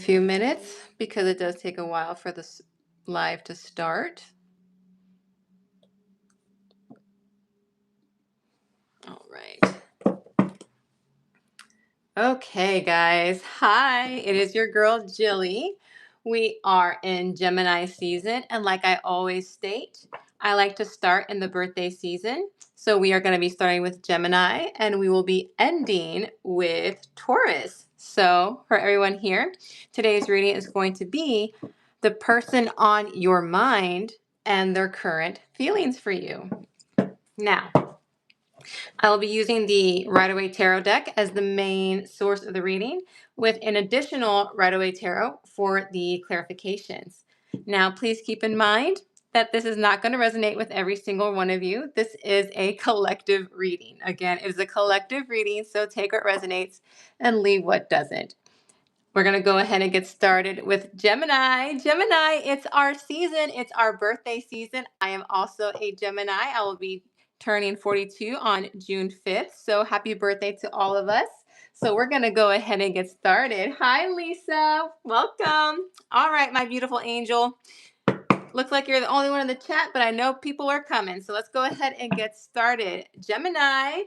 few minutes because it does take a while for this live to start. All right. Okay, guys. Hi, it is your girl Jilly. We are in Gemini season, and like I always state, I like to start in the birthday season. So we are going to be starting with Gemini, and we will be ending with Taurus. So for everyone here, today's reading is going to be the person on your mind and their current feelings for you. Now, I will be using the Rider-Waite Tarot deck as the main source of the reading, with an additional Rider-Waite Tarot for the clarifications. Now, please keep in mind that this is not going to resonate with every single one of you. This is a collective reading. Again, it is a collective reading, so take what resonates and leave what doesn't. We're going to go ahead and get started with Gemini. Gemini, it's our season. It's our birthday season. I am also a Gemini. I will be turning 42 on June 5th. So happy birthday to all of us. So we're going to go ahead and get started. Hi, Lisa. Welcome. All right, my beautiful angel. Looks like you're the only one in the chat, but I know people are coming. So let's go ahead and get started. Gemini,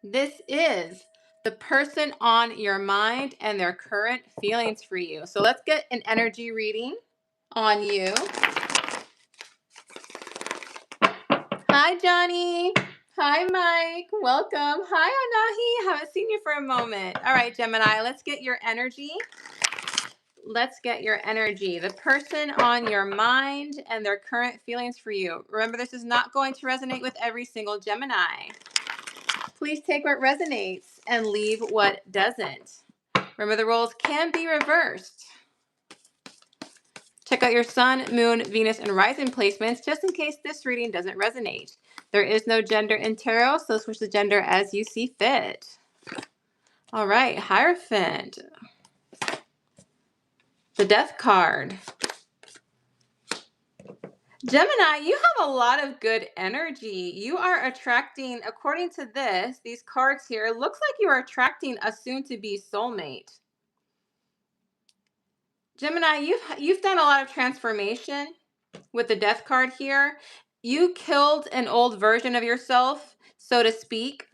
this is the person on your mind and their current feelings for you. So let's get an energy reading on you. Hi, Johnny. Hi, Mike. Welcome. Hi, Anahi. Haven't seen you for a moment. All right, Gemini, let's get your energy. Let's get your energy. The person on your mind and their current feelings for you. Remember, this is not going to resonate with every single Gemini. Please take what resonates and leave what doesn't. Remember, the roles can be reversed. Check out your Sun, Moon, Venus, and Rising placements just in case this reading doesn't resonate. There is no gender in tarot, so switch the gender as you see fit. All right, Hierophant. The Death card. Gemini, you have a lot of good energy. You are attracting, according to these cards here, it looks like you are attracting a soon-to-be soulmate. Gemini, you've done a lot of transformation with the Death card here. You killed an old version of yourself, so to speak,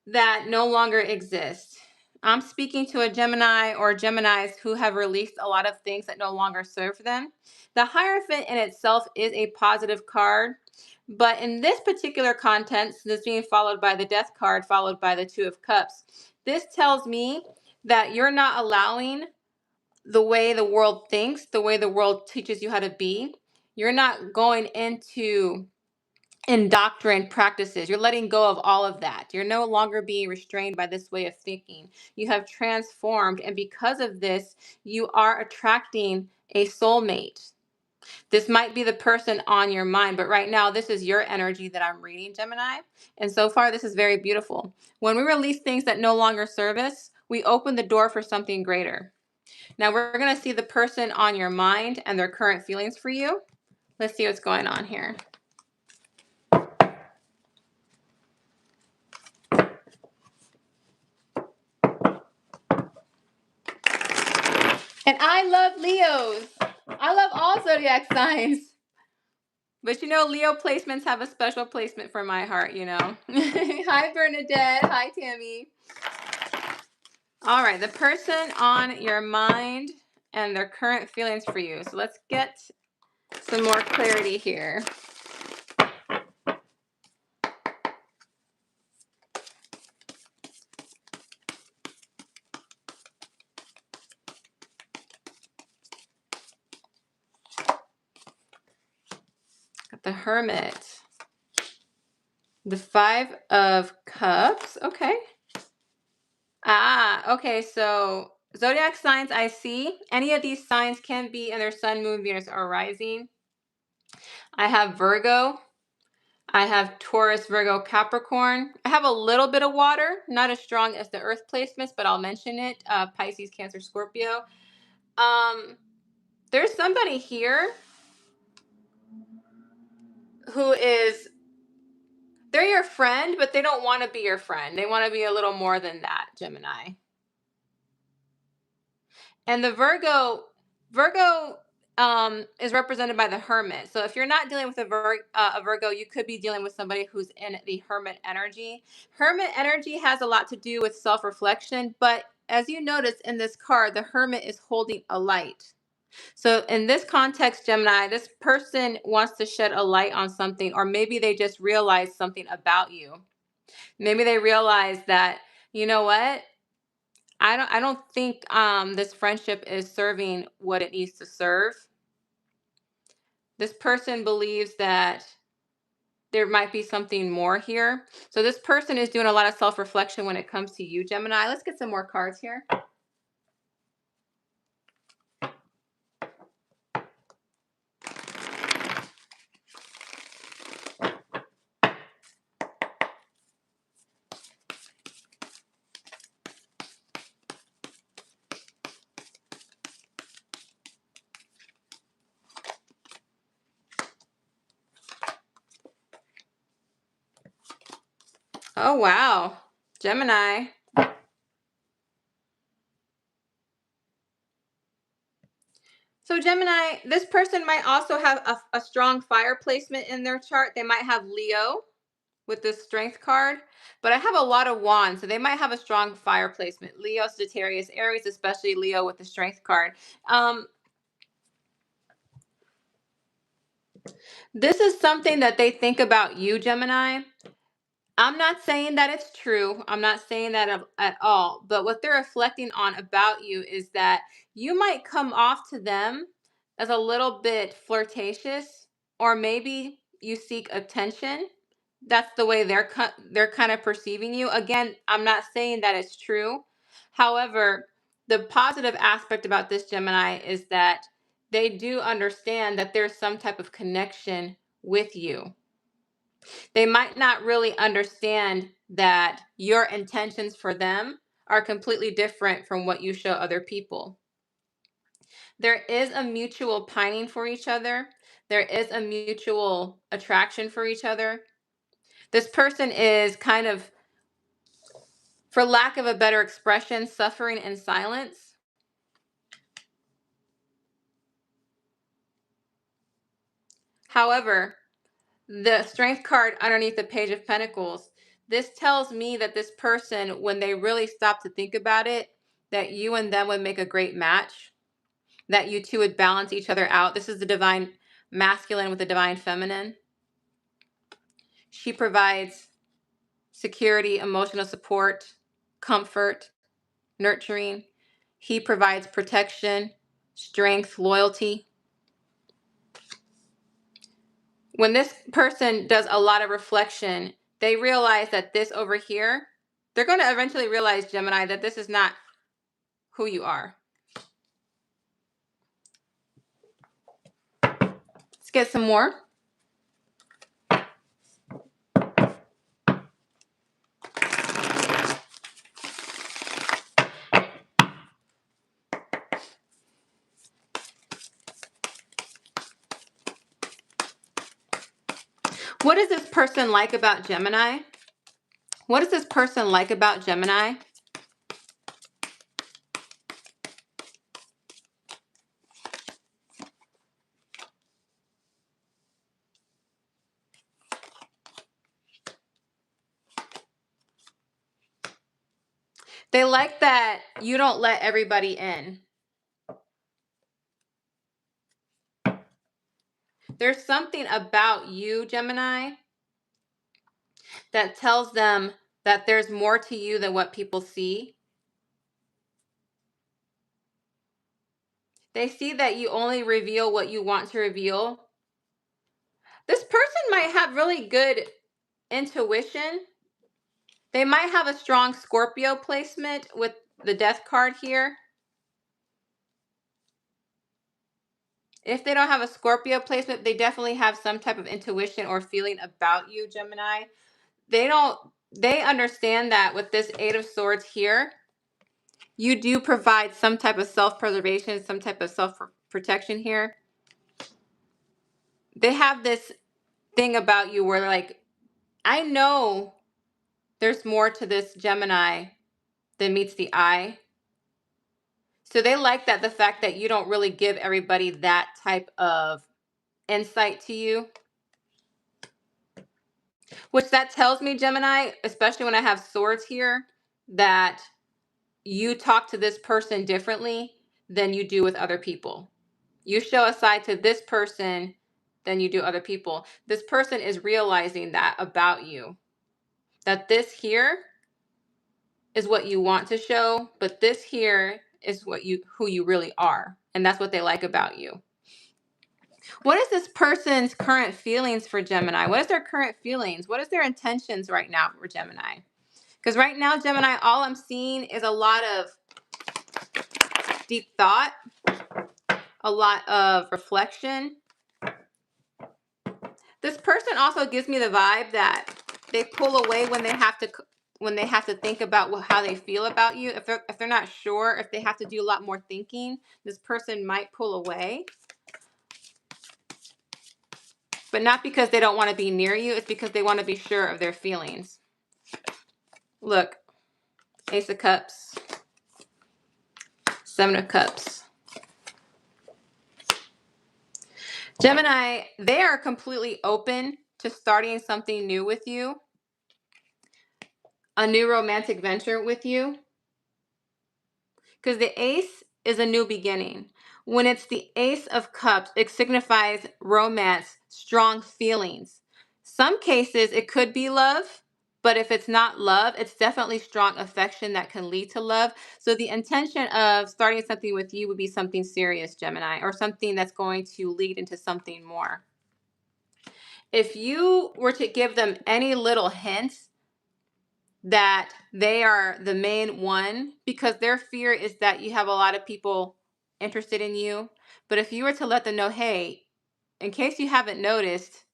that no longer exists. I'm speaking to a Gemini or Geminis who have released a lot of things that no longer serve them. The Hierophant in itself is a positive card, but in this particular context, this being followed by the Death card, followed by the Two of Cups, this tells me that you're not allowing the way the world thinks, the way the world teaches you how to be. You're not going into indoctrined practices. You're letting go of all of that. You're no longer being restrained by this way of thinking. You have transformed, and because of this, you are attracting a soulmate. This might be the person on your mind, but right now, this is your energy that I'm reading, Gemini. And so far, this is very beautiful. When we release things that no longer serve us, we open the door for something greater. Now we're going to see the person on your mind and their current feelings for you. Let's see what's going on here. And I love Leos. I love all zodiac signs. But you know, Leo placements have a special placement for my heart, you know. Hi, Bernadette. Hi, Tammy. All right, the person on your mind and their current feelings for you. So let's get some more clarity here. Got the Hermit. The Five of Cups. Okay. Okay. So zodiac signs I see. Any of these signs can be in their Sun, Moon, Venus, or Rising. I have Virgo. I have Taurus, Virgo, Capricorn. I have a little bit of water, not as strong as the Earth placements, but I'll mention it. Pisces, Cancer, Scorpio. There's somebody here who is, they're your friend, but they don't want to be your friend. They want to be a little more than that, Gemini. And the Virgo is represented by the Hermit. So if you're not dealing with a Virgo, you could be dealing with somebody who's in the Hermit energy. Hermit energy has a lot to do with self-reflection, but as you notice in this card, the Hermit is holding a light. So in this context, Gemini, this person wants to shed a light on something, or maybe they just realized something about you. Maybe they realize that, you know what? I don't think this friendship is serving what it needs to serve. This person believes that there might be something more here. So this person is doing a lot of self-reflection when it comes to you, Gemini. Let's get some more cards here. Oh, wow. Gemini. So Gemini, this person might also have a strong fire placement in their chart. They might have Leo with this strength card, but I have a lot of wands, so they might have a strong fire placement. Leo, Sagittarius, Aries, especially Leo with the strength card. This is something that they think about you, Gemini. I'm not saying that it's true. I'm not saying that at all. But what they're reflecting on about you is that you might come off to them as a little bit flirtatious, or maybe you seek attention. That's the way they're kind of perceiving you. Again, I'm not saying that it's true. However, the positive aspect about this, Gemini, is that they do understand that there's some type of connection with you. They might not really understand that your intentions for them are completely different from what you show other people. There is a mutual pining for each other. There is a mutual attraction for each other. This person is kind of, for lack of a better expression, suffering in silence. However, the strength card underneath the Page of Pentacles, this tells me that this person, when they really stop to think about it, that you and them would make a great match, that you two would balance each other out. This is the divine masculine with the divine feminine. She provides security, emotional support, comfort, nurturing. He provides protection, strength, loyalty. When this person does a lot of reflection, they realize that this over here, they're going to eventually realize, Gemini, that this is not who you are. Let's get some more. What is this person like about Gemini? What is this person like about Gemini? They like that you don't let everybody in. There's something about you, Gemini, that tells them that there's more to you than what people see. They see that you only reveal what you want to reveal. This person might have really good intuition. They might have a strong Scorpio placement with the Death card here. If they don't have a Scorpio placement, they definitely have some type of intuition or feeling about you, Gemini. They understand that with this Eight of Swords here, you do provide some type of self-preservation, some type of self-protection here. They have this thing about you where, like, I know there's more to this Gemini than meets the eye. So they like that, the fact that you don't really give everybody that type of insight to you, which that tells me, Gemini, especially when I have swords here, that you talk to this person differently than you do with other people. You show a side to this person than you do other people. This person is realizing that about you, that this here is what you want to show, but this here is who you really are. And that's what they like about you. What is this person's current feelings for Gemini? What is their current feelings? What is their intentions right now for Gemini? Because right now, Gemini, all I'm seeing is a lot of deep thought, a lot of reflection. This person also gives me the vibe that they pull away when they have to think about how they feel about you. If they're not sure, if they have to do a lot more thinking, this person might pull away. But not because they don't want to be near you, it's because they want to be sure of their feelings. Look, Ace of Cups, Seven of Cups. Gemini, they are completely open to starting something new with you, a new romantic venture with you, because the Ace is a new beginning. When it's the Ace of Cups, it signifies romance, strong feelings. Some cases, it could be love, but if it's not love, it's definitely strong affection that can lead to love. So the intention of starting something with you would be something serious, Gemini, or something that's going to lead into something more. If you were to give them any little hints that they are the main one, because their fear is that you have a lot of people interested in you. But if you were to let them know, hey, in case you haven't noticed,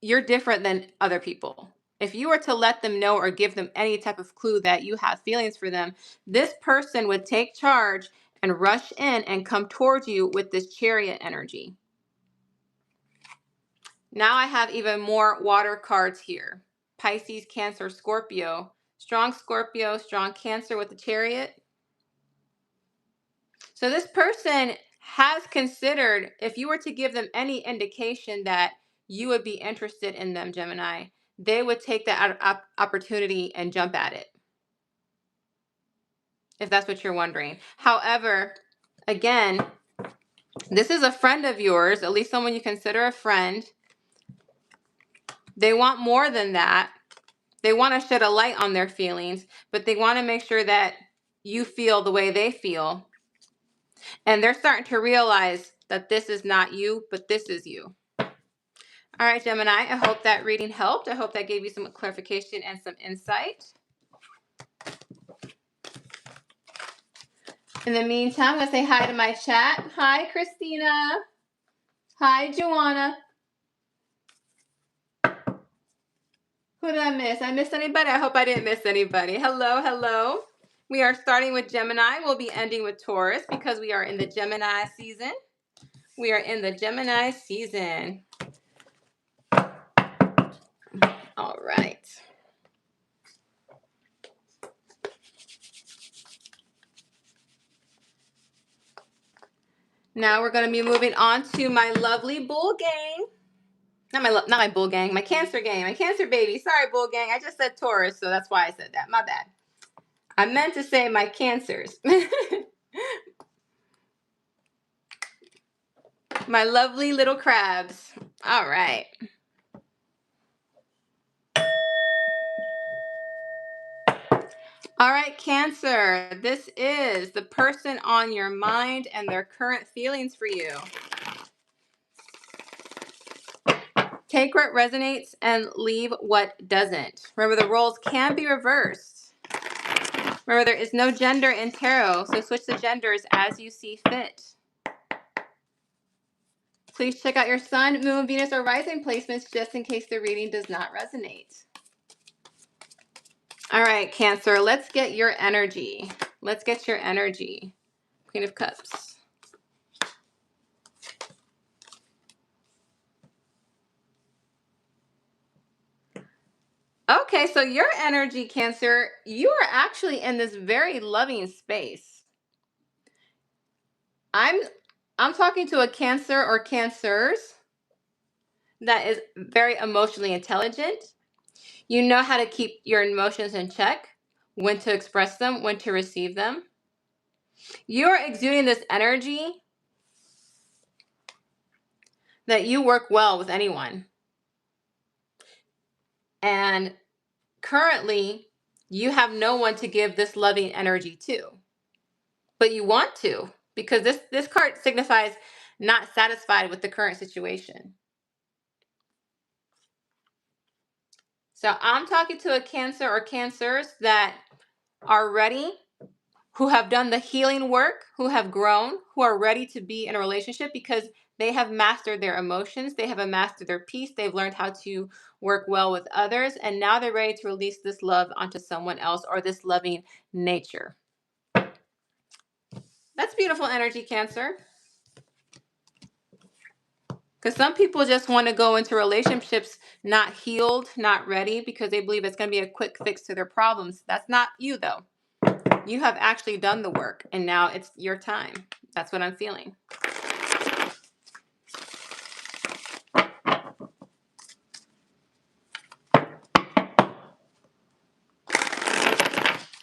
you're different than other people. If you were to let them know or give them any type of clue that you have feelings for them, this person would take charge and rush in and come towards you with this Chariot energy. Now I have even more water cards here. Pisces, Cancer, Scorpio. Strong Scorpio, strong Cancer with the Chariot. So this person has considered, if you were to give them any indication that you would be interested in them, Gemini, they would take that opportunity and jump at it, if that's what you're wondering. However, again, this is a friend of yours, at least someone you consider a friend. They want more than that. They want to shed a light on their feelings, but they want to make sure that you feel the way they feel. And they're starting to realize that this is not you, but this is you. All right, Gemini, I hope that reading helped. I hope that gave you some clarification and some insight. In the meantime, I'm going to say hi to my chat. Hi, Christina. Hi, Joanna. Who did I miss? I missed anybody? I hope I didn't miss anybody. Hello, hello. We are starting with Gemini. We'll be ending with Taurus because we are in the Gemini season. We are in the Gemini season. All right. Now we're going to be moving on to my lovely bull gang. Not my bull gang, my Cancer gang, my Cancer baby. Sorry, bull gang. I just said Taurus, so that's why I said that. My bad. I meant to say my Cancers. My lovely little crabs. All right. All right, Cancer. This is the person on your mind and their current feelings for you. Take what resonates and leave what doesn't. Remember, the roles can be reversed. Remember, there is no gender in tarot, so switch the genders as you see fit. Please check out your Sun, Moon, Venus, or Rising placements just in case the reading does not resonate. All right, Cancer, let's get your energy. Let's get your energy. Queen of Cups. Okay, so your energy, Cancer, you are actually in this very loving space. I'm I'm talking to a Cancer or Cancers that is very emotionally intelligent. You know how to keep your emotions in check, when to express them, when to receive them. You're exuding this energy that you work well with anyone. And currently, you have no one to give this loving energy to. But you want to, because this card signifies not satisfied with the current situation. So I'm talking to a Cancer or Cancers that are ready, who have done the healing work, who have grown, who are ready to be in a relationship because they have mastered their emotions, they have mastered their peace, they've learned how to work well with others, and now they're ready to release this love onto someone else or this loving nature. That's beautiful energy, Cancer. Because some people just want to go into relationships not healed, not ready, because they believe it's going to be a quick fix to their problems. That's not you, though. You have actually done the work, and now it's your time. That's what I'm feeling.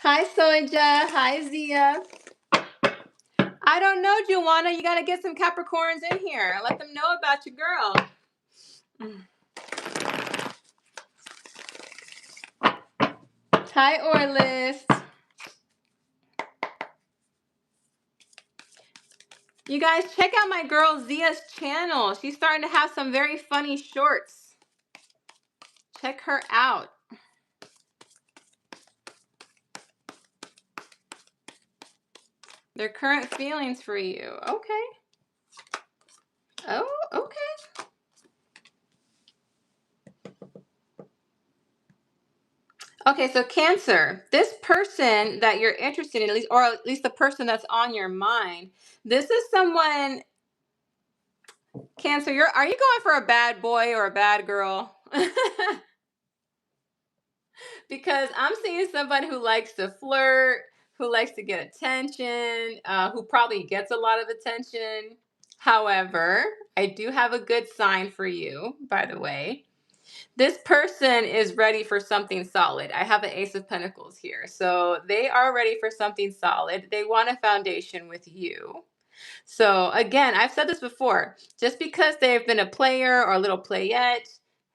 Hi, Soja. Hi, Zia. I don't know, Joanna. You got to get some Capricorns in here. Let them know about your girl. Hi, Orlist. You guys, check out my girl Zia's channel. She's starting to have some very funny shorts. Check her out. Their current feelings for you. Okay. Oh, okay. Okay, so Cancer, this person that you're interested in, at least, or at least the person that's on your mind, this is someone, Cancer, are you going for a bad boy or a bad girl? Because I'm seeing someone who likes to flirt, who likes to get attention, who probably gets a lot of attention. However, I do have a good sign for you, by the way. This person is ready for something solid. I have an Ace of Pentacles here. So they are ready for something solid. They want a foundation with you. So again, I've said this before, just because they've been a player or a little playette,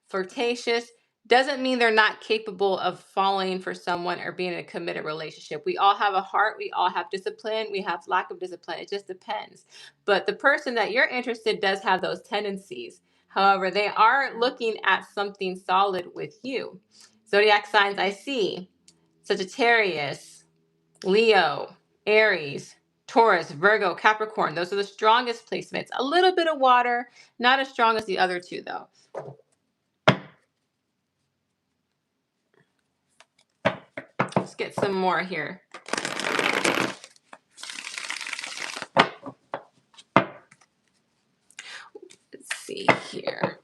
flirtatious, doesn't mean they're not capable of falling for someone or being in a committed relationship. We all have a heart. We all have discipline. We have lack of discipline. It just depends. But the person that you're interested does have those tendencies. However, they are looking at something solid with you. Zodiac signs I see: Sagittarius, Leo, Aries, Taurus, Virgo, Capricorn. Those are the strongest placements. A little bit of water, not as strong as the other two, though. Let's get some more here. Let's see here.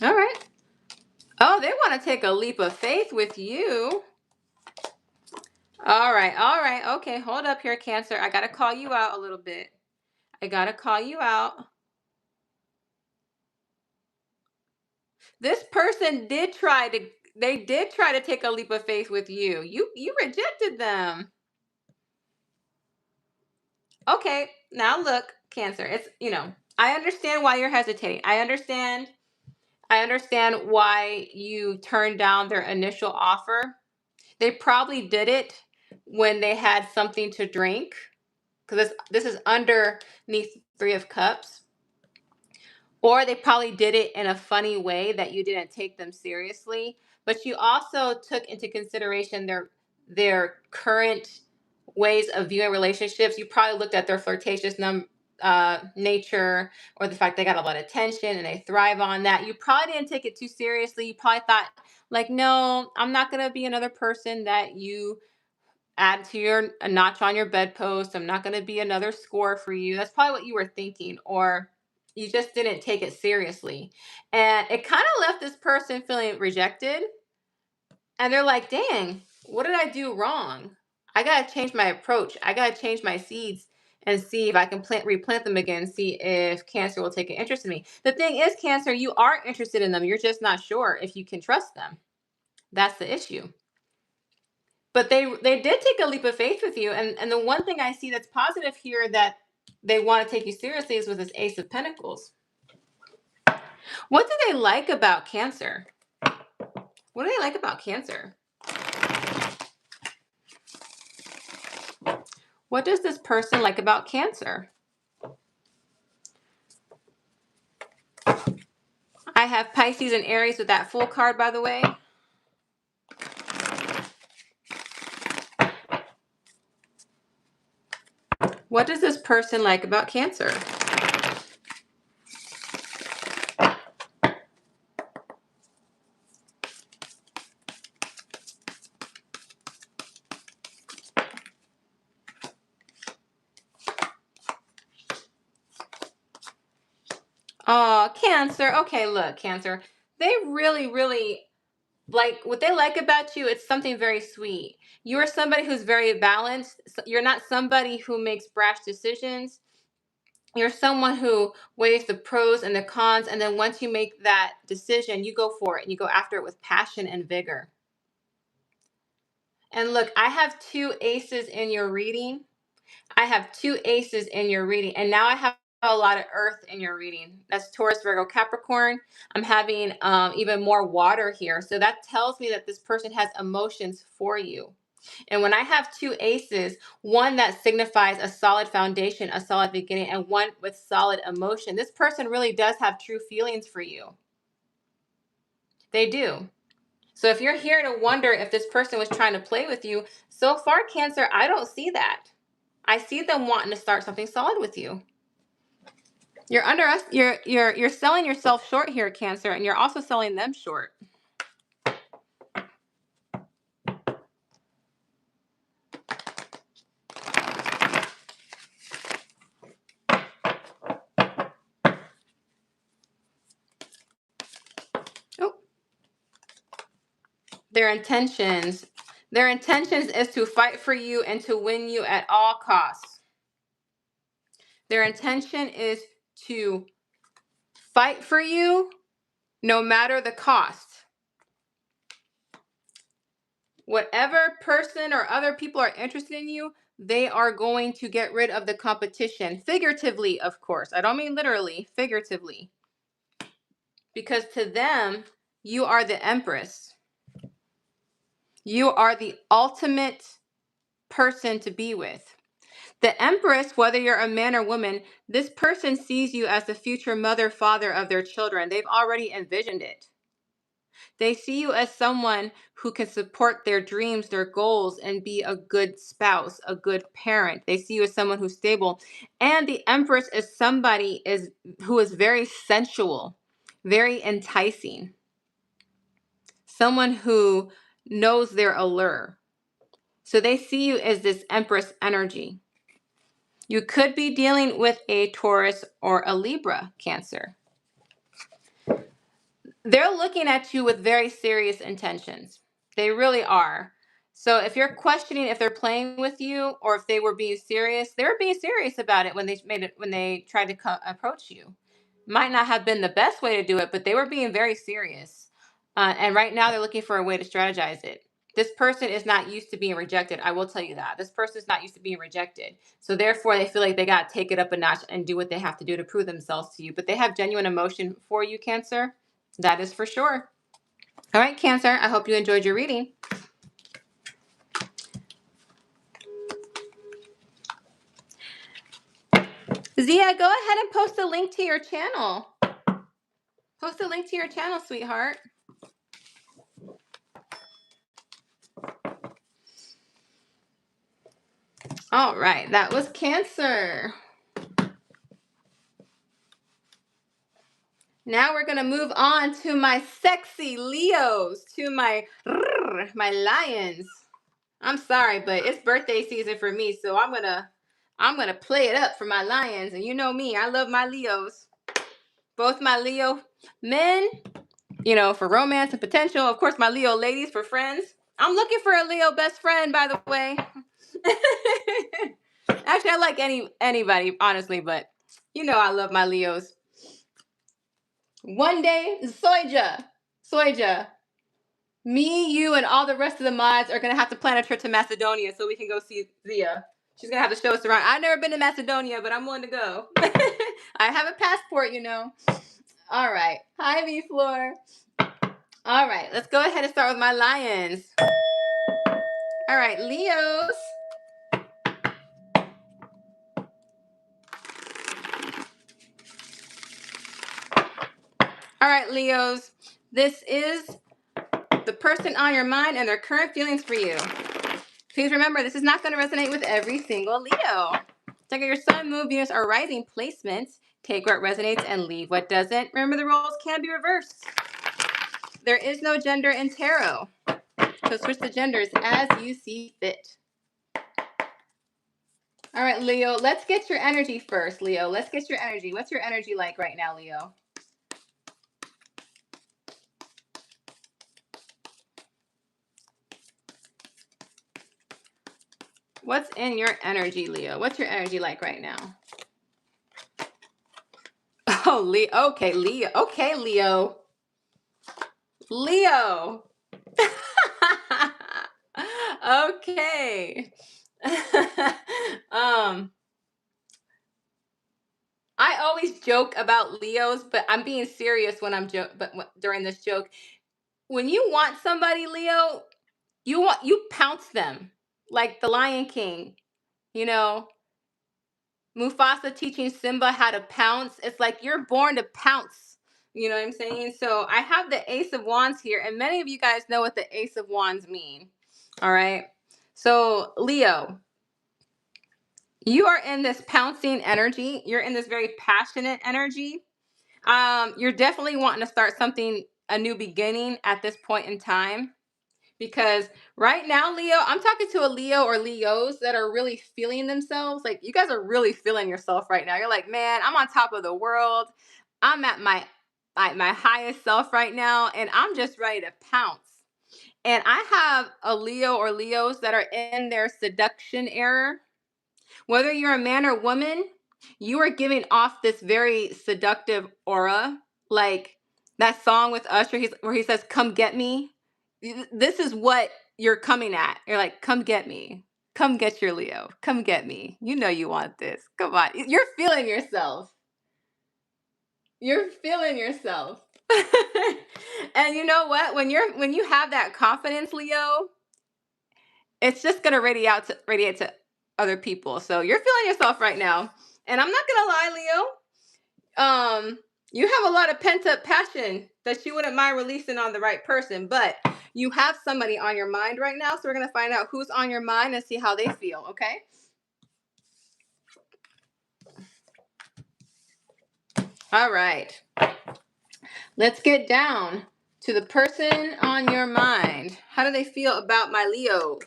All right. Oh, they want to take a leap of faith with you. All right. All right. Okay, hold up here, Cancer. I got to call you out a little bit. I got to call you out. This person did try to take a leap of faith with you. You rejected them. Okay, now look, Cancer. It's, I understand why you're hesitating. I understand why you turned down their initial offer. They probably did it when they had something to drink, because this is underneath 3 of Cups. Or they probably did it in a funny way that you didn't take them seriously, but you also took into consideration their current ways of viewing relationships. You probably looked at their flirtatious nature, or the fact they got a lot of attention and they thrive on that. You probably didn't take it too seriously. You probably thought, like, no, I'm not going to be another person that you add to a notch on your bedpost. I'm not going to be another score for you. That's probably what you were thinking. Or you just didn't take it seriously. And it kind of left this person feeling rejected. And they're like, dang, what did I do wrong? I got to change my approach. I got to change my seeds and see if I can replant them again, see if Cancer will take an interest in me. The thing is, Cancer, you are interested in them. You're just not sure if you can trust them. That's the issue. But they did take a leap of faith with you. And the one thing I see that's positive here that they want to take you seriously is with this Ace of Pentacles. What do they like about Cancer? What do they like about Cancer? What does this person like about Cancer? I have Pisces and Aries with that Fool card, by the way. What does this person like about Cancer? Oh, Cancer. Okay, look, Cancer. They really, really like what they like about you. It's something very sweet. You are somebody who's very balanced. You're not somebody who makes brash decisions. You're someone who weighs the pros and the cons, and then once you make that decision, you go for it and you go after it with passion and vigor. And look, I have 2 aces in your reading. I have 2 aces in your reading, and now I have a lot of earth in your reading. That's Taurus, Virgo, Capricorn. I'm having even more water here. So that tells me that this person has emotions for you. And when I have 2 aces, one that signifies a solid foundation, a solid beginning, and one with solid emotion, this person really does have true feelings for you. They do. So if you're here to wonder if this person was trying to play with you, so far, Cancer, I don't see that. I see them wanting to start something solid with you. You're selling yourself short here, Cancer, and you're also selling them short. Oh. Their intentions is to fight for you and to win you at all costs. Their intention is to fight for you no matter the cost. Whatever person or other people are interested in you, they are going to get rid of the competition. Figuratively, of course. I don't mean literally, figuratively. Because to them, you are the Empress. You are the ultimate person to be with. The Empress, whether you're a man or woman, this person sees you as the future mother, father of their children. They've already envisioned it. They see you as someone who can support their dreams, their goals, and be a good spouse, a good parent. They see you as someone who's stable. And the Empress is somebody who is very sensual, very enticing. Someone who knows their allure. So they see you as this Empress energy. You could be dealing with a Taurus or a Libra, Cancer. They're looking at you with very serious intentions. They really are. So if you're questioning if they're playing with you or if they were being serious, they were being serious about it when they tried to approach you. Might not have been the best way to do it, but they were being very serious. And right now they're looking for a way to strategize it. This person is not used to being rejected. I will tell you that. This person is not used to being rejected. So therefore, they feel like they got to take it up a notch and do what they have to do to prove themselves to you. But they have genuine emotion for you, Cancer. That is for sure. All right, Cancer, I hope you enjoyed your reading. Zia, go ahead and post a link to your channel. Post a link to your channel, sweetheart. All right, that was Cancer. Now we're going to move on to my sexy Leos, to my lions. I'm sorry, but it's birthday season for me, so I'm going to play it up for my lions. And you know me, I love my Leos. both my Leo men, for romance and potential. Of course, my Leo ladies for friends. I'm looking for a Leo best friend, by the way. Actually, I like anybody, honestly, but I love my Leos. One day, Soja, me, you, and all the rest of the mods are gonna have to plan a trip to Macedonia so we can go see Zia. She's gonna have to show us around. I've never been to Macedonia, but I'm willing to go. I have a passport. All right. Hi, V Floor. All right, let's go ahead and start with my lions. All right, Leos. All right, Leos. This is the person on your mind and their current feelings for you. Please remember, this is not going to resonate with every single Leo. Check out your sun, moon, Venus, or rising placements. Take what resonates and leave what doesn't. Remember, the roles can be reversed. There is no gender in tarot. So switch the genders as you see fit. All right, Leo, let's get your energy first, Leo. Let's get your energy. What's your energy like right now, Leo? What's in your energy, Leo? What's your energy like right now? Oh, Leo. Okay, Leo. Okay, Leo. Leo. Okay. I always joke about Leos, but I'm being serious when I'm during this joke. When you want somebody, Leo, you pounce them like the Lion King. You know, Mufasa teaching Simba how to pounce. It's like you're born to pounce. You know what I'm saying? So I have the Ace of Wands here, and many of you guys know what the Ace of Wands mean. All right. So Leo, you are in this pouncing energy. You're in this very passionate energy. You're definitely wanting to start something, a new beginning at this point in time. Because right now, Leo, I'm talking to a Leo or Leos that are really feeling themselves. Like, you guys are really feeling yourself right now. You're like, man, I'm on top of the world. I'm at my highest self right now, and I'm just ready to pounce. And I have a Leo or Leos that are in their seduction era. Whether you're a man or woman, you are giving off this very seductive aura. Like that song with Usher, where he says, "Come get me." This is what you're coming at. You're like, "Come get me. Come get your Leo. Come get me. You know you want this. Come on." You're feeling yourself. You're feeling yourself. And you know what? When you have that confidence, Leo, it's just gonna radiate to other people. So you're feeling yourself right now. And I'm not gonna lie, Leo. You have a lot of pent-up passion that you wouldn't mind releasing on the right person, but you have somebody on your mind right now. So we're gonna find out who's on your mind and see how they feel, okay? All right. Let's get down to the person on your mind. How do they feel about my Leo?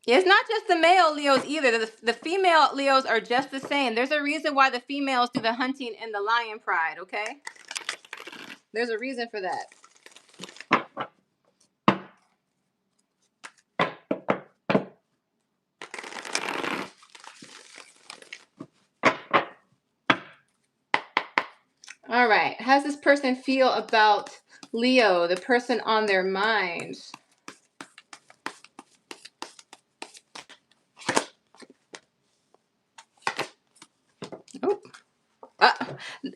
It's not just the male Leos either. The female Leos are just the same. There's a reason why the females do the hunting in the lion pride, okay? There's a reason for that. All right. How does this person feel about Leo, the person on their mind? Oh.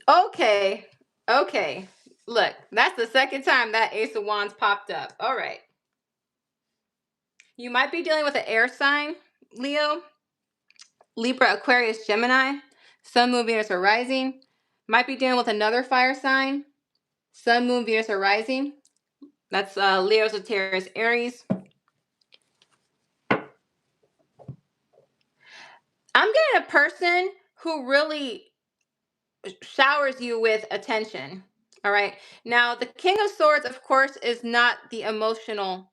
Okay. Okay. Look, that's the second time that Ace of Wands popped up. All right. You might be dealing with an air sign, Leo, Libra, Aquarius, Gemini, Sun, Moon, Venus, or Rising. Might be dealing with another fire sign, Sun, Moon, Venus, or Rising. That's Leo, Sagittarius, Aries. I'm getting a person who really showers you with attention. All right. Now, the King of Swords, of course, is not the emotional,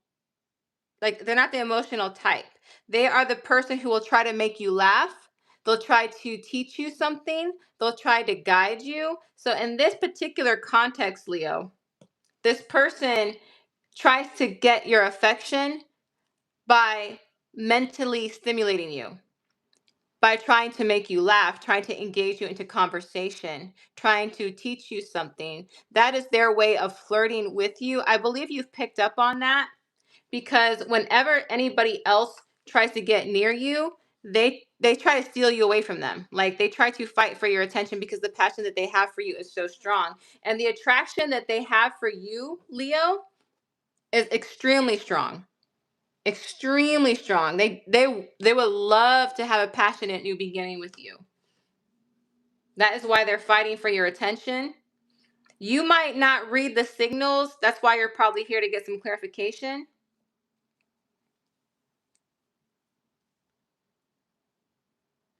like, they're not the emotional type. They are the person who will try to make you laugh. They'll try to teach you something. They'll try to guide you. So in this particular context, Leo, this person tries to get your affection by mentally stimulating you, by trying to make you laugh, trying to engage you into conversation, trying to teach you something. That is their way of flirting with you. I believe you've picked up on that, because whenever anybody else tries to get near you, they try to steal you away from them. Like, they try to fight for your attention because the passion that they have for you is so strong. And the attraction that they have for you, Leo, is extremely strong. Extremely strong. They would love to have a passionate new beginning with you. That is why they're fighting for your attention. You might not read the signals. That's why you're probably here to get some clarification.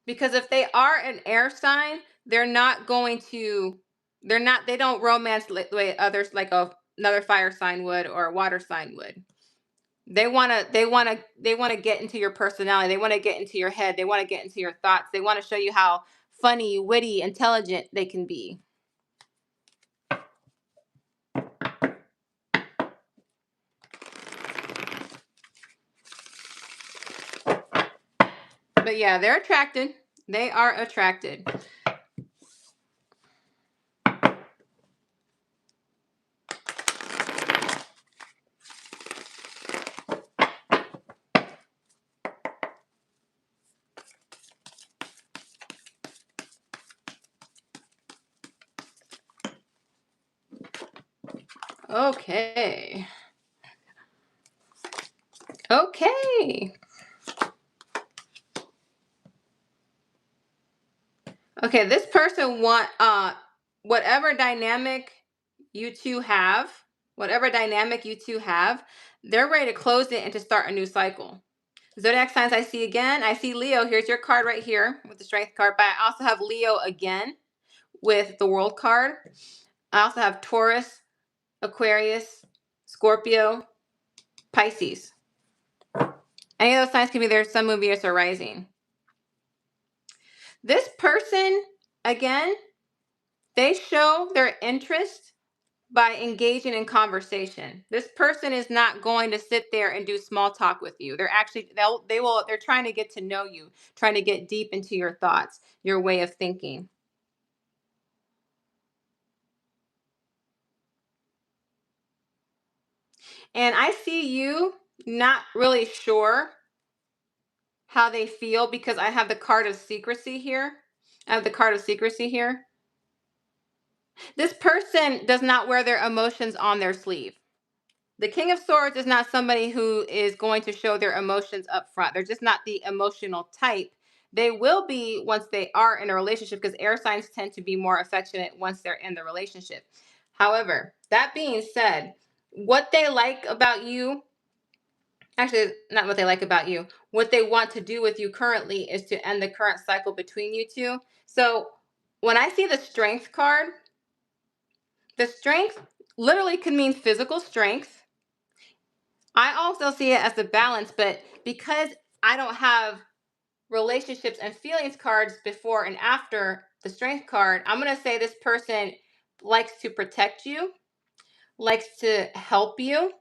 Because if they are an air sign, they're not going to, they don't romance the way others, like another fire sign would or a water sign would. They want to get into your personality. They want to get into your head. They want to get into your thoughts. They want to show you how funny, witty, intelligent they can be. But yeah, they're attracted. They are attracted. Okay. Okay. Okay, this person want whatever dynamic you two have, whatever dynamic you two have, they're ready to close it and to start a new cycle. Zodiac signs I see again. I see Leo. Here's your card right here with the Strength card. But I also have Leo again with the World card. I also have Taurus, Aquarius, Scorpio, Pisces. Any of those signs can be their sun, moon, Venus, or rising. This person, again, they show their interest by engaging in conversation. This person is not going to sit there and do small talk with you. They're actually, they're trying to get to know you, trying to get deep into your thoughts, your way of thinking. And I see you not really sure how they feel, because I have the card of secrecy here. I have the card of secrecy here. This person does not wear their emotions on their sleeve. The King of Swords is not somebody who is going to show their emotions up front. They're just not the emotional type. They will be once they are in a relationship, because air signs tend to be more affectionate once they're in the relationship. However, that being said, what they like about you, actually, not what they like about you, what they want to do with you currently is to end the current cycle between you two. So when I see the Strength card, the Strength literally can mean physical strength. I also see it as the balance, but because I don't have relationships and feelings cards before and after the Strength card, I'm going to say this person likes to protect you, likes to help you,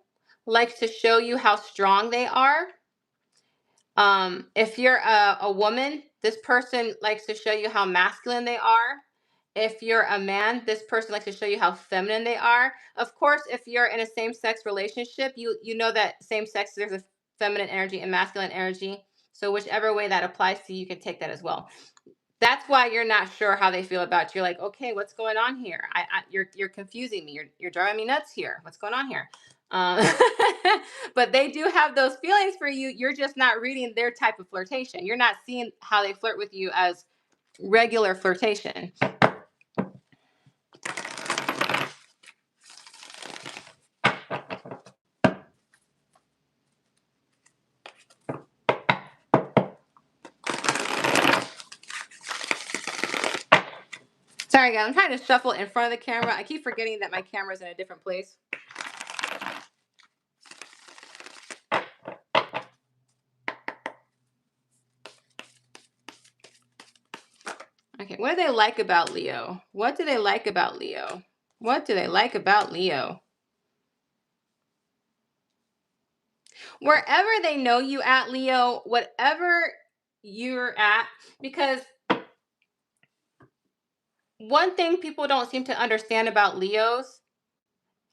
likes to show you how strong they are. If you're a woman, this person likes to show you how masculine they are. If you're a man, this person likes to show you how feminine they are. Of course, if you're in a same-sex relationship, you know that same sex, there's a feminine energy and masculine energy. So whichever way that applies to you, you can take that as well. That's why you're not sure how they feel about you. You're like, okay, what's going on here? You're confusing me. You're driving me nuts here. What's going on here? Um, but they do have those feelings for you. You're just not reading their type of flirtation. You're not seeing how they flirt with you as regular flirtation. Sorry, guys. I'm trying to shuffle in front of the camera. I keep forgetting that my camera's in a different place. Okay, what do they like about Leo? What do they like about Leo? What do they like about Leo? Wherever they know you at, Leo, whatever you're at, because one thing people don't seem to understand about Leos,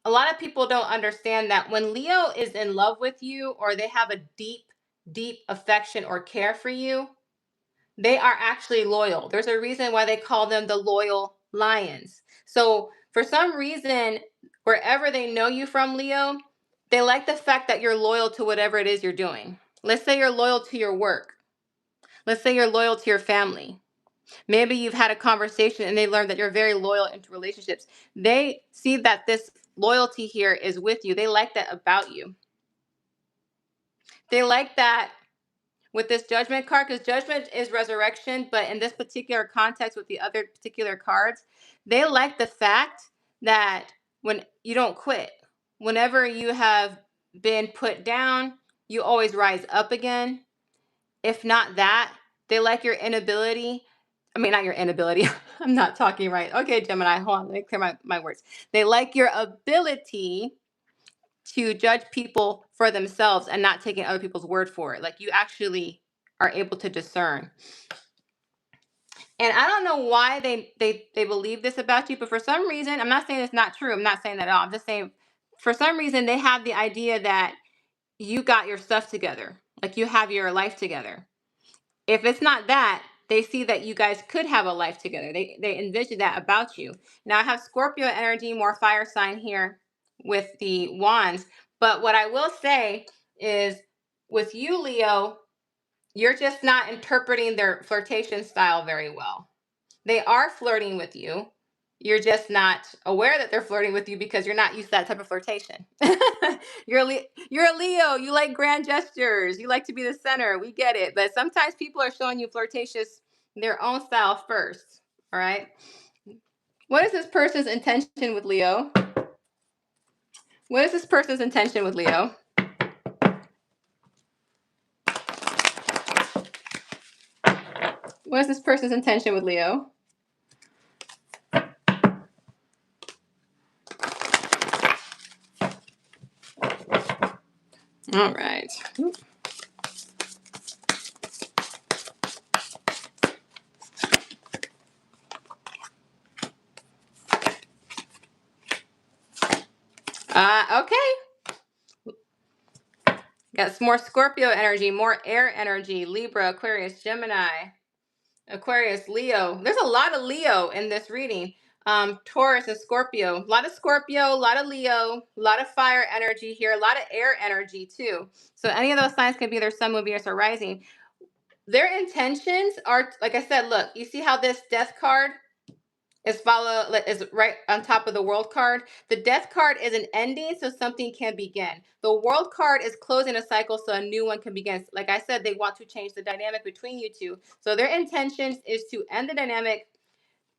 a lot of people don't understand that when Leo is in love with you or they have a deep, deep affection or care for you, they are actually loyal. There's a reason why they call them the loyal lions. So, for some reason, wherever they know you from, Leo, they like the fact that you're loyal to whatever it is you're doing. Let's say you're loyal to your work. Let's say you're loyal to your family. Maybe you've had a conversation and they learned that you're very loyal into relationships. They see that this loyalty here is with you. They like that about you. They like that with this judgment card, because judgment is resurrection, but in this particular context with the other particular cards, they like the fact that when you don't quit, whenever you have been put down, you always rise up again. If not that, they like your inability. I mean, not your inability. I'm not talking right. Okay, Gemini, hold on. Let me clear my words. They like your ability to judge people for themselves and not taking other people's word for it. Like you actually are able to discern. And I don't know why they believe this about you, but for some reason, I'm not saying it's not true. I'm not saying that at all. I'm just saying for some reason they have the idea that you got your stuff together. Like you have your life together. If it's not that, they see that you guys could have a life together. They envision that about you. Now I have Scorpio energy, more fire sign here with the wands. But what I will say is with you, Leo, you're just not interpreting their flirtation style very well. They are flirting with you. You're just not aware that they're flirting with you because you're not used to that type of flirtation. You're a Leo. You like grand gestures. You like to be the center. We get it. But sometimes people are showing you flirtatious their own style first. All right. What is this person's intention with Leo? What is this person's intention with Leo? What is this person's intention with Leo? All right. Okay. Got some more Scorpio energy, more air energy, Libra, Aquarius, Gemini, Aquarius, Leo. There's a lot of Leo in this reading. Taurus and Scorpio. A lot of Scorpio, a lot of Leo, a lot of fire energy here, a lot of air energy too. So any of those signs can be their sun, moon, Venus, or rising. Their intentions are, like I said, look, you see how this death card is right on top of the world card. The death card is an ending, so something can begin. The world card is closing a cycle, so a new one can begin. Like I said, they want to change the dynamic between you two. So their intentions is to end the dynamic,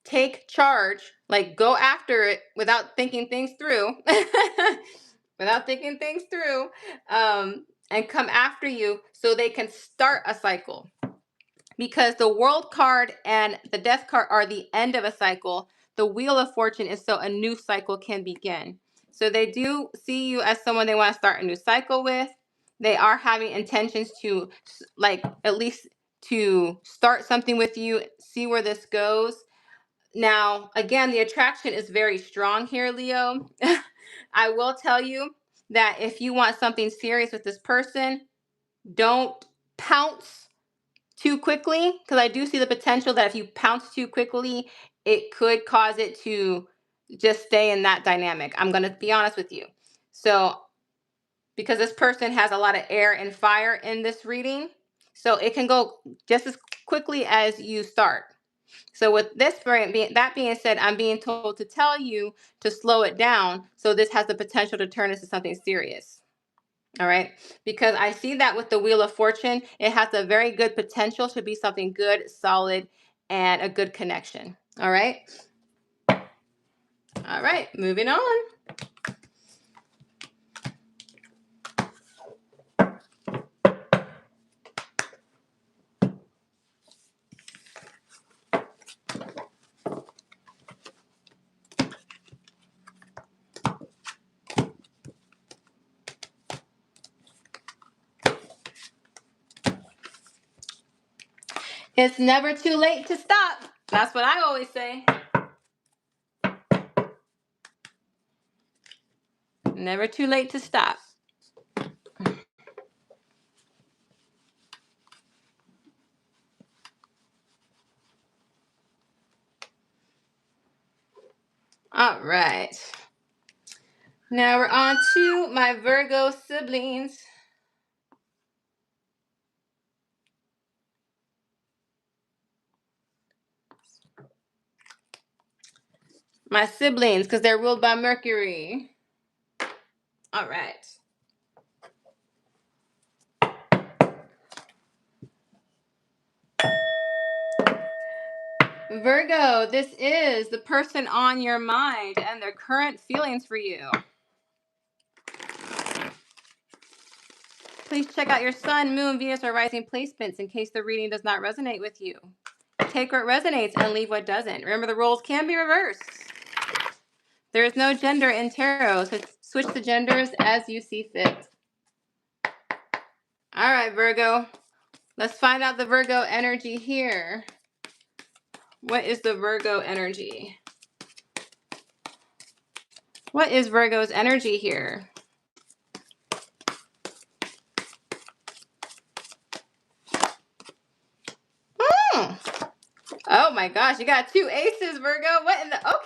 take charge, like go after it without thinking things through, without thinking things through, and come after you so they can start a cycle. Because the world card and the death card are the end of a cycle, the wheel of fortune is so a new cycle can begin. So they do see you as someone they want to start a new cycle with. They are having intentions to, like, at least to start something with you, see where this goes. Now, again, the attraction is very strong here, Leo. I will tell you that if you want something serious with this person, don't pounce too quickly, because I do see the potential that if you pounce too quickly, it could cause it to just stay in that dynamic. I'm going to be honest with you. So, because this person has a lot of air and fire in this reading, so it can go just as quickly as you start. So with this that being said, I'm being told to tell you to slow it down. So this has the potential to turn into something serious. All right. Because I see that with the Wheel of Fortune, it has a very good potential to be something good, solid, and a good connection. All right. All right. Moving on. It's never too late to stop. That's what I always say. Never too late to stop. All right. Now we're on to my Virgo siblings. My siblings, because they're ruled by Mercury. All right. Virgo, this is the person on your mind and their current feelings for you. Please check out your sun, moon, Venus, or rising placements in case the reading does not resonate with you. Take what resonates and leave what doesn't. Remember, the roles can be reversed. There is no gender in tarot, so switch the genders as you see fit. All right, Virgo. Let's find out the Virgo energy here. What is the Virgo energy? What is Virgo's energy here? Oh my gosh, you got 2 aces, Virgo. What in the... Okay.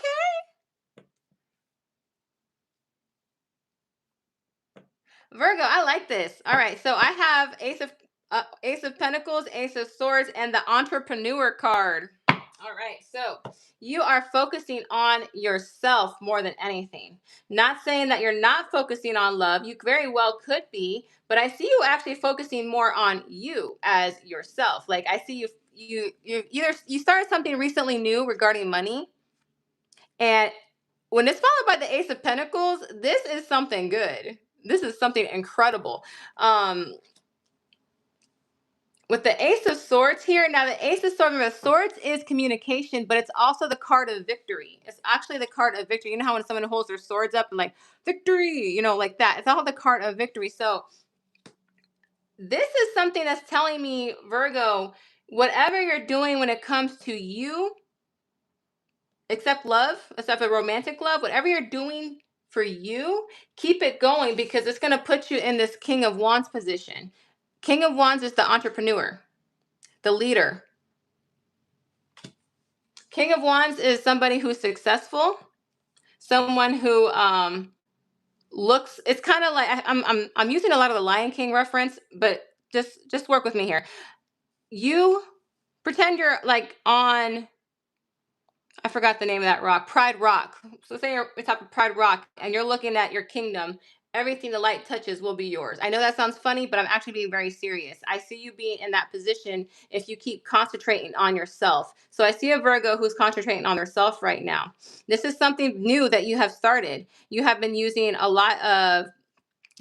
Virgo, I like this. All right, so I have Ace of Pentacles, Ace of Swords, and the Entrepreneur card. All right, so you are focusing on yourself more than anything. Not saying that you're not focusing on love. You very well could be, but I see you actually focusing more on you as yourself. Like I see you started something recently new regarding money, and when it's followed by the Ace of Pentacles, this is something good. This is something incredible. With the Ace of Swords here, now the Ace of Swords is communication, but it's also the card of victory. It's actually the card of victory. You know how when someone holds their swords up and like, victory, you know, like that. It's all the card of victory. So this is something that's telling me, Virgo, whatever you're doing when it comes to you, except love, except for romantic love, whatever you're doing for you, keep it going because it's going to put you in this King of Wands position. King of Wands is the entrepreneur, the leader. King of Wands is somebody who's successful, someone who looks. It's kind of like I'm using a lot of the Lion King reference, but just work with me here. You pretend you're like on, I forgot the name of that rock, Pride Rock. So say you're on top of Pride Rock and you're looking at your kingdom. Everything the light touches will be yours. I know that sounds funny, but I'm actually being very serious. I see you being in that position if you keep concentrating on yourself. So I see a Virgo who's concentrating on herself right now. This is something new that you have started. You have been using a lot of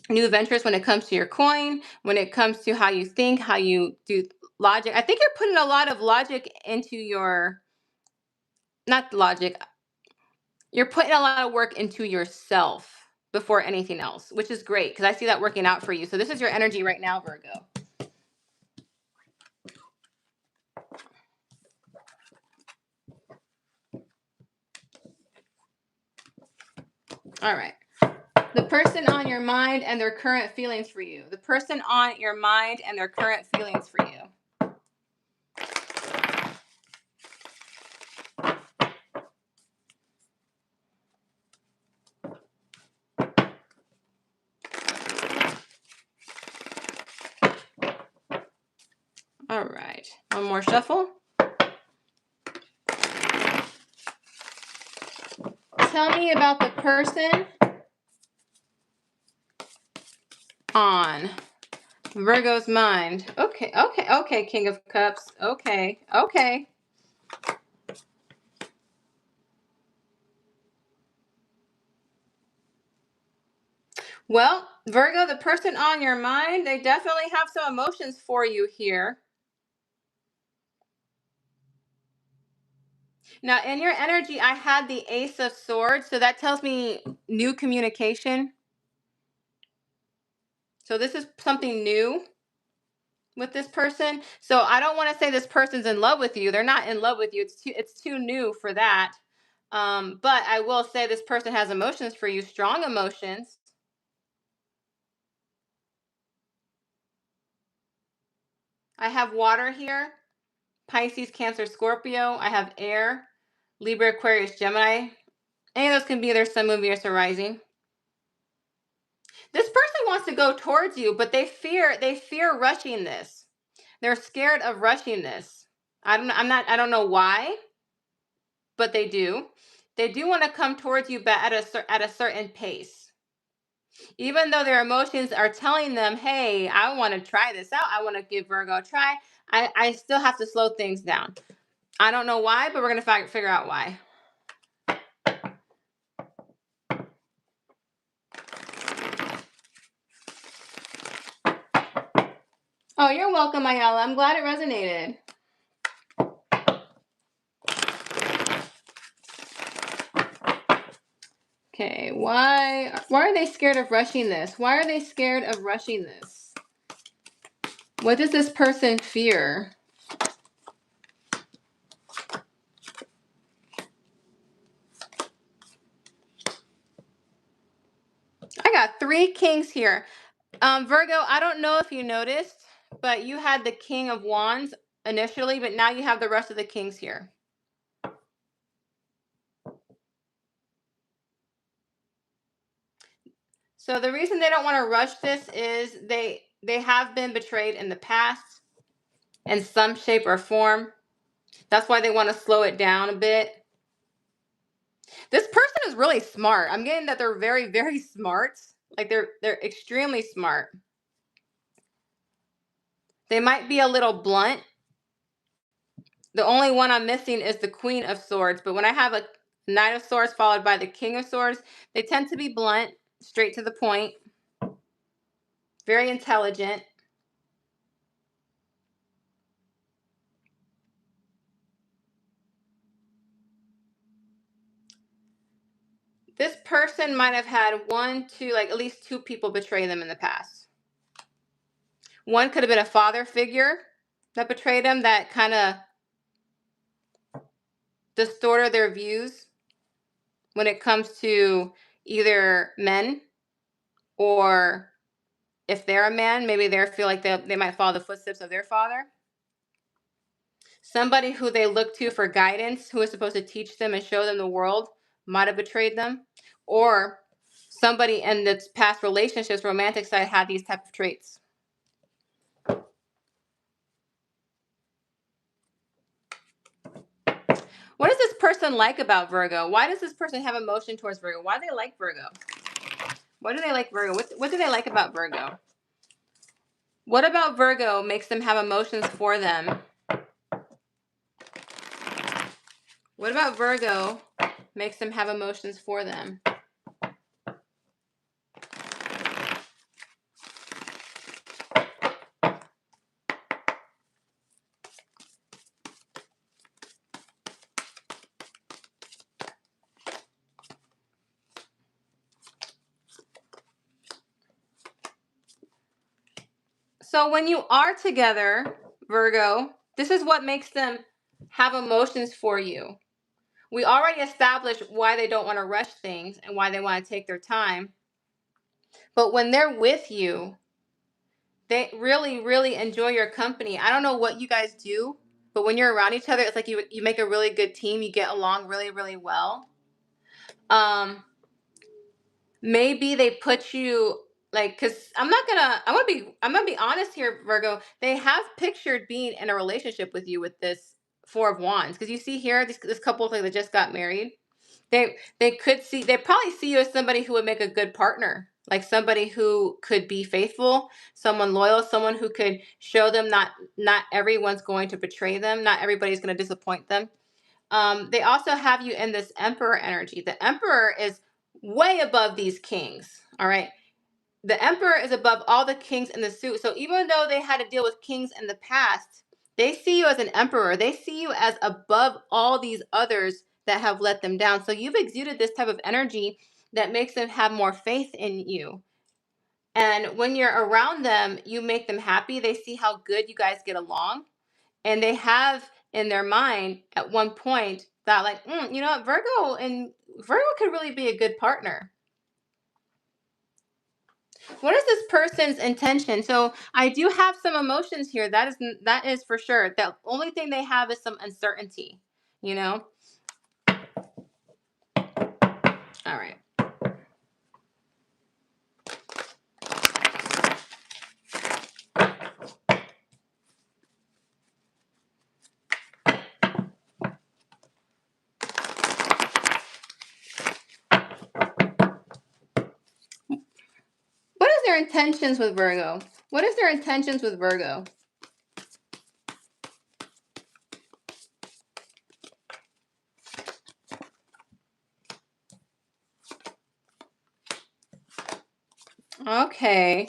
new ventures when it comes to your coin, when it comes to how you think, how you do logic. I think you're putting a lot of logic into your, not logic, you're putting a lot of work into yourself before anything else, which is great because I see that working out for you. So this is your energy right now, Virgo. All right. The person on your mind and their current feelings for you. The person on your mind and their current feelings for you. All right. One more shuffle. Tell me about the person on Virgo's mind. Okay, King of Cups. Okay. Well, Virgo, the person on your mind, they definitely have some emotions for you here. Now, in your energy, I had the Ace of Swords, so that tells me new communication. So this is something new. with this person. So I don't want to say this person's in love with you. They're not in love with you. It's too new for that. But I will say this person has emotions for you, strong emotions. I have water here, Pisces, Cancer, Scorpio. I have air, Libra, Aquarius, Gemini. Any of those can be their sun, moon, Venus, or rising. This person wants to go towards you, but they fear rushing this. They're scared of rushing this. I don't know why, but they do. They do want to come towards you, but at a certain pace. Even though their emotions are telling them, "Hey, I want to try this out. I want to give Virgo a try." I still have to slow things down. I don't know why, but we're gonna figure out why. Oh, you're welcome, Ayala. I'm glad it resonated. Okay, why are they scared of rushing this? Why are they scared of rushing this? What does this person fear? I got 3 kings here. Virgo, I don't know if you noticed, but you had the King of Wands initially, but now you have the rest of the kings here. So the reason they don't want to rush this is they have been betrayed in the past in some shape or form. That's why they want to slow it down a bit. This person is really smart. I'm getting that they're very, very smart. Like they're extremely smart. They might be a little blunt. The only one I'm missing is the Queen of Swords. But when I have a Knight of Swords followed by the King of Swords, they tend to be blunt, straight to the point, very intelligent. This person might have had like at least 2 people betray them in the past. One could have been a father figure that betrayed them, that kind of distorted their views when it comes to either men, or if they're a man, maybe they feel like they might follow the footsteps of their father. Somebody who they look to for guidance, who is supposed to teach them and show them the world, might have betrayed them. Or somebody in this past relationships, romantic side, had these type of traits. What does this person like about Virgo? Why does this person have emotion towards Virgo? Why do they like Virgo? Why do they like Virgo? What do they like about Virgo? What about Virgo makes them have emotions for them? What about Virgo makes them have emotions for them? So when you are together, Virgo, this is what makes them have emotions for you. We already established why they don't want to rush things and why they want to take their time. But when they're with you, they really, really enjoy your company. I don't know what you guys do, but when you're around each other, it's like you make a really good team. You get along really, really well. Maybe they put you like, because I'm gonna be honest here, Virgo. They have pictured being in a relationship with you with this 4 of Wands, because you see here this couple like, that just got married. They probably see you as somebody who would make a good partner, like somebody who could be faithful, someone loyal, someone who could show them not everyone's going to betray them, not everybody's going to disappoint them. They also have you in this Emperor energy. The Emperor is way above these kings. All right. The Emperor is above all the kings in the suit. So even though they had to deal with kings in the past, they see you as an emperor. They see you as above all these others that have let them down. So you've exuded this type of energy that makes them have more faith in you. And when you're around them, you make them happy. They see how good you guys get along. And they have in their mind at one point that, like, you know what, Virgo could really be a good partner. What is this person's intention? So I do have some emotions here. That is for sure. The only thing they have is some uncertainty, you know? All right. What is their intentions with Virgo? What is their intentions with Virgo? Okay.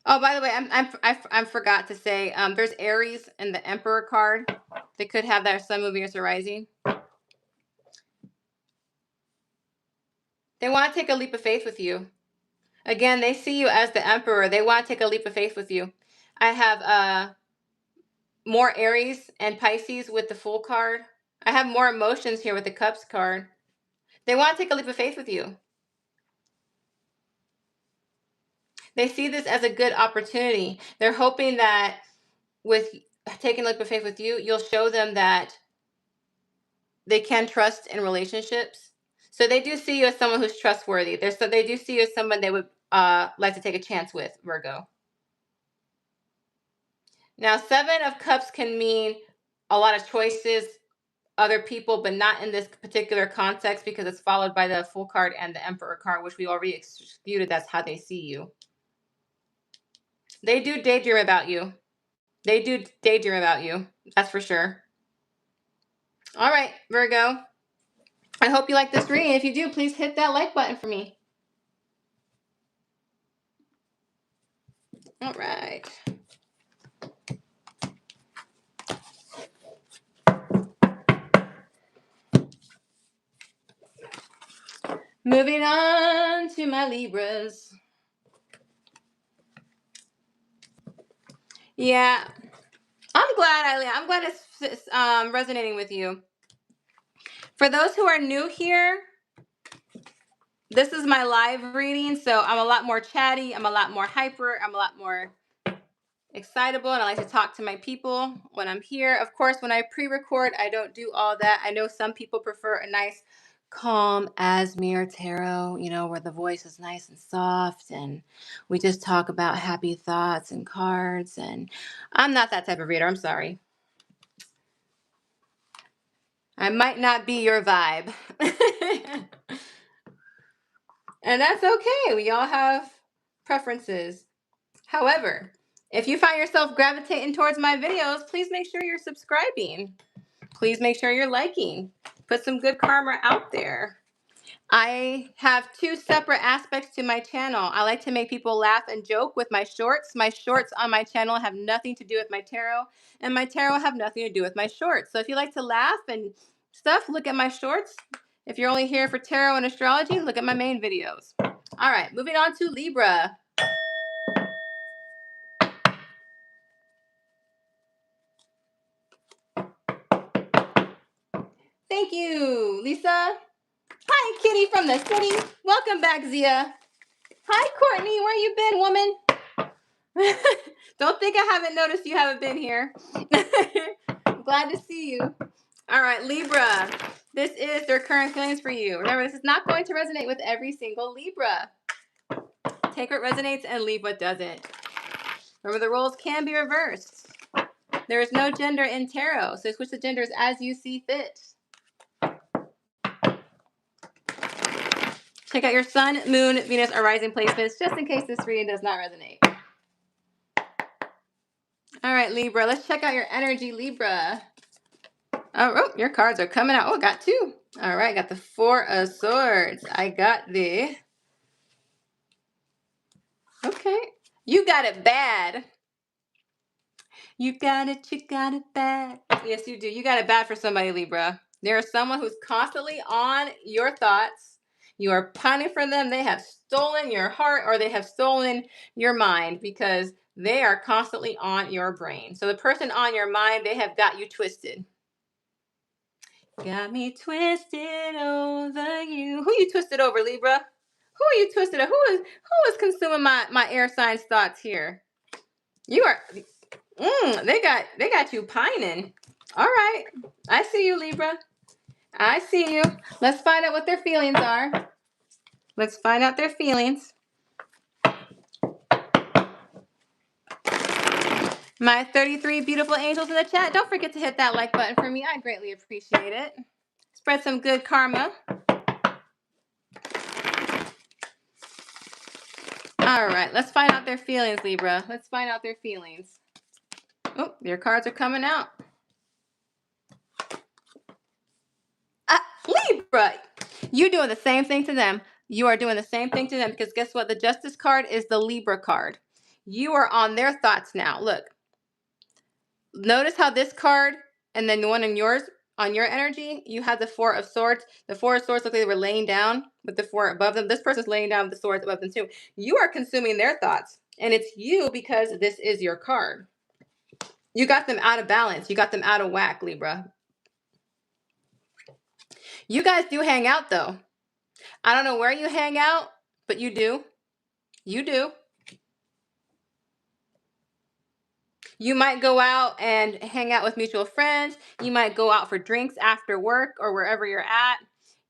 Oh, by the way, I forgot to say, there's Aries in the Emperor card. They could have that Sun, Moon, Venus, or rising. They want to take a leap of faith with you. Again, they see you as the Emperor. They want to take a leap of faith with you. I have more Aries and Pisces with the Fool card. I have more emotions here with the Cups card. They want to take a leap of faith with you. They see this as a good opportunity. They're hoping that with taking a leap of faith with you, you'll show them that they can trust in relationships. So they do see you as someone who's trustworthy. They do see you as someone they would like to take a chance with, Virgo. Now, Seven of Cups can mean a lot of choices, other people, but not in this particular context because it's followed by the Fool card and the Emperor card, which we already excluded. That's how they see you. They do daydream about you. They do daydream about you. That's for sure. All right, Virgo. I hope you like this reading. If you do, please hit that like button for me. All right. Moving on to my Libras. Yeah, I'm glad it's resonating with you. For those who are new here, this is my live reading, so I'm a lot more chatty. I'm a lot more hyper. I'm a lot more excitable, and I like to talk to my people when I'm here. Of course, when I pre-record, I don't do all that. I know some people prefer a nice, calm Asmir tarot, where the voice is nice and soft, and we just talk about happy thoughts and cards. And I'm not that type of reader. I'm sorry. I might not be your vibe. And that's okay. We all have preferences. However, if you find yourself gravitating towards my videos, please make sure you're subscribing. Please make sure you're liking. Put some good karma out there. I have two separate aspects to my channel. I like to make people laugh and joke with my shorts. My shorts on my channel have nothing to do with my tarot, and my tarot have nothing to do with my shorts. So if you like to laugh and stuff, look at my shorts. If you're only here for tarot and astrology, look at my main videos. All right, moving on to Libra. Thank you, Lisa. Hi, Kitty from the city. Welcome back, Zia. Hi, Courtney. Where you been, woman? Don't think I haven't noticed you haven't been here. I'm glad to see you. All right, Libra. This is their current feelings for you. Remember, this is not going to resonate with every single Libra. Take what resonates and leave what doesn't. Remember, the roles can be reversed. There is no gender in tarot, so switch the genders as you see fit. Check out your Sun, Moon, Venus, or Rising placements just in case this reading does not resonate. All right, Libra. Let's check out your energy, Libra. Oh, your cards are coming out. Oh, got two. All right, got the Four of Swords. I got the... Okay. You got it bad. You got it bad. Yes, you do. You got it bad for somebody, Libra. There is someone who's constantly on your thoughts. You are pining for them. They have stolen your heart or they have stolen your mind because they are constantly on your brain. So the person on your mind, they have got you twisted. Got me twisted over you. Who you twisted over, Libra? Who are you twisted over? Who is consuming my air signs thoughts here? You are they got you pining. All right. I see you, Libra. I see you. Let's find out what their feelings are. Let's find out their feelings. My 33 beautiful angels in the chat, don't forget to hit that like button for me. I greatly appreciate it. Spread some good karma. All right, let's find out their feelings, Libra. Let's find out their feelings. Oh, your cards are coming out. Libra, you're doing the same thing to them. You are doing the same thing to them because guess what? The Justice card is the Libra card. You are on their thoughts now. Look, notice how this card and then the one in yours, on your energy, you have the Four of Swords. The Four of Swords look like they were laying down with the four above them. This person's laying down with the swords above them too. You are consuming their thoughts. And it's you because this is your card. You got them out of balance. You got them out of whack, Libra. You guys do hang out though. I don't know where you hang out, but you do. You do. You might go out and hang out with mutual friends. You might go out for drinks after work or wherever you're at.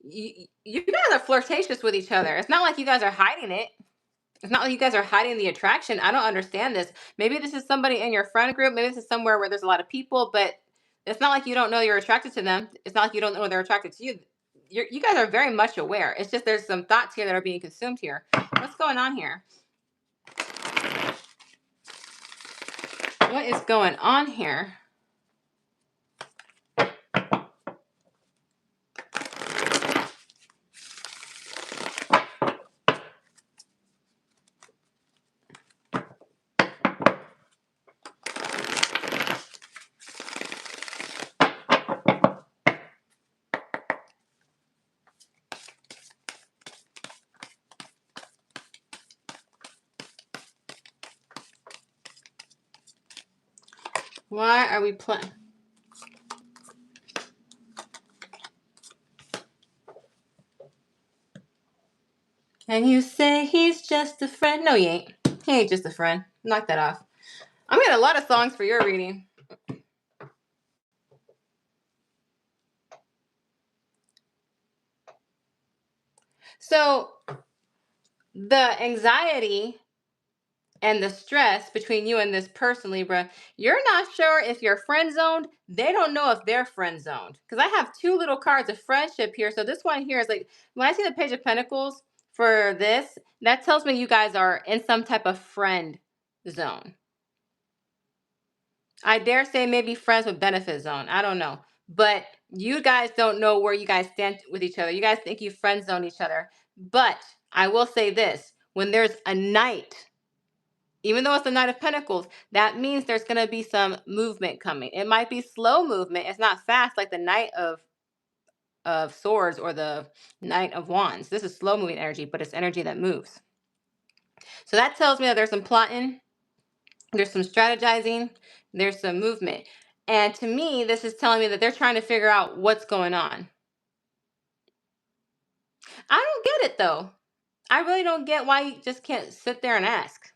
You guys are flirtatious with each other. It's not like you guys are hiding it. It's not like you guys are hiding the attraction. I don't understand this. Maybe this is somebody in your friend group. Maybe this is somewhere where there's a lot of people, but it's not like you don't know you're attracted to them. It's not like you don't know they're attracted to you. You guys are very much aware. It's just there's some thoughts here that are being consumed here. What's going on here? What is going on here? Why are we playing? And you say he's just a friend. No, he ain't. He ain't just a friend. Knock that off. I'm getting a lot of songs for your reading. So the anxiety and the stress between you and this person, Libra, you're not sure if you're friend zoned. They don't know if they're friend zoned. Because I have two little cards of friendship here. So this one here is like, when I see the Page of Pentacles for this, that tells me you guys are in some type of friend zone. I dare say maybe friends with benefit zone. I don't know. But you guys don't know where you guys stand with each other. You guys think you friend zone each other. But I will say this, when there's a knight, even though it's the Knight of Pentacles, that means there's going to be some movement coming. It might be slow movement. It's not fast like the Knight of Swords or the Knight of Wands. This is slow moving energy, but it's energy that moves. So that tells me that there's some plotting, there's some strategizing, there's some movement. And to me, this is telling me that they're trying to figure out what's going on. I don't get it though. I really don't get why you just can't sit there and ask.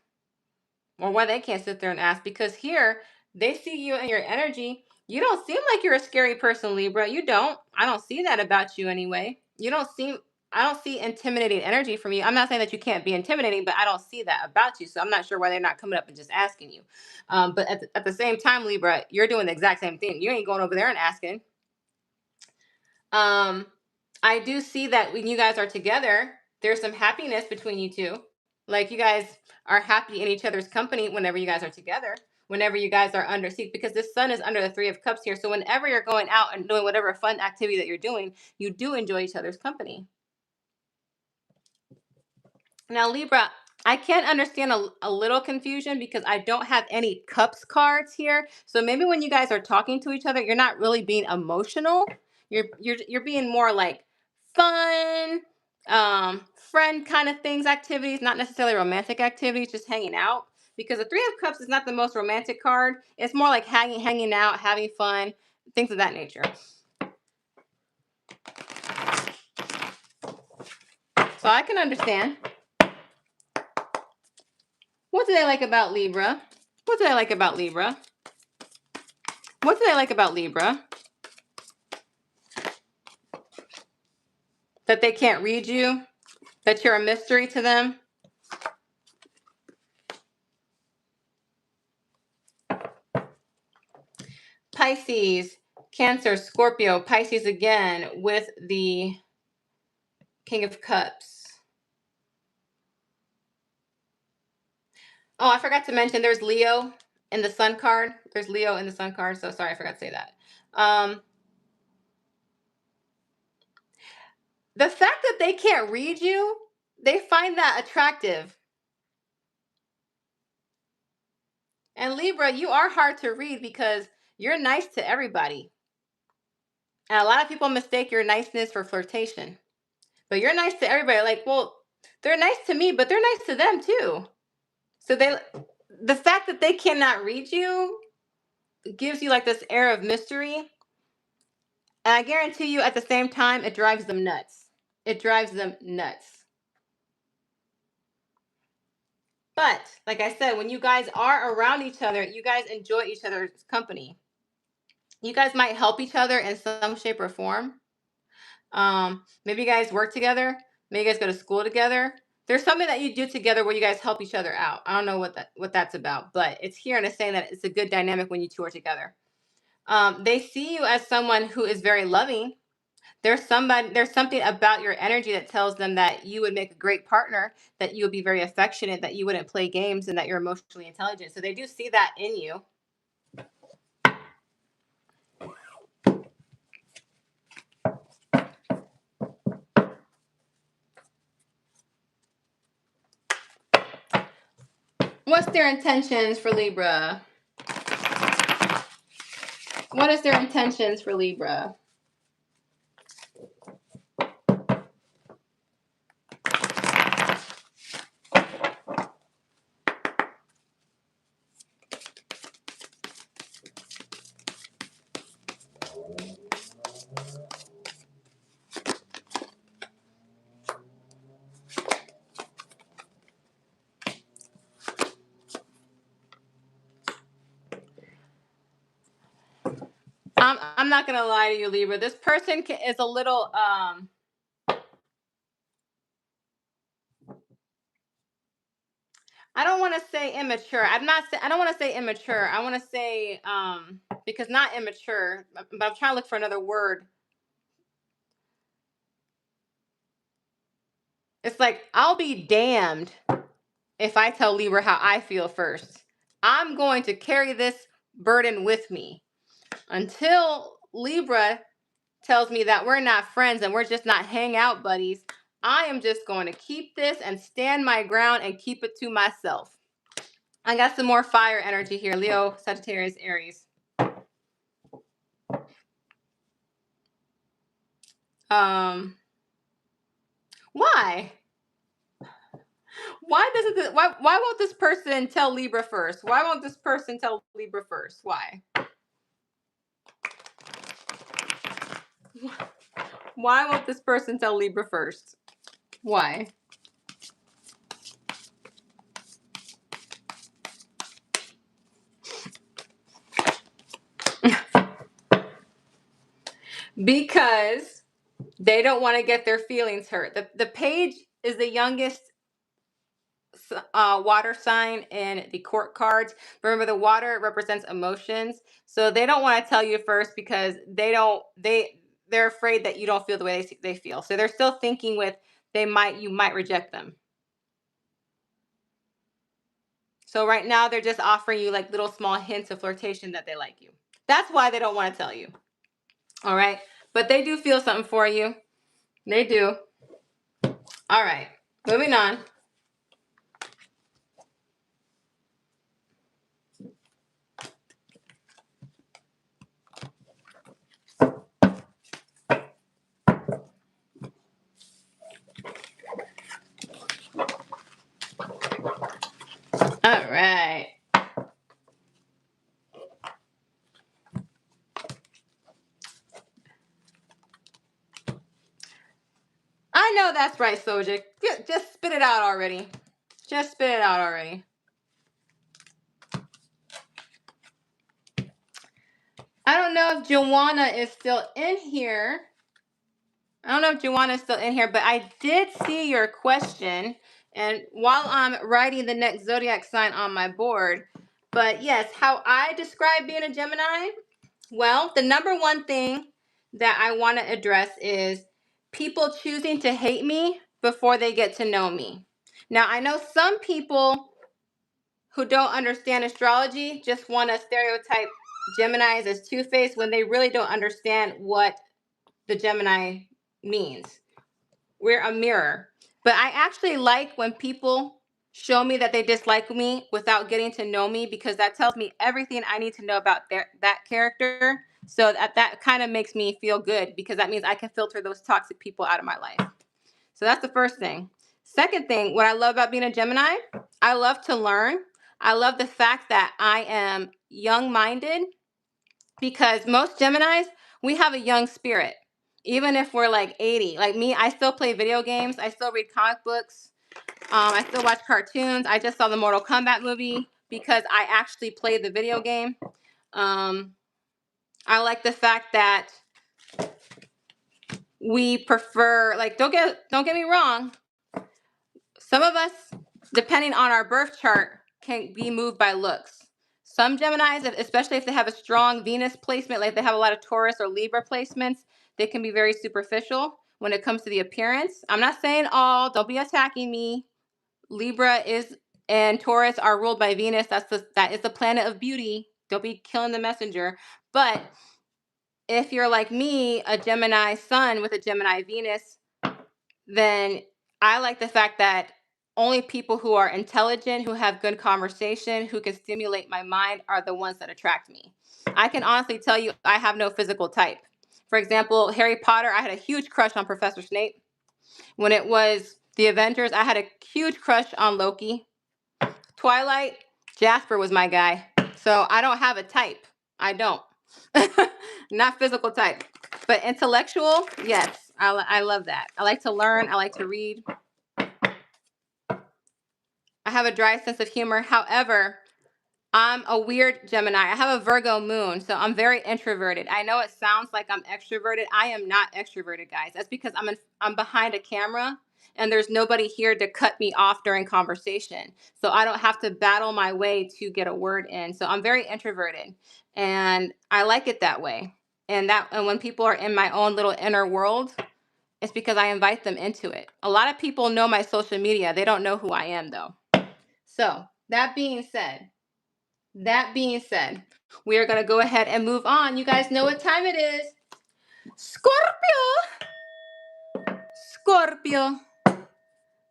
Or why they can't sit there and ask, because here they see you and your energy. You don't seem like you're a scary person, Libra. You don't. I don't see that about you anyway. I don't see intimidating energy from you. I'm not saying that you can't be intimidating, but I don't see that about you. So I'm not sure why they're not coming up and just asking you. But at the same time, Libra, you're doing the exact same thing. You ain't going over there and asking. I do see that when you guys are together, there's some happiness between you two. Like you guys are happy in each other's company whenever you guys are together, whenever you guys are under seat, because this sun is under the Three of Cups here. So whenever you're going out and doing whatever fun activity that you're doing, you do enjoy each other's company. Now, Libra, I can understand a little confusion because I don't have any cups cards here. So maybe when you guys are talking to each other, you're not really being emotional. You're being more like fun, Friend kind of things, activities, not necessarily romantic activities, just hanging out. Because the Three of Cups is not the most romantic card. It's more like hanging out, having fun, things of that nature. So I can understand. What do they like about Libra? What do they like about Libra? What do they like about Libra? That they can't read you? That you're a mystery to them? Pisces, Cancer, Scorpio, Pisces again with the King of Cups. Oh, I forgot to mention there's Leo in the Sun card. There's Leo in the Sun card, so sorry, I forgot to say that. The fact that they can't read you, they find that attractive. And Libra, you are hard to read because you're nice to everybody. And a lot of people mistake your niceness for flirtation. But you're nice to everybody. Like, well, they're nice to me, but they're nice to them too. So the fact that they cannot read you gives you like this air of mystery. And I guarantee you at the same time, it drives them nuts. It drives them nuts. But like I said, when you guys are around each other, you guys enjoy each other's company. You guys might help each other in some shape or form. Maybe you guys work together. Maybe you guys go to school together. There's something that you do together where you guys help each other out. I don't know what that's about, but it's here and it's saying that it's a good dynamic when you two are together. They see you as someone who is very loving. There's something about your energy that tells them that you would make a great partner, that you would be very affectionate, that you wouldn't play games, and that you're emotionally intelligent. So they do see that in you. What's their intentions for Libra? What is their intentions for Libra? I'm not gonna lie to you, Libra. This person is a little I don't want to say immature. I don't want to say immature. I want to say because not immature, but I'm trying to look for another word. It's like I'll be damned if I tell Libra how I feel first. I'm going to carry this burden with me until Libra tells me that we're not friends and we're just not hang out buddies. I am just going to keep this and stand my ground and keep it to myself. I got some more fire energy here. Leo, Sagittarius, Aries. Why? Why won't this person tell Libra first? Why won't this person tell Libra first? Why? Why won't this person tell Libra first? Why? Because they don't want to get their feelings hurt. The page is the youngest water sign in the court cards. Remember, the water represents emotions, so they don't want to tell you first because they're afraid that you don't feel the way they feel. So they're still thinking with you might reject them. So right now they're just offering you like little small hints of flirtation that they like you. That's why they don't want to tell you. All right, but they do feel something for you. They do. All right, moving on. I know that's right, Sojik. Just spit it out already. Just spit it out already. I don't know if Joanna is still in here. But I did see your question. And while I'm writing the next zodiac sign on my board, but yes, how I describe being a Gemini, well, the number one thing that I want to address is people choosing to hate me before they get to know me. Now, I know some people who don't understand astrology just want to stereotype Geminis as two-faced when they really don't understand what the Gemini means. We're a mirror. But I actually like when people show me that they dislike me without getting to know me, because that tells me everything I need to know about that character. So that kind of makes me feel good, because that means I can filter those toxic people out of my life. So that's the first thing. Second thing, what I love about being a Gemini, I love to learn. I love the fact that I am young-minded, because most Geminis, we have a young spirit. Even if we're like 80, like me, I still play video games. I still read comic books. I still watch cartoons. I just saw the Mortal Kombat movie because I actually played the video game. I like the fact that we prefer, like, don't get me wrong. Some of us, depending on our birth chart, can be moved by looks. Some Geminis, especially if they have a strong Venus placement, like they have a lot of Taurus or Libra placements, they can be very superficial when it comes to the appearance. I'm not saying all, don't be attacking me. Libra is and Taurus are ruled by Venus. That is the planet of beauty. Don't be killing the messenger. But if you're like me, a Gemini sun with a Gemini Venus, then I like the fact that only people who are intelligent, who have good conversation, who can stimulate my mind are the ones that attract me. I can honestly tell you I have no physical type. For example, Harry Potter, I had a huge crush on Professor Snape. When it was the Avengers, I had a huge crush on Loki. Twilight, Jasper was my guy. So I don't have a type. I don't. Not physical type. But intellectual, yes. I love that. I like to learn. I like to read. I have a dry sense of humor. However, I'm a weird Gemini. I have a Virgo moon, so I'm very introverted. I know it sounds like I'm extroverted. I am not extroverted, guys. That's because I'm behind a camera and there's nobody here to cut me off during conversation. So I don't have to battle my way to get a word in. So I'm very introverted and I like it that way. And when people are in my own little inner world, it's because I invite them into it. A lot of people know my social media. They don't know who I am though. So that being said, we are going to go ahead and move on. You guys know what time it is. Scorpio. Scorpio.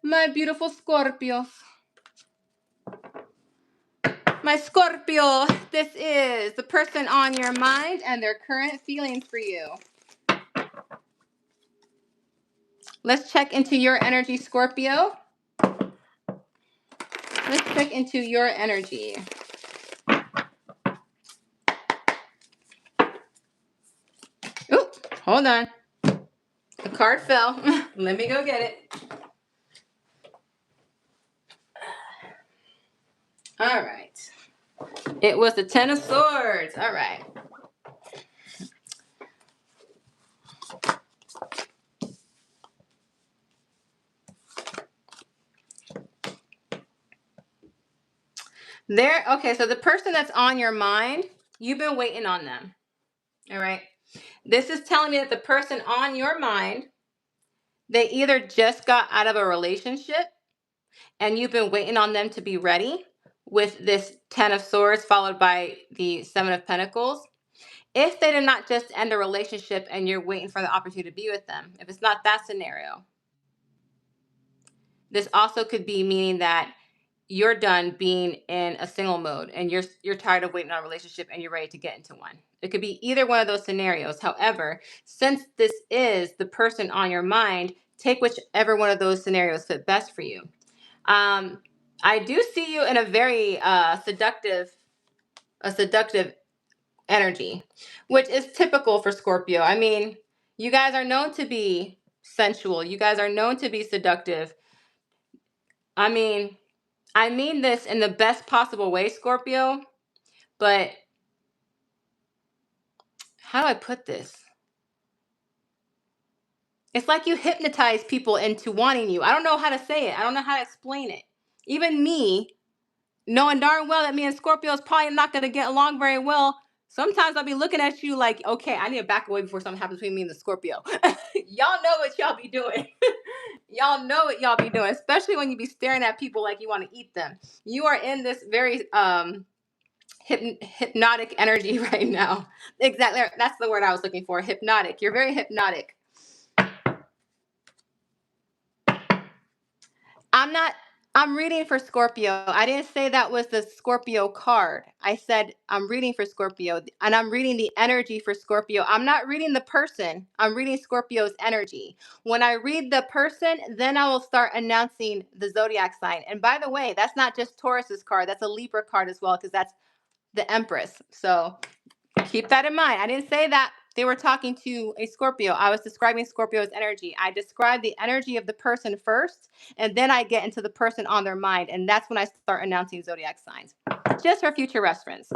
My beautiful Scorpios. My Scorpio, this is the person on your mind and their current feelings for you. Let's check into your energy, Scorpio. Let's check into your energy. Ooh, hold on. The card fell. Let me go get it. All right. It was the Ten of Swords. All right. Okay, so the person that's on your mind, you've been waiting on them. All right. This is telling me that the person on your mind, they either just got out of a relationship and you've been waiting on them to be ready with this Ten of Swords followed by the Seven of Pentacles. If they did not just end a relationship and you're waiting for the opportunity to be with them, if it's not that scenario, this also could be meaning that you're done being in a single mode and you're tired of waiting on a relationship and you're ready to get into one. It could be either one of those scenarios. However, since this is the person on your mind, take whichever one of those scenarios fit best for you. I do see you in a very seductive energy, which is typical for Scorpio. I mean, you guys are known to be sensual. You guys are known to be seductive. I mean, I mean this in the best possible way, Scorpio, but how do I put this? It's like you hypnotize people into wanting you. I don't know how to say it. I don't know how to explain it. Even me, knowing darn well that me and Scorpio is probably not going to get along very well, sometimes I'll be looking at you like, okay, I need to back away before something happens between me and the Scorpio. Y'all know what y'all be doing. Y'all know what y'all be doing, especially when you be staring at people like you want to eat them. You are in this very hypnotic energy right now. Exactly. That's the word I was looking for. Hypnotic. You're very hypnotic. I'm reading for Scorpio. I didn't say that was the Scorpio card. I said I'm reading for Scorpio and I'm reading the energy for Scorpio. I'm not reading the person. I'm reading Scorpio's energy. When I read the person, then I will start announcing the zodiac sign. And by the way, that's not just Taurus's card. That's a Libra card as well because that's the Empress. So keep that in mind. I didn't say that they were talking to a Scorpio. I was describing Scorpio's energy. I describe the energy of the person first, and then I get into the person on their mind. And that's when I start announcing zodiac signs, just for future reference.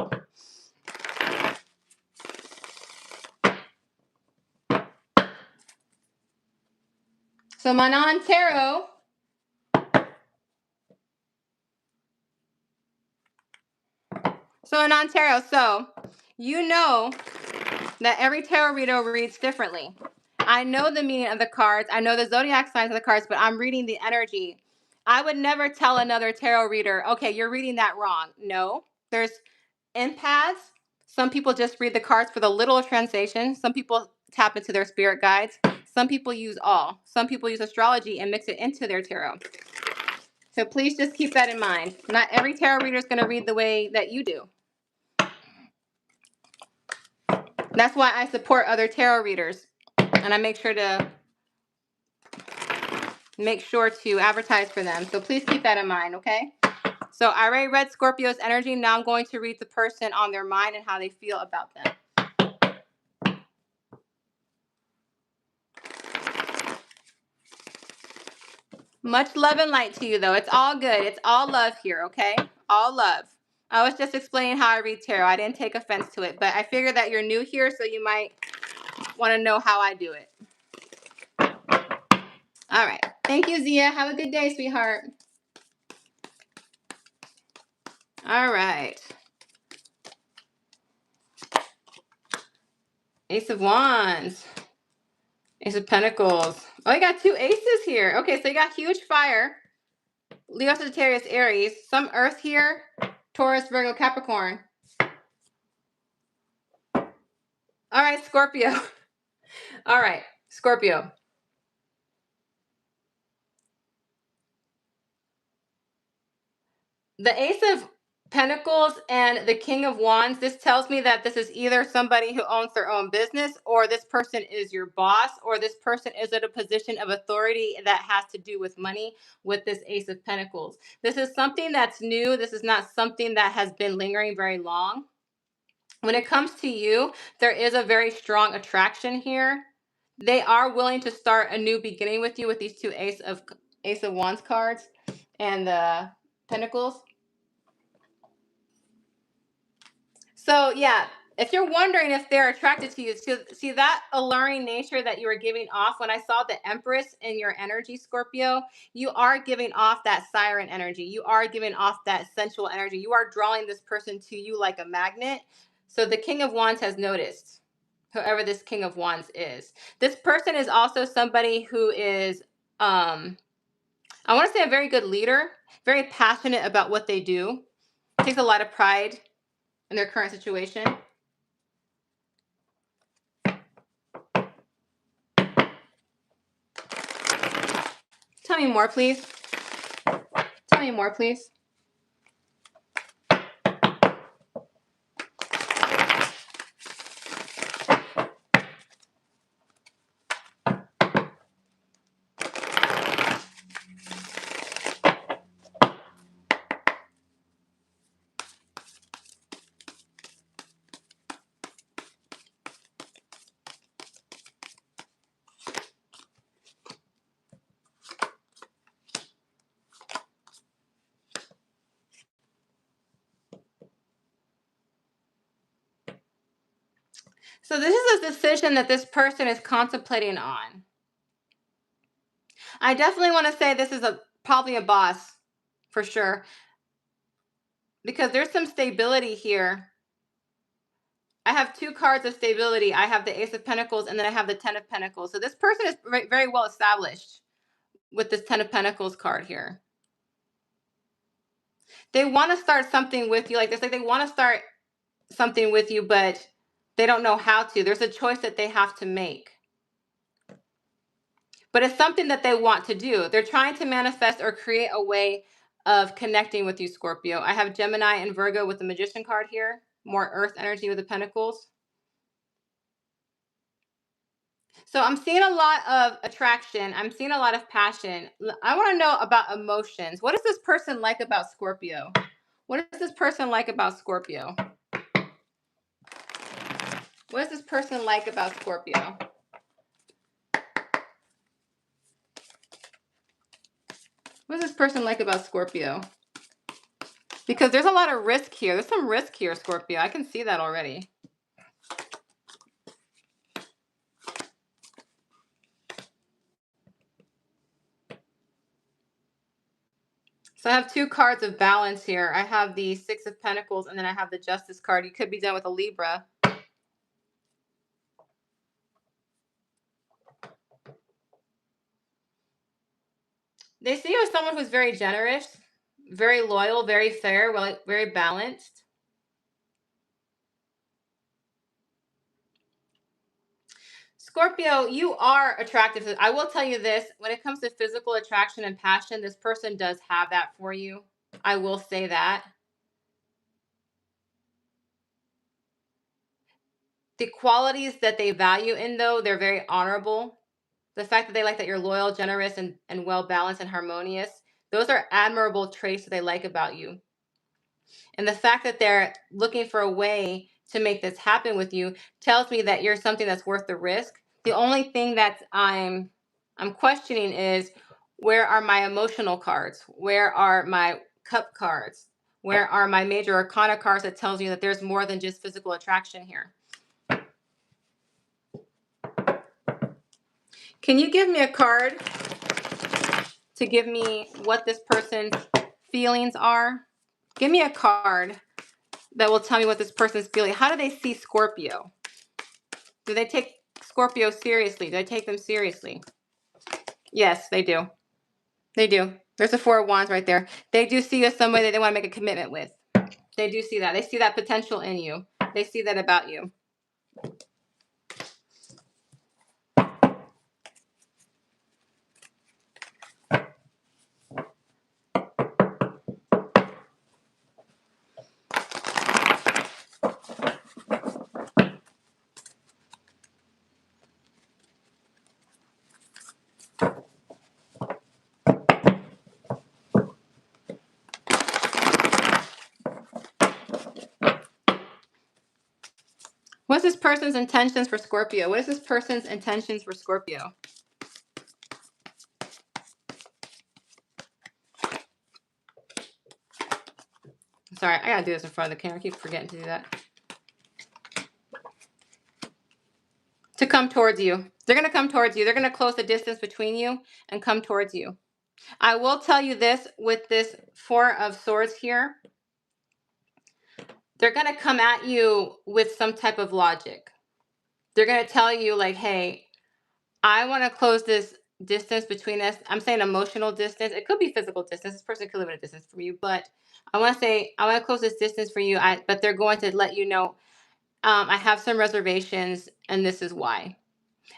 So Manon Tarot. So Manon Tarot. So you know that every tarot reader reads differently. I know the meaning of the cards. I know the zodiac signs of the cards, but I'm reading the energy. I would never tell another tarot reader, okay, you're reading that wrong. No, there's empaths. Some people just read the cards for the literal translation. Some people tap into their spirit guides. Some people use all. Some people use astrology and mix it into their tarot. So please just keep that in mind. Not every tarot reader is going to read the way that you do. That's why I support other tarot readers. And I make sure to advertise for them. So please keep that in mind, okay? So I already read Scorpio's energy. Now I'm going to read the person on their mind and how they feel about them. Much love and light to you, though. It's all good. It's all love here, okay? All love. I was just explaining how I read tarot. I didn't take offense to it, but I figured that you're new here, so you might want to know how I do it. All right. Thank you, Zia. Have a good day, sweetheart. All right. Ace of Wands. Ace of Pentacles. Oh, you got two aces here. Okay, so you got huge fire. Leo, Sagittarius, Aries. Some earth here. Taurus, Virgo, Capricorn. All right, Scorpio. All right, Scorpio. The Ace of Pentacles and the King of Wands, this tells me that this is either somebody who owns their own business, or this person is your boss, or this person is at a position of authority that has to do with money with this Ace of Pentacles. This is something that's new. This is not something that has been lingering very long. When it comes to you, there is a very strong attraction here. They are willing to start a new beginning with you with these two Ace of Wands cards and the Pentacles. So yeah, if you're wondering if they're attracted to you, see that alluring nature that you were giving off when I saw the Empress in your energy, Scorpio, you are giving off that siren energy. You are giving off that sensual energy. You are drawing this person to you like a magnet. So the King of Wands has noticed, whoever this King of Wands is. This person is also somebody who is, I want to say, a very good leader, very passionate about what they do, takes a lot of pride in their current situation. Tell me more, please. Tell me more, please. So this is a decision that this person is contemplating on. I definitely want to say this is probably a boss for sure because there's some stability here. I have two cards of stability. I have the Ace of Pentacles and then I have the Ten of Pentacles. So this person is very well established with this Ten of Pentacles card here. They want to start something with you like this. Like they want to start something with you, but they don't know how to. There's a choice that they have to make. But it's something that they want to do. They're trying to manifest or create a way of connecting with you, Scorpio. I have Gemini and Virgo with the Magician card here. More Earth energy with the Pentacles. So I'm seeing a lot of attraction. I'm seeing a lot of passion. I want to know about emotions. What does this person like about Scorpio? What does this person like about Scorpio? What does this person like about Scorpio? What does this person like about Scorpio? Because there's a lot of risk here. There's some risk here, Scorpio. I can see that already. So I have two cards of balance here. I have the Six of Pentacles and then I have the Justice card. You could be done with a Libra. They see you as someone who's very generous, very loyal, very fair, well, very balanced. Scorpio, you are attractive. I will tell you this, when it comes to physical attraction and passion, this person does have that for you. I will say that. The qualities that they value in, though, they're very honorable. The fact that they like that you're loyal, generous, and well balanced and harmonious, those are admirable traits that they like about you. And the fact that they're looking for a way to make this happen with you tells me that you're something that's worth the risk. The only thing that I'm questioning is, where are my emotional cards? Where are my cup cards? Where are my major arcana cards that tells you that there's more than just physical attraction here? Can you give me a card to give me what this person's feelings are? Give me a card that will tell me what this person's feeling. How do they see Scorpio? Do they take Scorpio seriously? Do they take them seriously? Yes, they do. They do. There's a Four of Wands right there. They do see you as somebody that they want to make a commitment with. They do see that. They see that potential in you. They see that about you. What's this person's intentions for Scorpio? What is this person's intentions for Scorpio? Sorry, I gotta do this in front of the camera. I keep forgetting to do that. To come towards you. They're gonna come towards you. They're gonna close the distance between you and come towards you. I will tell you this, with this Four of Swords here, they're going to come at you with some type of logic. They're going to tell you like, hey, I want to close this distance between us. I'm saying emotional distance. It could be physical distance. This person could live in a distance from you, but I want to say, I want to close this distance for you. But they're going to let you know, I have some reservations and this is why.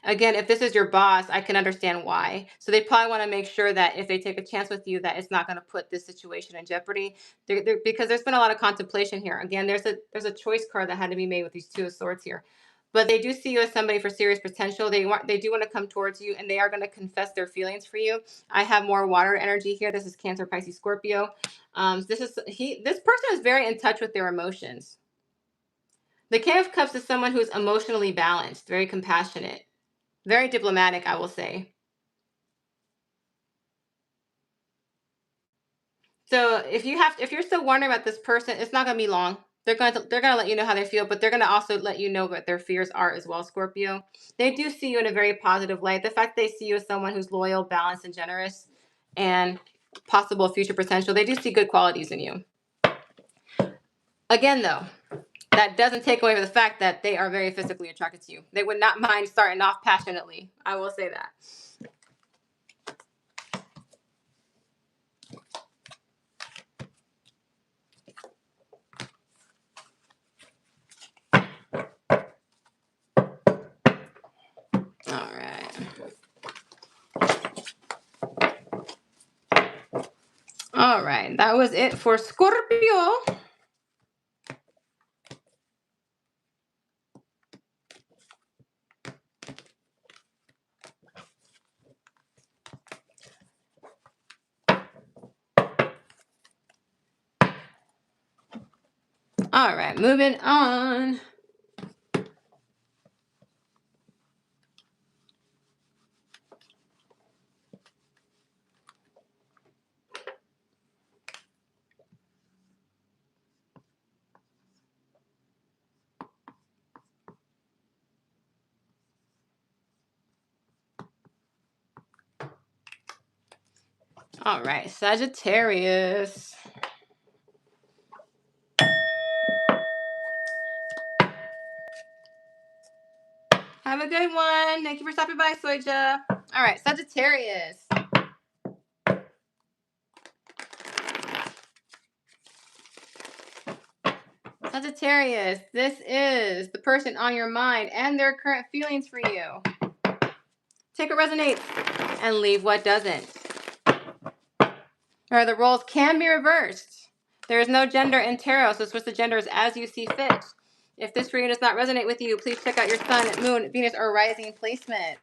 Again, if this is your boss, I can understand why. So they probably want to make sure that if they take a chance with you, that it's not going to put this situation in jeopardy. Because there's been a lot of contemplation here. Again, there's a choice card that had to be made with these Two of Swords here. But they do see you as somebody for serious potential. They do want to come towards you, and they are going to confess their feelings for you. I have more water energy here. This is Cancer, Pisces, Scorpio. This person is very in touch with their emotions. The King of Cups is someone who's emotionally balanced, very compassionate. Very diplomatic, I will say. So if you're still wondering about this person, it's not going to be long. They're gonna let you know how they feel, but they're gonna also let you know what their fears are as well, Scorpio. They do see you in a very positive light. The fact they see you as someone who's loyal, balanced, and generous, and possible future potential, they do see good qualities in you. Again, though, that doesn't take away from the fact that they are very physically attracted to you. They would not mind starting off passionately. I will say that. All right. All right. That was it for Scorpio. All right. Moving on. All right. Sagittarius. Have a good one. Thank you for stopping by, Soja. All right, Sagittarius. Sagittarius, this is the person on your mind and their current feelings for you. Take what resonates and leave what doesn't. Or the roles can be reversed. There is no gender in tarot, so switch the genders as you see fit. If this reading does not resonate with you, please check out your sun, moon, Venus, or rising placements.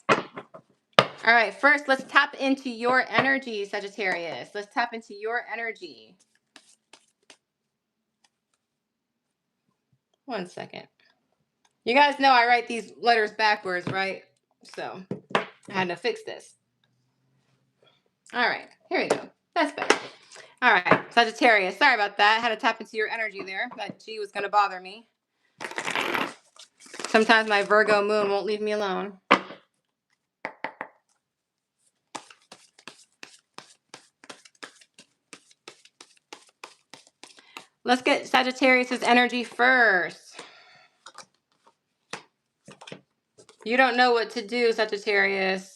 All right, first, let's tap into your energy, Sagittarius. Let's tap into your energy. One second. You guys know I write these letters backwards, right? So I had to fix this. All right, here we go. That's better. All right, Sagittarius. Sorry about that. I had to tap into your energy there. That G was going to bother me. Sometimes my Virgo moon won't leave me alone. Let's get Sagittarius's energy first. You don't know what to do, Sagittarius.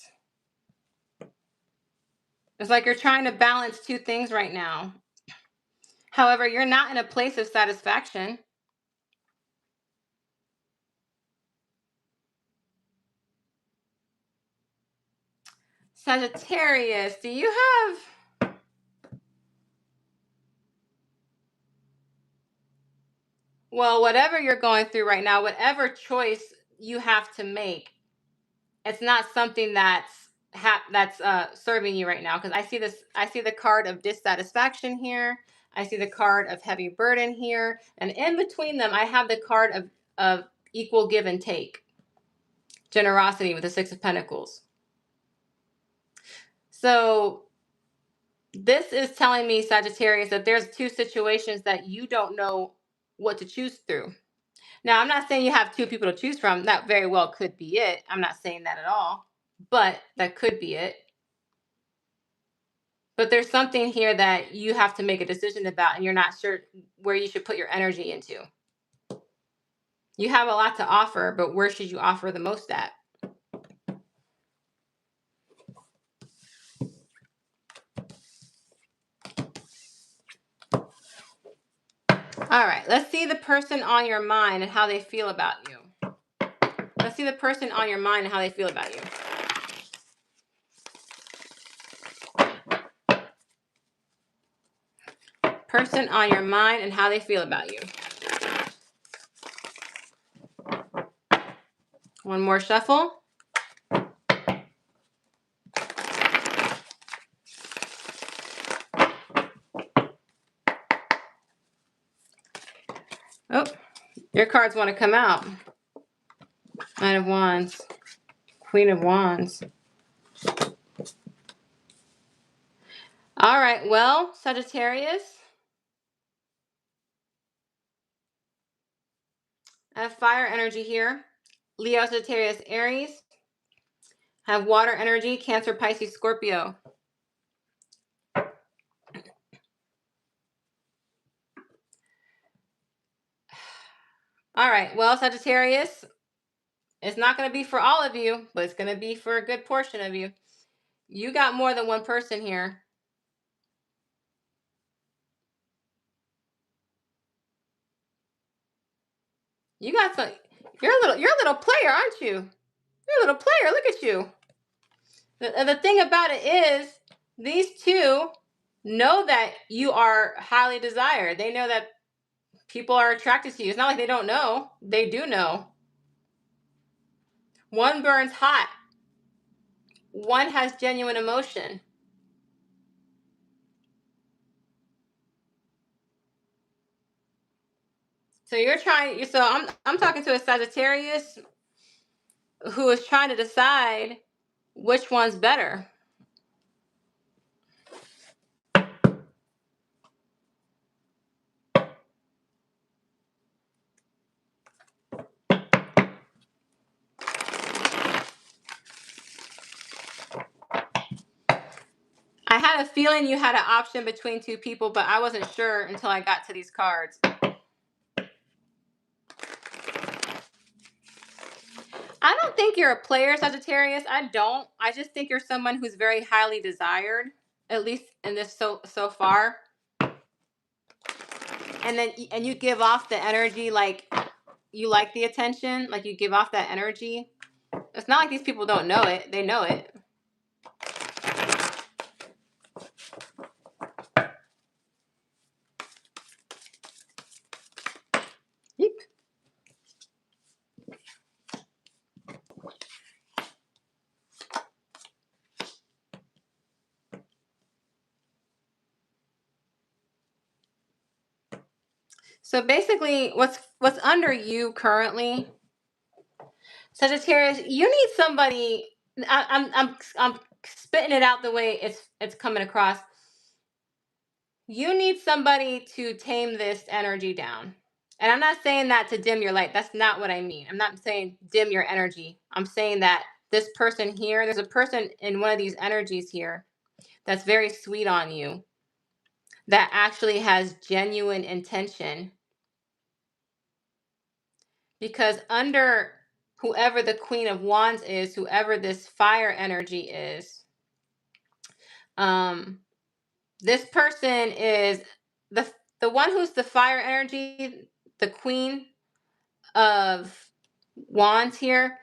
It's like you're trying to balance two things right now. However, you're not in a place of satisfaction. Sagittarius, do you have... Well, whatever you're going through right now, whatever choice you have to make, it's not something that's serving you right now. Because I see the card of dissatisfaction here. I see the card of heavy burden here, and in between them, I have the card of equal give and take, generosity with the Six of Pentacles. So this is telling me, Sagittarius, that there's two situations that you don't know what to choose through. Now, I'm not saying you have two people to choose from. That very well could be it. I'm not saying that at all, but that could be it. But there's something here that you have to make a decision about, and you're not sure where you should put your energy into. You have a lot to offer, but where should you offer the most at? All right, let's see the person on your mind and how they feel about you. Let's see the person on your mind and how they feel about you. Person on your mind and how they feel about you. One more shuffle. Oh, your cards want to come out. Nine of Wands. Queen of Wands. All right, well, Sagittarius, I have fire energy here. Leo, Sagittarius, Aries. I have water energy, Cancer, Pisces, Scorpio. All right, well, Sagittarius, it's not going to be for all of you, but it's going to be for a good portion of you. You got more than one person here. You got some. You're a little player, aren't you? You're a little player. Look at you. The thing about it is, these two know that you are highly desired. They know that people are attracted to you. It's not like they don't know. They do know. One burns hot. One has genuine emotion. So you're trying. So I'm talking to a Sagittarius who is trying to decide which one's better. I had a feeling you had an option between two people, but I wasn't sure until I got to these cards. I don't think you're a player, Sagittarius. I don't. I just think you're someone who's very highly desired, at least in this so far. And you give off the energy like you like the attention, like you give off that energy. It's not like these people don't know it. They know it. Yep. So basically, what's under you currently, Sagittarius, you need somebody. I'm spitting it out the way it's coming across. You need somebody to tame this energy down. And I'm not saying that to dim your light. That's not what I mean. I'm not saying dim your energy. I'm saying that this person here, there's a person in one of these energies here that's very sweet on you, that actually has genuine intention. Because under whoever the Queen of Wands is, whoever this fire energy is, this person is the one who's the fire energy, the Queen of Wands here.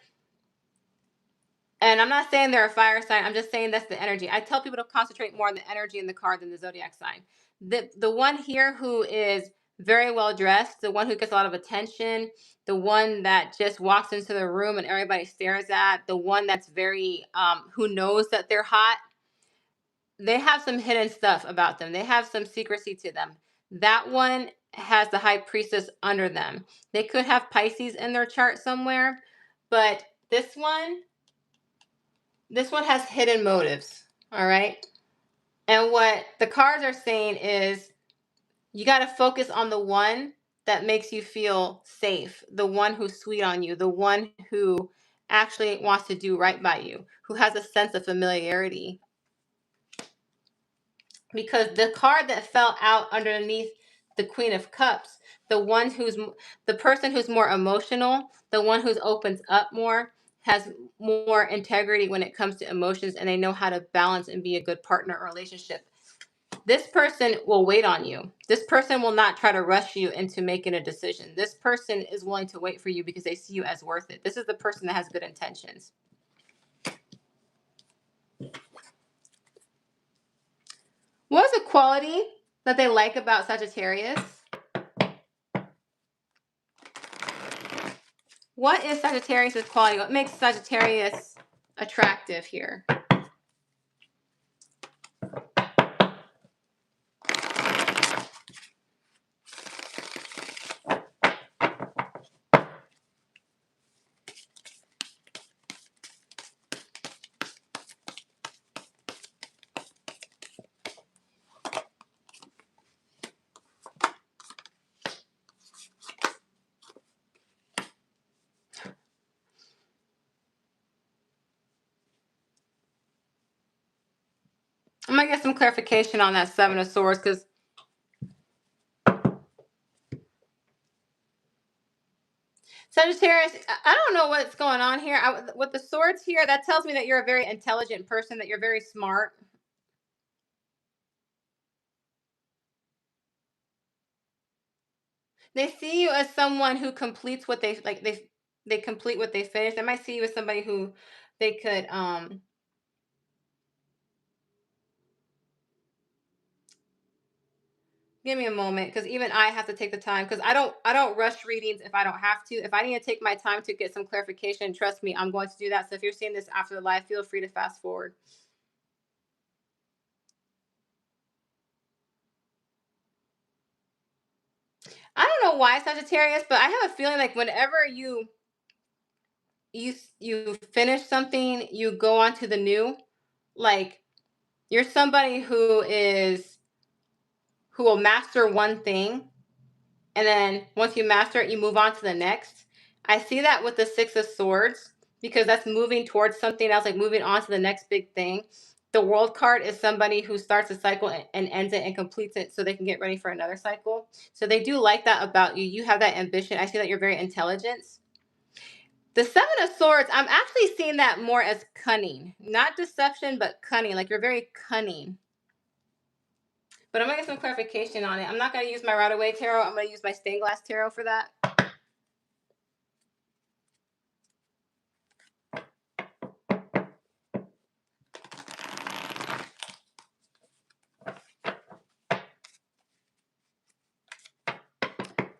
And I'm not saying they're a fire sign. I'm just saying that's the energy. I tell people to concentrate more on the energy in the card than the zodiac sign. The one here who is very well dressed, the one who gets a lot of attention, the one that just walks into the room and everybody stares at, the one that's very who knows that they're hot. They have some hidden stuff about them. They have some secrecy to them. That one has the high priestess under them. They could have Pisces in their chart somewhere, but this one has hidden motives. All right. And what the cards are saying is you got to focus on the one that makes you feel safe, the one who's sweet on you, the one who actually wants to do right by you, who has a sense of familiarity. Because the card that fell out underneath the Queen of Cups, the person who's more emotional, the one who's opens up more, has more integrity when it comes to emotions, and they know how to balance and be a good partner or relationship. This person will wait on you. This person will not try to rush you into making a decision. This person is willing to wait for you because they see you as worth it. This is the person that has good intentions. What is a quality that they like about Sagittarius? What is Sagittarius' quality? What makes Sagittarius attractive here? I'm gonna get some clarification on that Seven of Swords because Sagittarius, I don't know what's going on here. With the swords here, that tells me that you're a very intelligent person, that you're very smart. They see you as someone who completes what they like. They complete what they finish. They might see you as somebody who they could give me a moment because even I have to take the time because I don't rush readings if I don't have to. If I need to take my time to get some clarification, trust me, I'm going to do that. So if you're seeing this after the live, feel free to fast forward. I don't know why Sagittarius, but I have a feeling like whenever you finish something, you go on to the new. Like you're somebody who will master one thing, and then once you master it, you move on to the next. I see that with the Six of Swords because that's moving towards something else, like moving on to the next big thing. The World card is somebody who starts a cycle and ends it and completes it so they can get ready for another cycle. So they do like that about you. You have that ambition. I see that you're very intelligent. The Seven of Swords, I'm actually seeing that more as cunning, not deception, but cunning. Like you're very cunning. But I'm gonna get some clarification on it. I'm not gonna use my Right Away tarot. I'm gonna use my stained glass tarot for that.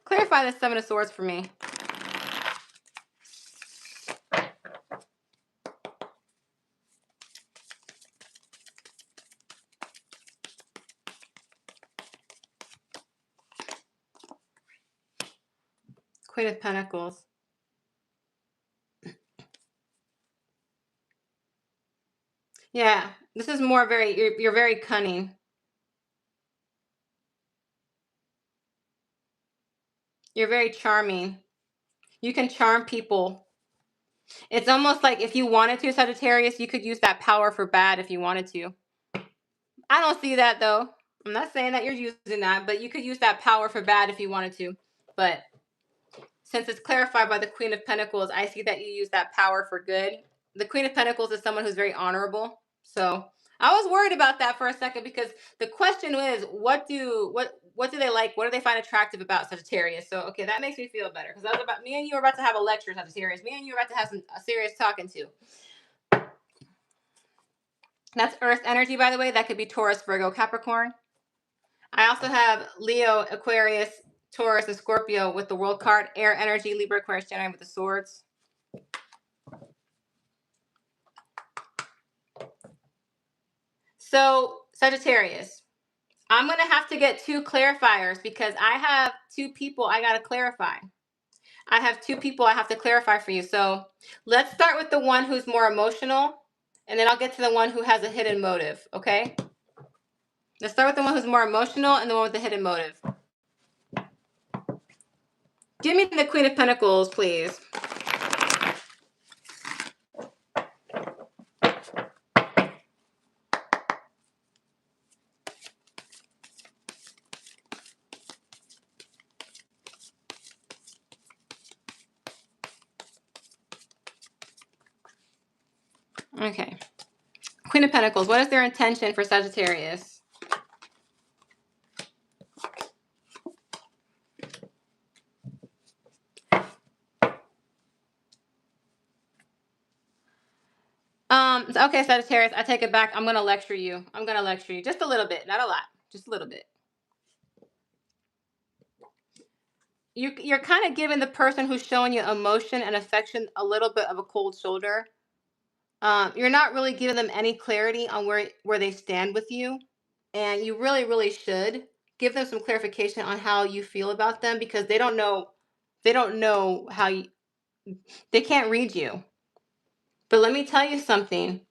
Clarify the Seven of Swords for me. Queen of Pentacles. Yeah, this is more very. You're very cunning. You're very charming. You can charm people. It's almost like if you wanted to, Sagittarius, you could use that power for bad if you wanted to. I don't see that though. I'm not saying that you're using that, but you could use that power for bad if you wanted to. But since it's clarified by the Queen of Pentacles, I see that you use that power for good. The Queen of Pentacles is someone who's very honorable. So I was worried about that for a second because the question is, what do they like? What do they find attractive about Sagittarius? So okay, that makes me feel better because I was about me and you are about to have a lecture, Sagittarius. Me and you are about to have a serious talking to. That's Earth energy, by the way. That could be Taurus, Virgo, Capricorn. I also have Leo, Aquarius, Taurus, and Scorpio with the World card. Air energy, Libra, Aquarius, Gemini with the swords. So, Sagittarius, I'm going to have to get two clarifiers because I have two people I got to clarify. I have two people I have to clarify for you. So, let's start with the one who's more emotional, and then I'll get to the one who has a hidden motive, okay? Let's start with the one who's more emotional and the one with the hidden motive. Give me the Queen of Pentacles, please. Okay. Queen of Pentacles, what is their intention for Sagittarius? Okay, Sagittarius, I take it back. I'm gonna lecture you. I'm gonna lecture you just a little bit, not a lot, just a little bit. You're kind of giving the person who's showing you emotion and affection a little bit of a cold shoulder. You're not really giving them any clarity on where they stand with you, and you really, really should give them some clarification on how you feel about them because they don't know. They don't know how you. They can't read you. But let me tell you something.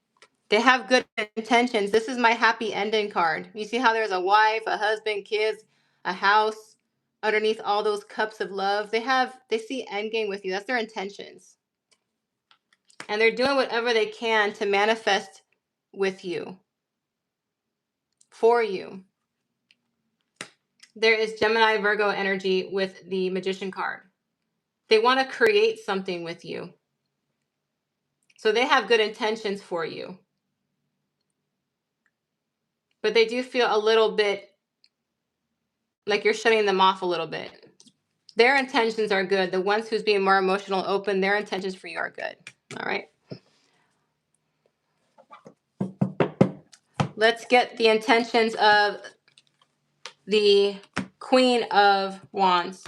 They have good intentions. This is my happy ending card. You see how there's a wife, a husband, kids, a house underneath all those cups of love. They see endgame with you. That's their intentions. And they're doing whatever they can to manifest with you. for you. There is Gemini, Virgo energy with the Magician card. They want to create something with you. So they have good intentions for you. But they do feel a little bit like you're shutting them off a little bit. Their intentions are good. The ones who's being more emotional, open, their intentions for you are good. All right. Let's get the intentions of the Queen of Wands.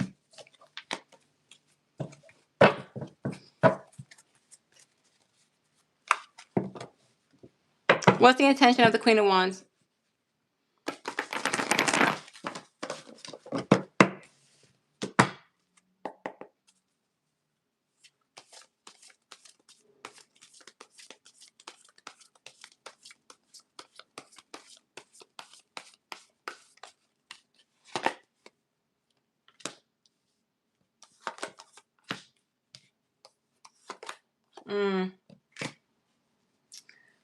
What's the intention of the Queen of Wands?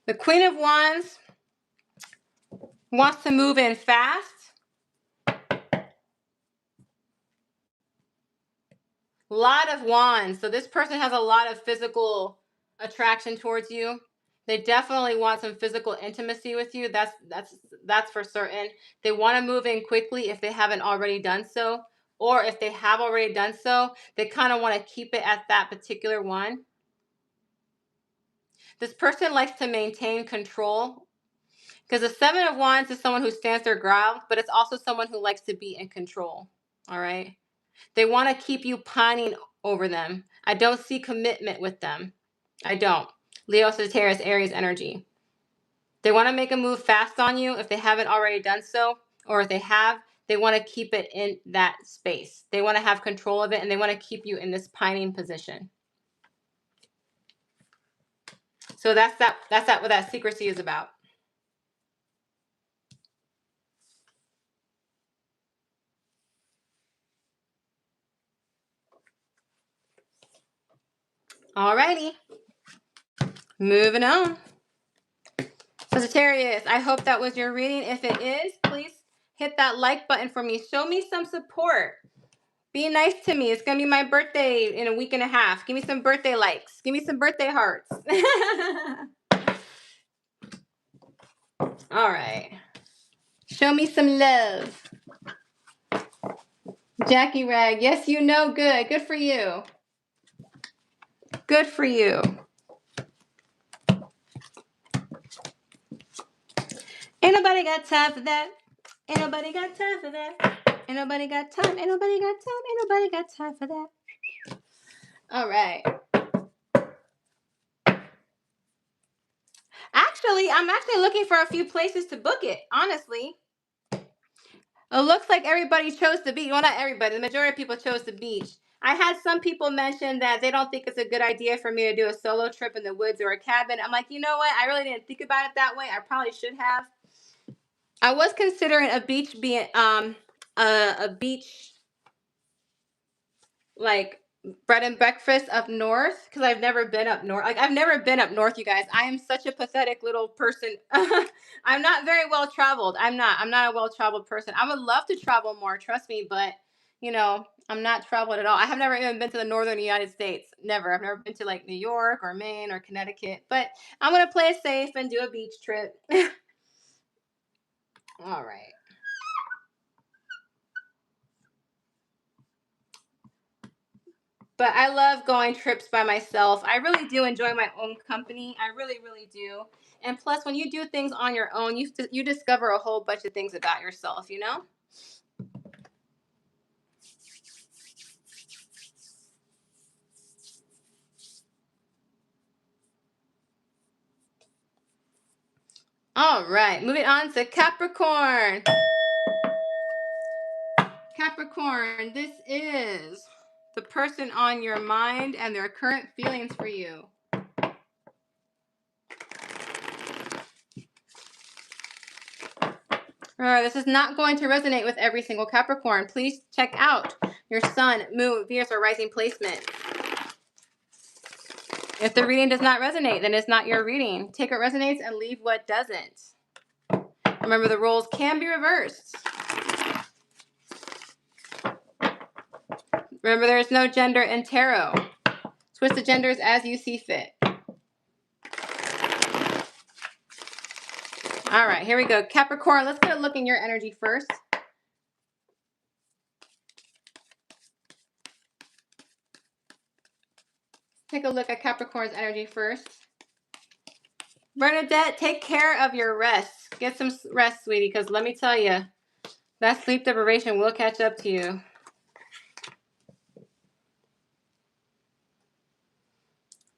The Queen of Wands wants to move in fast. Lot of Wands. So this person has a lot of physical attraction towards you. They definitely want some physical intimacy with you. That's for certain. They want to move in quickly if they haven't already done so. Or if they have already done so, they kind of want to keep it at that particular one. This person likes to maintain control. Because the Seven of Wands is someone who stands their ground, but it's also someone who likes to be in control. All right? They want to keep you pining over them. I don't see commitment with them. I don't. Leo, Sagittarius, Aries energy. They want to make a move fast on you if they haven't already done so, or if they have, they want to keep it in that space. They want to have control of it, and they want to keep you in this pining position. So that's what that secrecy is about. Alrighty. Moving on. Sagittarius, I hope that was your reading. If it is, please hit that like button for me. Show me some support. Be nice to me. It's going to be my birthday in a week and a half. Give me some birthday likes. Give me some birthday hearts. All right. Show me some love. Jackie Rag. Yes, you know. Good. Good for you. Good for you. Ain't nobody got time for that. Ain't nobody got time for that. Ain't nobody got time. Ain't nobody got time. Ain't nobody got time for that. All right. Actually, I'm looking for a few places to book it, honestly. It looks like everybody chose the beach. Well, not everybody. The majority of people chose the beach. I had some people mention that they don't think it's a good idea for me to do a solo trip in the woods or a cabin. I'm like, you know what? I really didn't think about it that way. I probably should have. I was considering a beach being a beach like bread and breakfast up north, because I've never been up north. Like, I've never been up north, you guys. I am such a pathetic little person. I'm not very well traveled. I'm not a well traveled person. I would love to travel more, trust me, but you know, I'm not traveled at all. I have never even been to the northern United States. Never. I've never been to like New York or Maine or Connecticut. But I'm gonna play it safe and do a beach trip. All right. But I love going trips by myself. I really do enjoy my own company. I really, really do. And plus, when you do things on your own, you discover a whole bunch of things about yourself, you know? All right, moving on to Capricorn. Capricorn, this is the person on your mind and their current feelings for you. This is not going to resonate with every single Capricorn. Please check out your sun, moon, Venus, or rising placement. If the reading does not resonate, then it's not your reading. Take what resonates and leave what doesn't. Remember, the roles can be reversed. Remember, there's no gender in tarot. Twist the genders as you see fit. All right, here we go. Capricorn, let's get a look in your energy first. Take a look at Capricorn's energy first. Bernadette, take care of your rest. Get some rest, sweetie, because let me tell you, that sleep deprivation will catch up to you.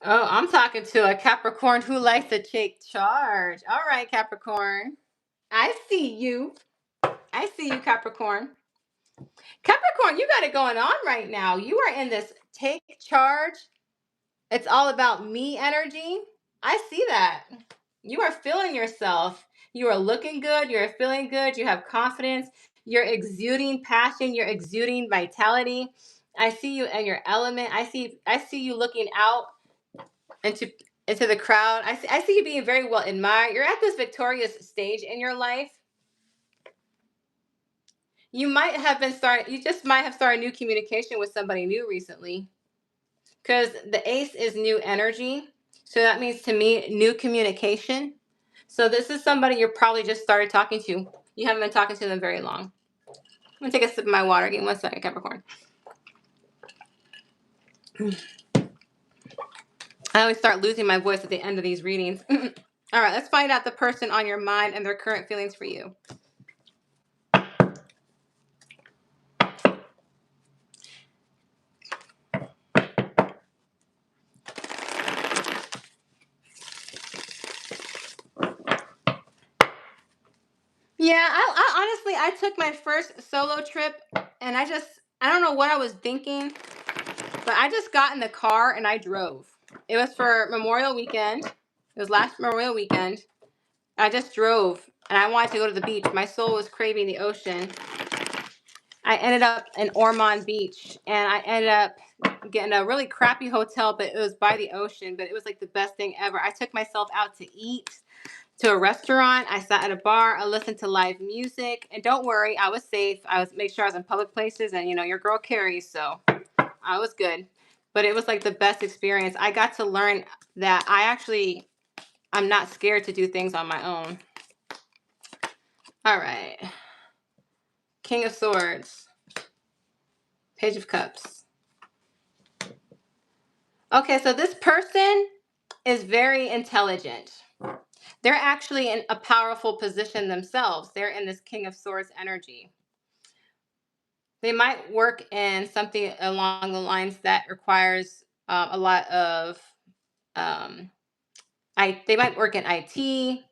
Oh, I'm talking to a Capricorn who likes to take charge. All right, Capricorn. I see you. I see you, Capricorn. Capricorn, you got it going on right now. You are in this take charge. It's all about me energy. I see that. You are feeling yourself. You are looking good. You're feeling good. You have confidence. You're exuding passion. You're exuding vitality. I see you in your element. I see you looking out into the crowd. I see you being very well admired. You're at this victorious stage in your life. You just might have started new communication with somebody new recently. Because the ace is new energy. So that means to me, new communication. So this is somebody you're probably just started talking to. You haven't been talking to them very long. I'm going to take a sip of my water. Give me 1 second, Capricorn. I always start losing my voice at the end of these readings. All right, let's find out the person on your mind and their current feelings for you. Yeah, I took my first solo trip and I don't know what I was thinking, but I just got in the car and I drove. It was for Memorial Weekend. It was last Memorial Weekend. I just drove and I wanted to go to the beach. My soul was craving the ocean. I ended up in Ormond Beach and I ended up getting a really crappy hotel, but it was by the ocean, but it was like the best thing ever. I took myself out to eat to a restaurant. I sat at a bar. I listened to live music. And don't worry, I was safe. Make sure I was in public places and your girl carries, so I was good. But it was like the best experience. I got to learn that I'm not scared to do things on my own. All right. King of Swords. Page of Cups. Okay, so this person is very intelligent. They're actually in a powerful position themselves. They're in this King of Swords energy. They might work in something along the lines that requires a lot of, they might work in IT.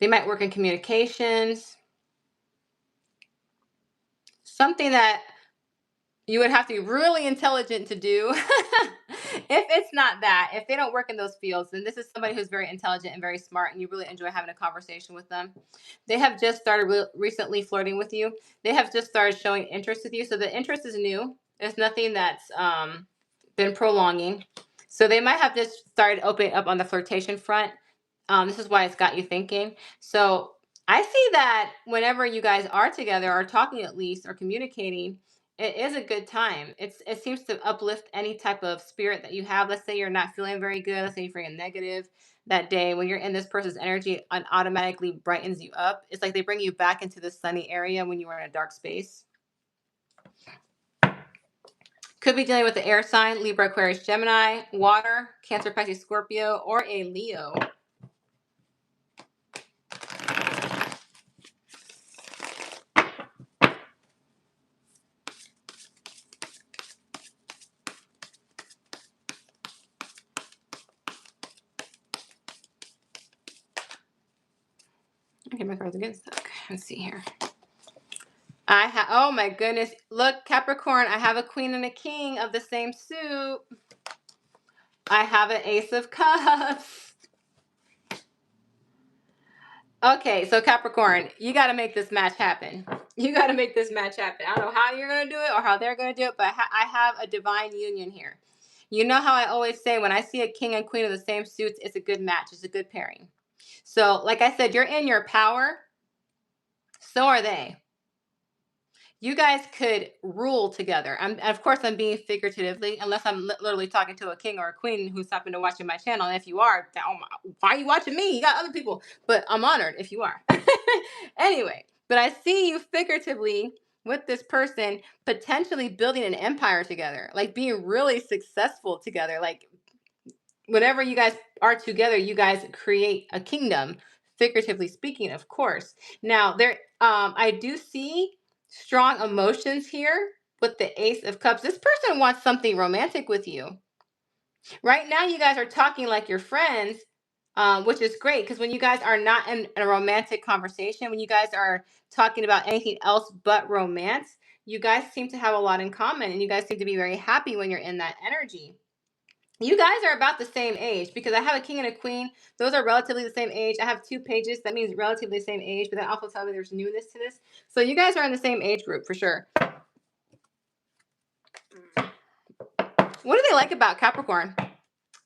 They might work in communications. Something that you would have to be really intelligent to do. If it's not that, if they don't work in those fields, then this is somebody who's very intelligent and very smart, and you really enjoy having a conversation with them. They have just started recently flirting with you. They have just started showing interest with you. So the interest is new. There's nothing that's been prolonging. So they might have just started opening up on the flirtation front. This is why it's got you thinking. So I see that whenever you guys are together or talking at least or communicating, it is a good time. It seems to uplift any type of spirit that you have. Let's say you're not feeling very good. Let's say you're feeling negative that day. When you're in this person's energy, it automatically brightens you up. It's like they bring you back into the sunny area when you were in a dark space. Could be dealing with the air sign, Libra, Aquarius, Gemini, water, Cancer, Pisces, Scorpio, or a Leo. Okay, my cards are getting stuck. Let's see here. Oh my goodness. Look, Capricorn, I have a queen and a king of the same suit. I have an ace of cups. Okay, so Capricorn, you got to make this match happen. You got to make this match happen. I don't know how you're going to do it or how they're going to do it, but I have a divine union here. You know how I always say when I see a king and queen of the same suits, it's a good match. It's a good pairing. So, like I said, you're in your power. So are they. You guys could rule together. Of course, I'm being figuratively, unless I'm literally talking to a king or a queen who's happened to watching my channel. And if you are, oh my, why are you watching me? You got other people. But I'm honored if you are. Anyway, but I see you figuratively with this person potentially building an empire together, like being really successful together. Like whenever you guys are together, you guys create a kingdom, figuratively speaking, of course. Now, I do see strong emotions here with the Ace of Cups. This person wants something romantic with you. Right now, you guys are talking like you're friends, which is great because when you guys are not in a romantic conversation, when you guys are talking about anything else but romance, you guys seem to have a lot in common and you guys seem to be very happy when you're in that energy. You guys are about the same age because I have a king and a queen. Those are relatively the same age. I have 2 pages. That means relatively the same age, but that also tells me there's newness to this. So you guys are in the same age group for sure. What do they like about Capricorn?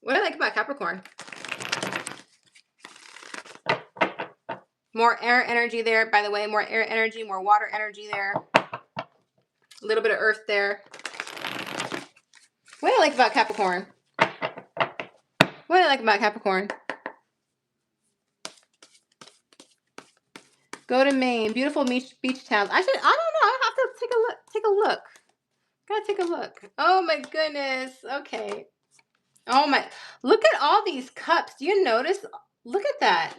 What do they like about Capricorn? More air energy there, by the way. More air energy, more water energy there. A little bit of earth there. What do I like about Capricorn? What do I like about Capricorn? Go to Maine. Beautiful beach towns. I don't know. I have to take a look. Take a look. Gotta take a look. Oh my goodness. Okay. Oh my. Look at all these cups. Do you notice? Look at that.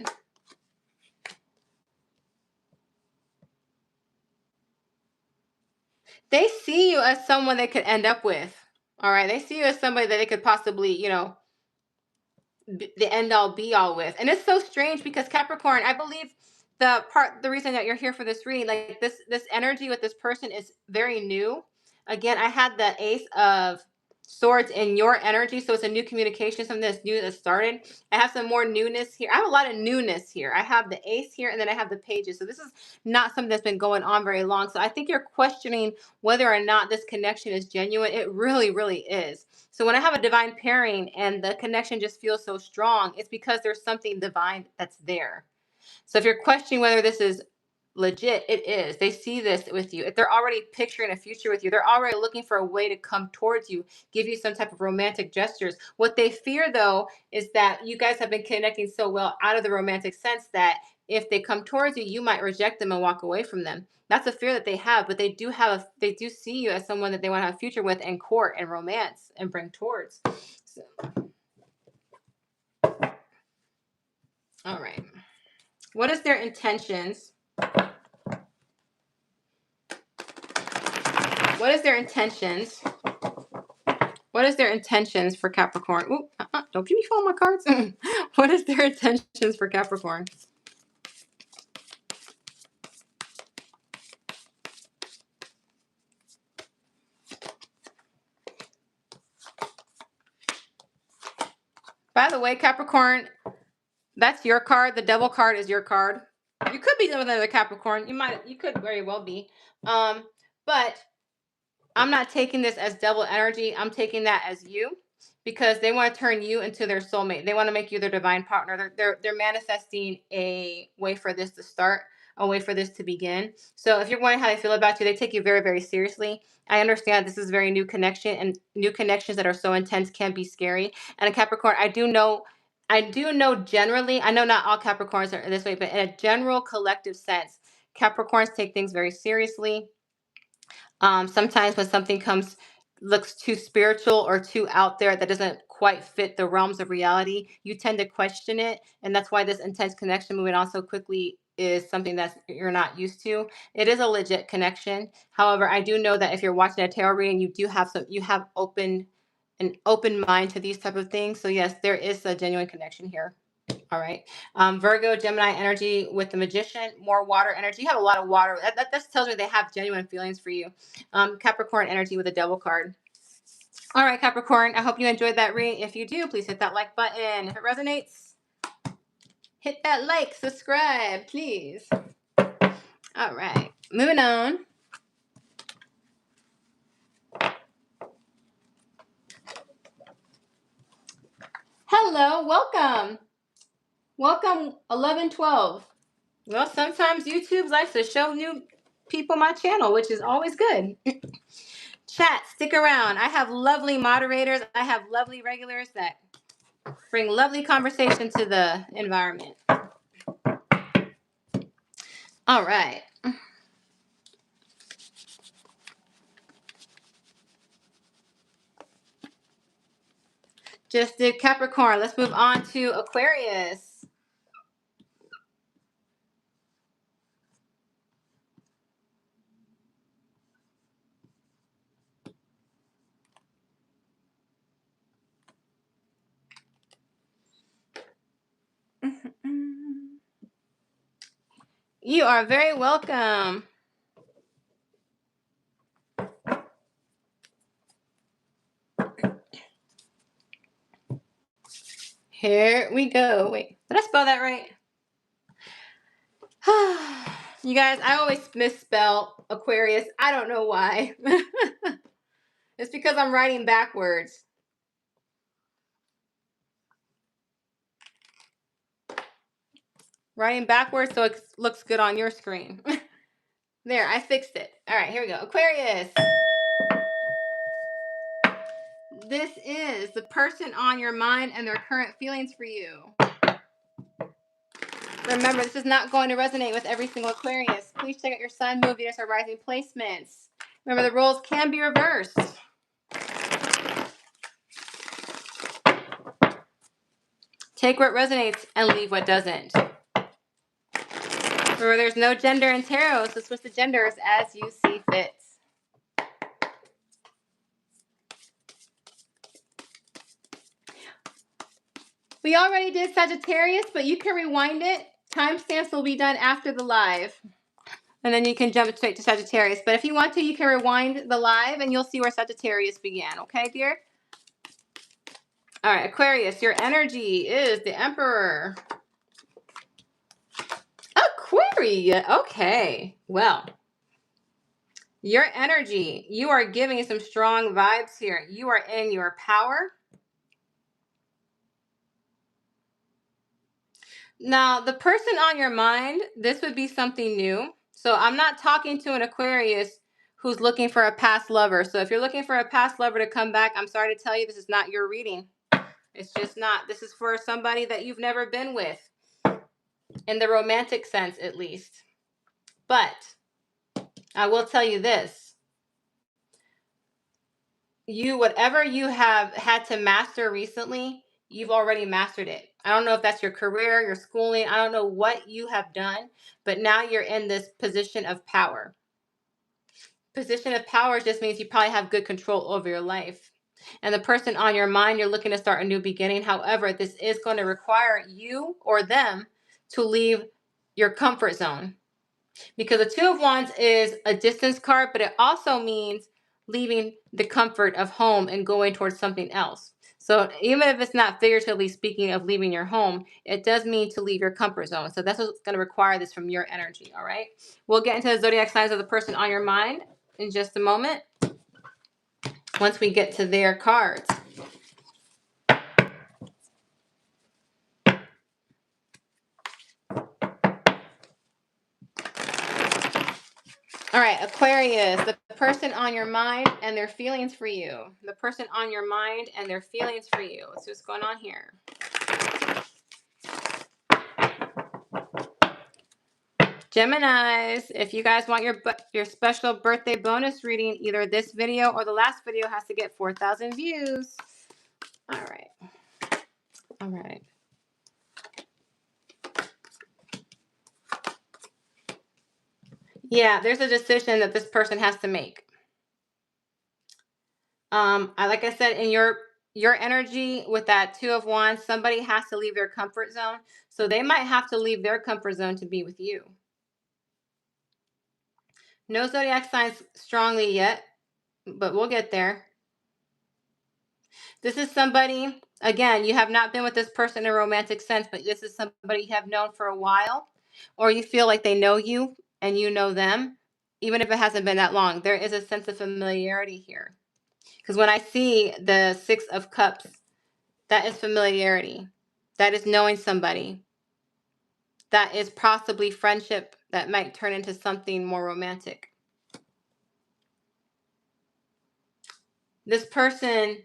They see you as someone they could end up with. All right. They see you as somebody that they could possibly, the end all be all with. And it's so strange because Capricorn, I believe the reason that you're here for this reading, like this energy with this person is very new. Again, I had the Ace of Swords in your energy, so it's a new communication, something that's new that started. I have some more newness here. I have a lot of newness here. I have the Ace here, and then I have the Pages. So this is not something that's been going on very long. So I think you're questioning whether or not this connection is genuine. It really, really is. So when I have a divine pairing and the connection just feels so strong, it's because there's something divine that's there. So if you're questioning whether this is legit, it is. They see this with you. If they're already picturing a future with you, they're already looking for a way to come towards you, give you some type of romantic gestures. What they fear, though, is that you guys have been connecting so well out of the romantic sense that if they come towards you, you might reject them and walk away from them. That's a fear that they have, but they do see you as someone that they want to have a future with and court and romance and bring towards. So, all right. What is their intentions? What is their intentions? What is their intentions for Capricorn? Ooh, don't give me all my cards. What is their intentions for Capricorn? By the way, Capricorn, that's your card. The Devil card is your card. You could be with another Capricorn. You could very well be. But I'm not taking this as devil energy. I'm taking that as you because they want to turn you into their soulmate. They want to make you their divine partner. They're manifesting a way for this to start, a way for this to begin. So if you're wondering how they feel about you, they take you very, very seriously. I understand this is a very new connection, and new connections that are so intense can be scary. And a Capricorn, I do know generally, I know not all Capricorns are this way, but in a general collective sense, Capricorns take things very seriously. Sometimes when something looks too spiritual or too out there that doesn't quite fit the realms of reality, you tend to question it. And that's why this intense connection moving on so quickly is something that you're not used to. It is a legit connection. However, I do know that if you're watching a tarot reading, you have an open mind to these type of things. So yes, there is a genuine connection here. All right. Virgo, Gemini energy with the Magician, more water energy. You have a lot of water. That tells me they have genuine feelings for you. Capricorn energy with the Devil card. All right, Capricorn. I hope you enjoyed that reading. If you do, please hit that like button. If it resonates, hit that like, subscribe, please. All right. Moving on. Hello. Welcome. Welcome 1112. Well, sometimes YouTube likes to show new people my channel, which is always good. Chat, stick around. I have lovely moderators. I have lovely regulars that bring lovely conversation to the environment. All right. Just did Capricorn. Let's move on to Aquarius. You are very welcome. Here we go. Wait, did I spell that right? You guys, I always misspell Aquarius. I don't know why. It's because I'm writing backwards. Writing backwards so it looks good on your screen. There, I fixed it. All right, here we go. Aquarius. This is the person on your mind and their current feelings for you. Remember, this is not going to resonate with every single Aquarius. Please check out your sun, moon, Venus, or rising placements. Remember, the roles can be reversed. Take what resonates and leave what doesn't. Remember, there's no gender in tarot, so switch the genders as you see fit. We already did Sagittarius, but you can rewind it. Timestamps will be done after the live. And then you can jump straight to Sagittarius. But if you want to, you can rewind the live and you'll see where Sagittarius began. Okay, dear? All right, Aquarius, your energy is the Emperor. Aquarius. Okay. Well, your energy, you are giving some strong vibes here. You are in your power. Now, the person on your mind, this would be something new. So I'm not talking to an Aquarius who's looking for a past lover. So if you're looking for a past lover to come back, I'm sorry to tell you, this is not your reading. It's just not. This is for somebody that you've never been with, in the romantic sense, at least. But I will tell you this. Whatever you have had to master recently, you've already mastered it. I don't know if that's your career, your schooling. I don't know what you have done, but now you're in this position of power. Position of power just means you probably have good control over your life. And the person on your mind, you're looking to start a new beginning. However, this is going to require you or them to leave your comfort zone. Because the Two of Wands is a distance card, but it also means leaving the comfort of home and going towards something else. So even if it's not figuratively speaking of leaving your home, it does mean to leave your comfort zone. So that's what's going to require this from your energy, all right? We'll get into the zodiac signs of the person on your mind in just a moment once we get to their cards. All right, Aquarius, the person on your mind and their feelings for you. The person on your mind and their feelings for you. Let's see what's going on here. Geminis, if you guys want your special birthday bonus reading, either this video or the last video has to get 4,000 views. All right. All right. Yeah, there's a decision that this person has to make. Like I said, in your energy with that Two of Wands, somebody has to leave their comfort zone. So they might have to leave their comfort zone to be with you. No zodiac signs strongly yet, but we'll get there. This is somebody, again, you have not been with this person in a romantic sense, but this is somebody you have known for a while, or you feel like they know you and you know them, even if it hasn't been that long. There is a sense of familiarity here. Because when I see the Six of Cups, that is familiarity. That is knowing somebody. that is possibly friendship that might turn into something more romantic. This person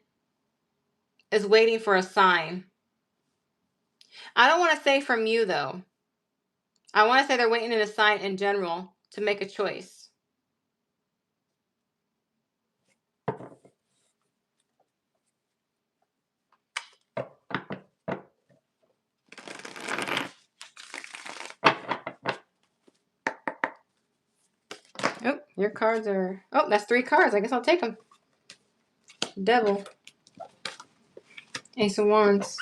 is waiting for a sign. I don't want to say from you, though. I want to say they're waiting in a sign in general to make a choice. Oh, your cards are... Oh, that's 3 cards. I guess I'll take them. Devil. Ace of Wands.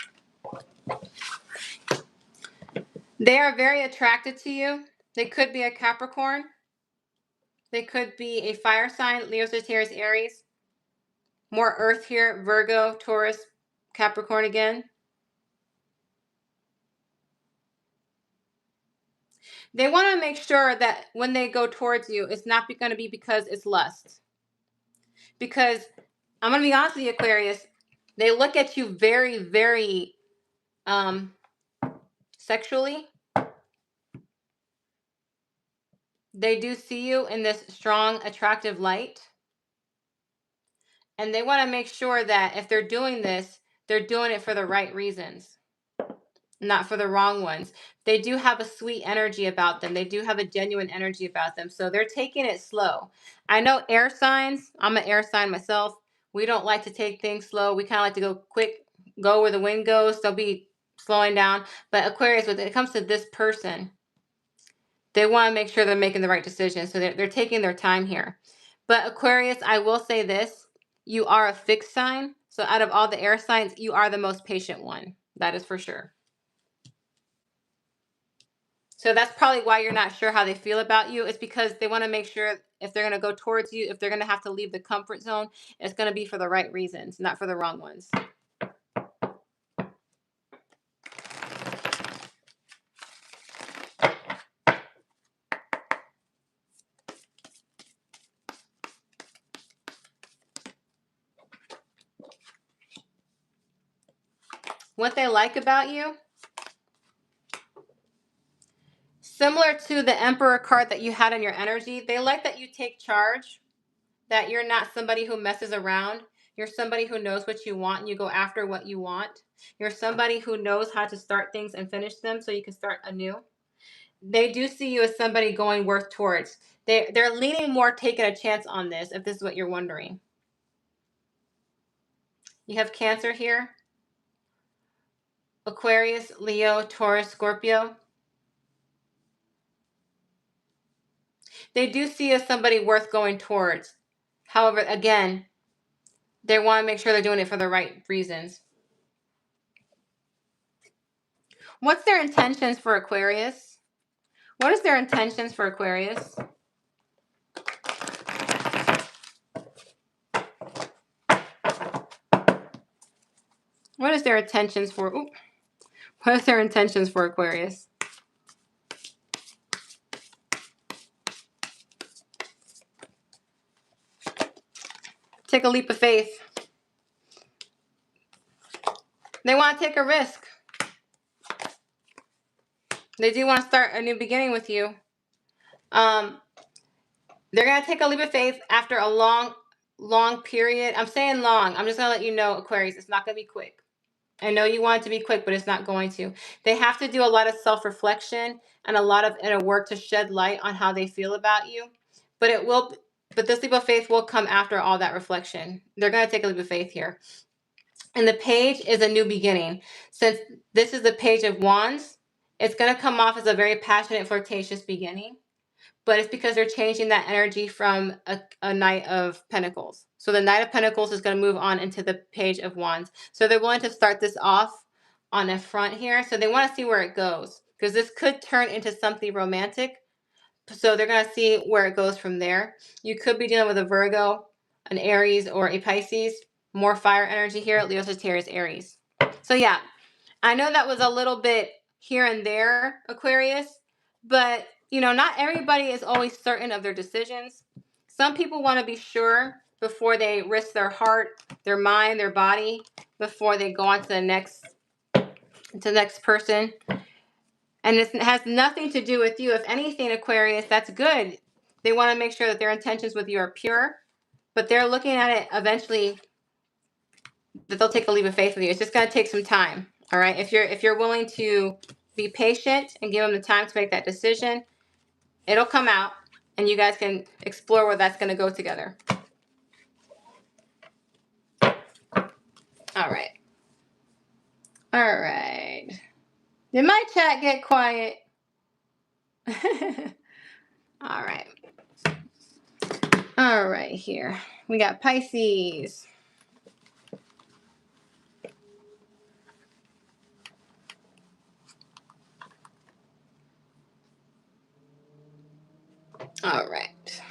They are very attracted to you. They could be a Capricorn. They could be a fire sign, Leo, Sagittarius, Aries. More earth here, Virgo, Taurus, Capricorn again. They want to make sure that when they go towards you, it's not going to be because it's lust. Because I'm going to be honest with you, Aquarius, they look at you very, very sexually. They do see you in this strong, attractive light. And they want to make sure that if they're doing this, they're doing it for the right reasons, not for the wrong ones. They do have a sweet energy about them. They do have a genuine energy about them. So they're taking it slow. I know air signs. I'm an air sign myself. We don't like to take things slow. We kind of like to go quick, go where the wind goes. They'll be slowing down. But Aquarius, when it comes to this person, they want to make sure they're making the right decision. So they're taking their time here. But Aquarius, I will say this. You are a fixed sign. So out of all the air signs, you are the most patient one. That is for sure. So that's probably why you're not sure how they feel about you. It's because they want to make sure if they're going to go towards you, if they're going to have to leave the comfort zone, it's going to be for the right reasons, not for the wrong ones. What they like about you, similar to the Emperor card that you had in your energy, they like that you take charge, that you're not somebody who messes around. You're somebody who knows what you want and you go after what you want. You're somebody who knows how to start things and finish them so you can start anew. They do see you as somebody going work towards. They're leaning more taking a chance on this, if this is what you're wondering. You have Cancer here. Aquarius, Leo, Taurus, Scorpio. They do see you as somebody worth going towards. However, again, they want to make sure they're doing it for the right reasons. What's their intentions for Aquarius? What is their intentions for Aquarius? What is their intentions for... Ooh, what is their intentions for Aquarius? Take a leap of faith. They want to take a risk. They do want to start a new beginning with you. They're going to take a leap of faith after a long period. I'm saying long. I'm just going to let you know, Aquarius, it's not going to be quick. I know you want it to be quick, but it's not going to. They have to do a lot of self-reflection and a lot of inner work to shed light on how they feel about you. But this leap of faith will come after all that reflection. They're going to take a leap of faith here. And the page is a new beginning. Since this is the Page of Wands, it's going to come off as a very passionate, flirtatious beginning. But it's because they're changing that energy from a Knight of Pentacles. So the Knight of Pentacles is going to move on into the Page of Wands. So they're willing to start this off on a front here. So they want to see where it goes. Because this could turn into something romantic. So they're going to see where it goes from there. You could be dealing with a Virgo, an Aries, or a Pisces. More fire energy here. Leo, Sagittarius, Aries. So yeah, I know that was a little bit here and there, Aquarius. But, not everybody is always certain of their decisions. Some people want to be sure before they risk their heart, their mind, their body, before they go on to the next person. And it has nothing to do with you. If anything, Aquarius, that's good. They want to make sure that their intentions with you are pure, but they're looking at it eventually that they'll take a leap of faith with you. It's just going to take some time. All right. If you're willing to be patient and give them the time to make that decision, it'll come out and you guys can explore where that's going to go together. All right. All right. Did my chat get quiet? All right. All right, here. We got Pisces. All right.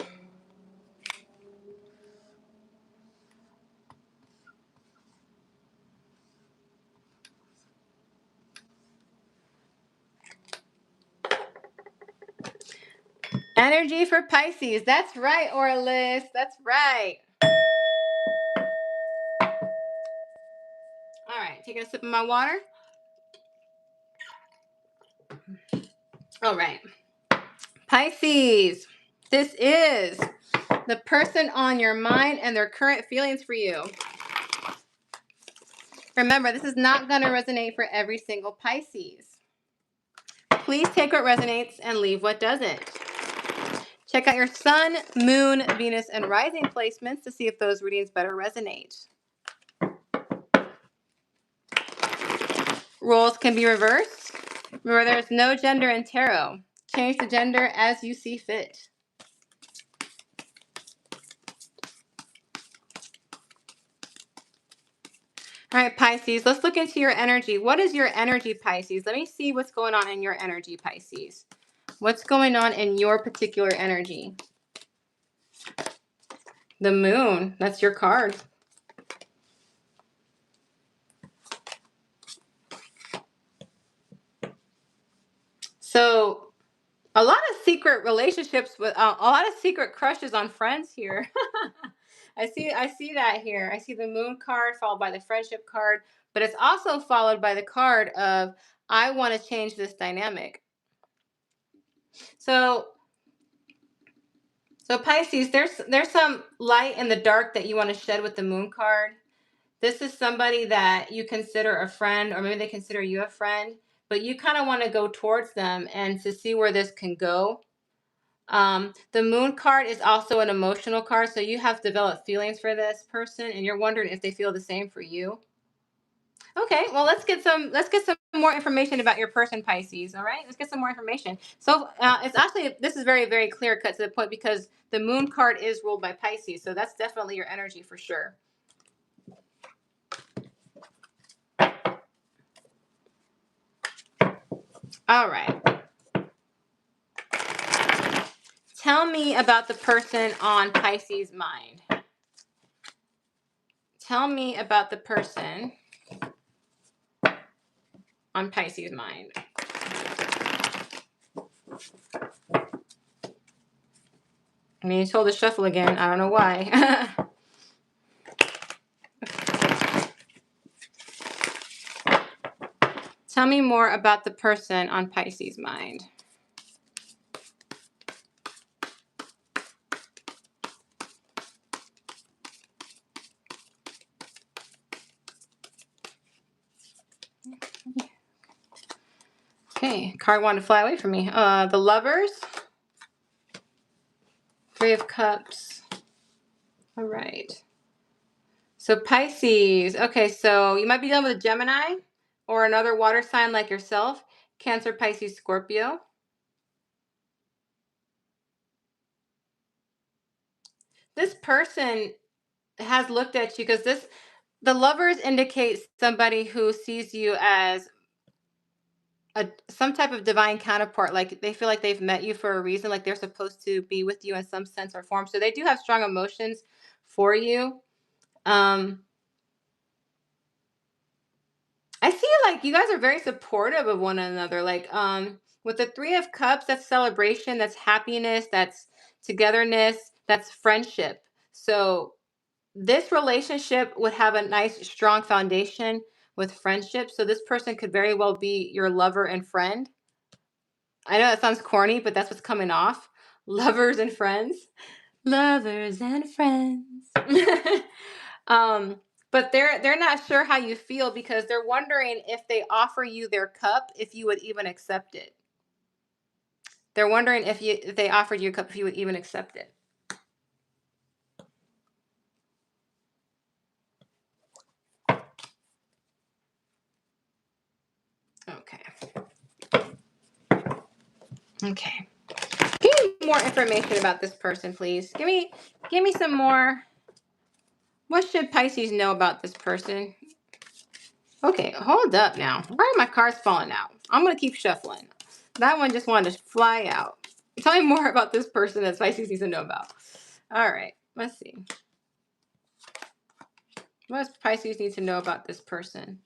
Energy for Pisces. That's right, Orlis. That's right. All right, taking a sip of my water. All right. Pisces, this is the person on your mind and their current feelings for you. Remember, this is not going to resonate for every single Pisces. Please take what resonates and leave what doesn't. Check out your Sun, Moon, Venus, and Rising placements to see if those readings better resonate. Roles can be reversed. Remember, there's no gender in tarot. Change the gender as you see fit. All right, Pisces, let's look into your energy. What is your energy, Pisces? Let me see what's going on in your energy, Pisces. What's going on in your particular energy? The Moon, that's your card. So, a lot of secret relationships with a lot of secret crushes on friends here. I see that here. I see the Moon card followed by the friendship card, but it's also followed by the card of I want to change this dynamic. So Pisces, there's some light in the dark that you want to shed with the Moon card. This is somebody that you consider a friend, or maybe they consider you a friend, but you kind of want to go towards them and to see where this can go. The Moon card is also an emotional card, so you have developed feelings for this person, and you're wondering if they feel the same for you. Okay, well let's get some more information about your person, Pisces. All right, let's get some more information. So it's actually, this is very, very clear cut to the point because the Moon card is ruled by Pisces, so that's definitely your energy for sure. All right. Tell me about the person on Pisces' mind. Tell me about the person on Pisces' mind. I mean, you told to shuffle again. I don't know why. Tell me more about the person on Pisces' mind. Okay, card wanted to fly away from me. The Lovers. 3 of Cups. All right. So Pisces. Okay, so you might be dealing with a Gemini or another water sign like yourself. Cancer, Pisces, Scorpio. This person has looked at you because the Lovers indicates somebody who sees you as some type of divine counterpart. Like they feel like they've met you for a reason, like they're supposed to be with you in some sense or form. So they do have strong emotions for you. I feel like you guys are very supportive of one another. Like with the 3 of Cups, that's celebration, that's happiness, that's togetherness, that's friendship. So this relationship would have a nice strong foundation with friendship. So this person could very well be your lover and friend. I know that sounds corny, but that's what's coming off. Lovers and friends. Lovers and friends. um, but they're not sure how you feel because they're wondering if they offer you their cup, if you would even accept it. They're wondering if they offered you a cup, if you would even accept it. Okay. Okay. Give me more information about this person, please. Give me some more. What should Pisces know about this person? Okay, hold up now. Why are my cards falling out? I'm gonna keep shuffling. That one just wanted to fly out. Tell me more about this person that Pisces needs to know about. All right, let's see. What does Pisces need to know about this person?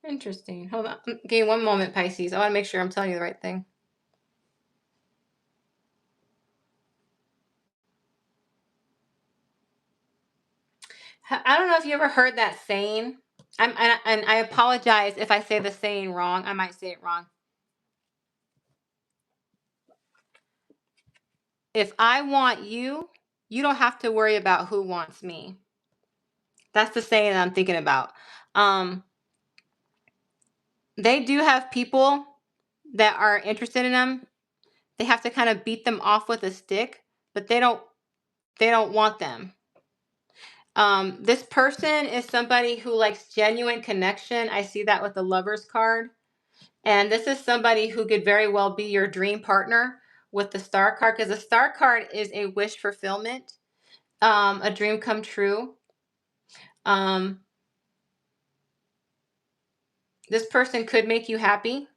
Interesting. Hold on. Give me one moment, Pisces. I want to make sure I'm telling you the right thing. I don't know if you ever heard that saying. And I apologize if I say the saying wrong. I might say it wrong. If I want you, you don't have to worry about who wants me. That's the saying that I'm thinking about. Um, they do have people that are interested in them. They have to kind of beat them off with a stick, but they don't want them. This person is somebody who likes genuine connection. I see that with the Lovers card. And this is somebody who could very well be your dream partner with the Star card, because the Star card is a wish fulfillment, a dream come true. Um, this person could make you happy.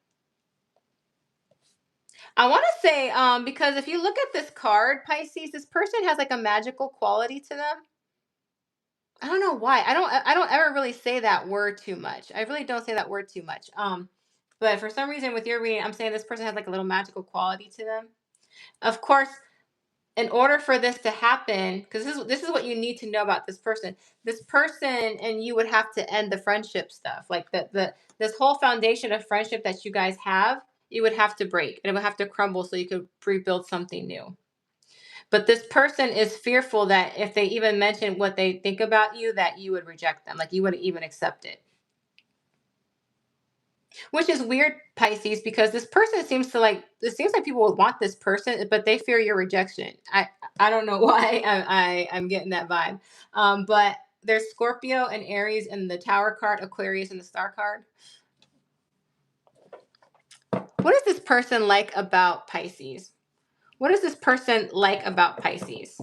I want to say, because if you look at this card, Pisces, this person has like a magical quality to them. I don't know why. I don't ever really say that word too much. I really don't say that word too much. But for some reason with your reading, I'm saying this person has like a little magical quality to them. Of course, in order for this to happen, because this is what you need to know about this person. This person and you would have to end the friendship stuff. Like the this whole foundation of friendship that you guys have, you would have to break and it would have to crumble so you could rebuild something new. But this person is fearful that if they even mention what they think about you, that you would reject them. Like you wouldn't even accept it. Which is weird, Pisces, because this person seems to like it seems like people would want this person, but they fear your rejection. I don't know why I'm getting that vibe. But there's Scorpio and Aries in the Tower card, Aquarius in the Star card. What is this person like about Pisces? What is this person like about Pisces?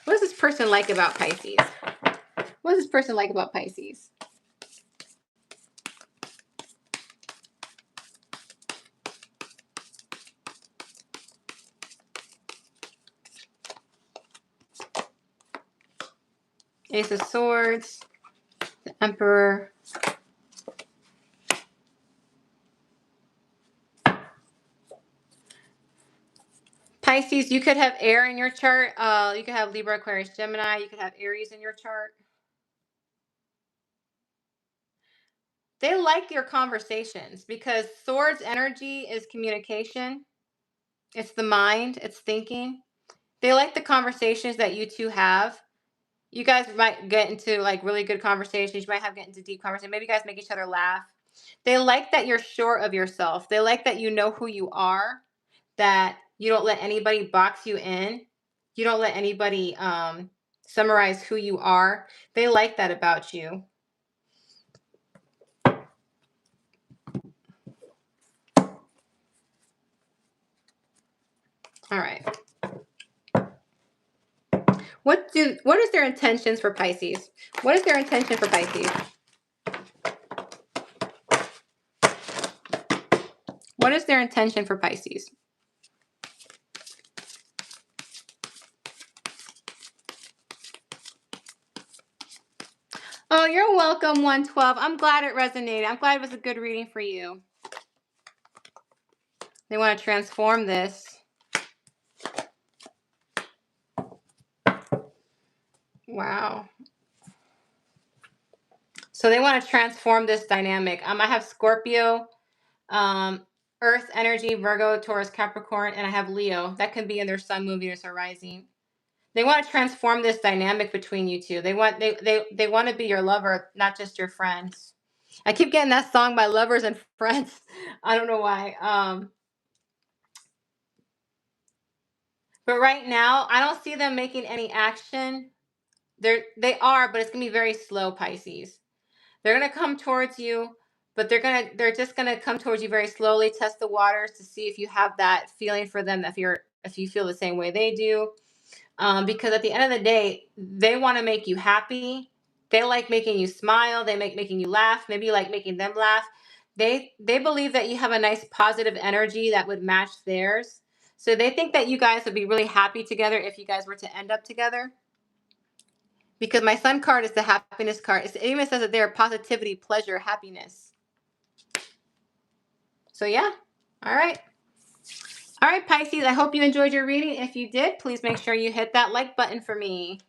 What is this person like about Pisces? What is this person like about Pisces? Ace of Swords, the Emperor. Pisces, you could have air in your chart. You could have Libra, Aquarius, Gemini. You could have Aries in your chart. They like your conversations because Swords energy is communication. It's the mind. It's thinking. They like the conversations that you two have. You guys might get into like really good conversations. You might have get into deep conversations. Maybe you guys make each other laugh. They like that you're sure of yourself. They like that you know who you are, that you don't let anybody box you in. You don't let anybody summarize who you are. They like that about you. All right. What is their intentions for Pisces? What is their intention for Pisces? What is their intention for Pisces? Oh, you're welcome, 112. I'm glad it resonated. I'm glad it was a good reading for you. They want to transform this. Wow. So they want to transform this dynamic. I have Scorpio, Earth energy, Virgo, Taurus, Capricorn, and I have Leo. That can be in their sun, moon, Venus, or rising. They want to transform this dynamic between you two. They want to be your lover, not just your friends. I keep getting that song by Lovers and Friends. I don't know why. But right now, I don't see them making any action. They are, but it's gonna be very slow, Pisces. They're gonna come towards you, but they're just gonna come towards you very slowly, test the waters to see if you have that feeling for them, if you feel the same way they do. Because at the end of the day, they want to make you happy. They like making you smile. They making you laugh. Maybe you like making them laugh. They believe that you have a nice positive energy that would match theirs. So they think that you guys would be really happy together if you guys were to end up together. Because my sun card is the happiness card. It even says that they're positivity, pleasure, happiness. So yeah. All right. All right, Pisces, I hope you enjoyed your reading. If you did, please make sure you hit that like button for me.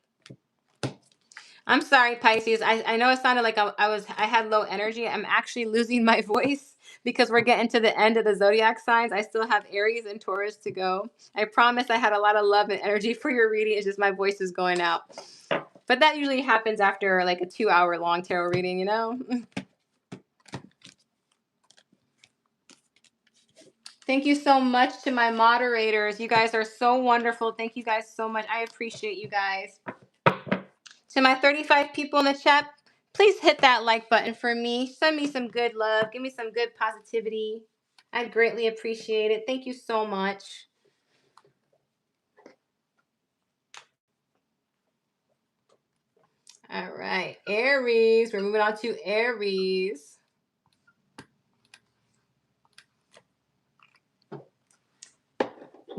I'm sorry, Pisces. I know it sounded like I had low energy. I'm actually losing my voice because we're getting to the end of the zodiac signs. I still have Aries and Taurus to go. I promise I had a lot of love and energy for your reading. It's just my voice is going out. But that usually happens after like a 2-hour long tarot reading, you know? Thank you so much to my moderators. You guys are so wonderful. Thank you guys so much. I appreciate you guys. To my 35 people in the chat, please hit that like button for me. Send me some good love. Give me some good positivity. I'd greatly appreciate it. Thank you so much. All right, Aries. We're moving on to Aries.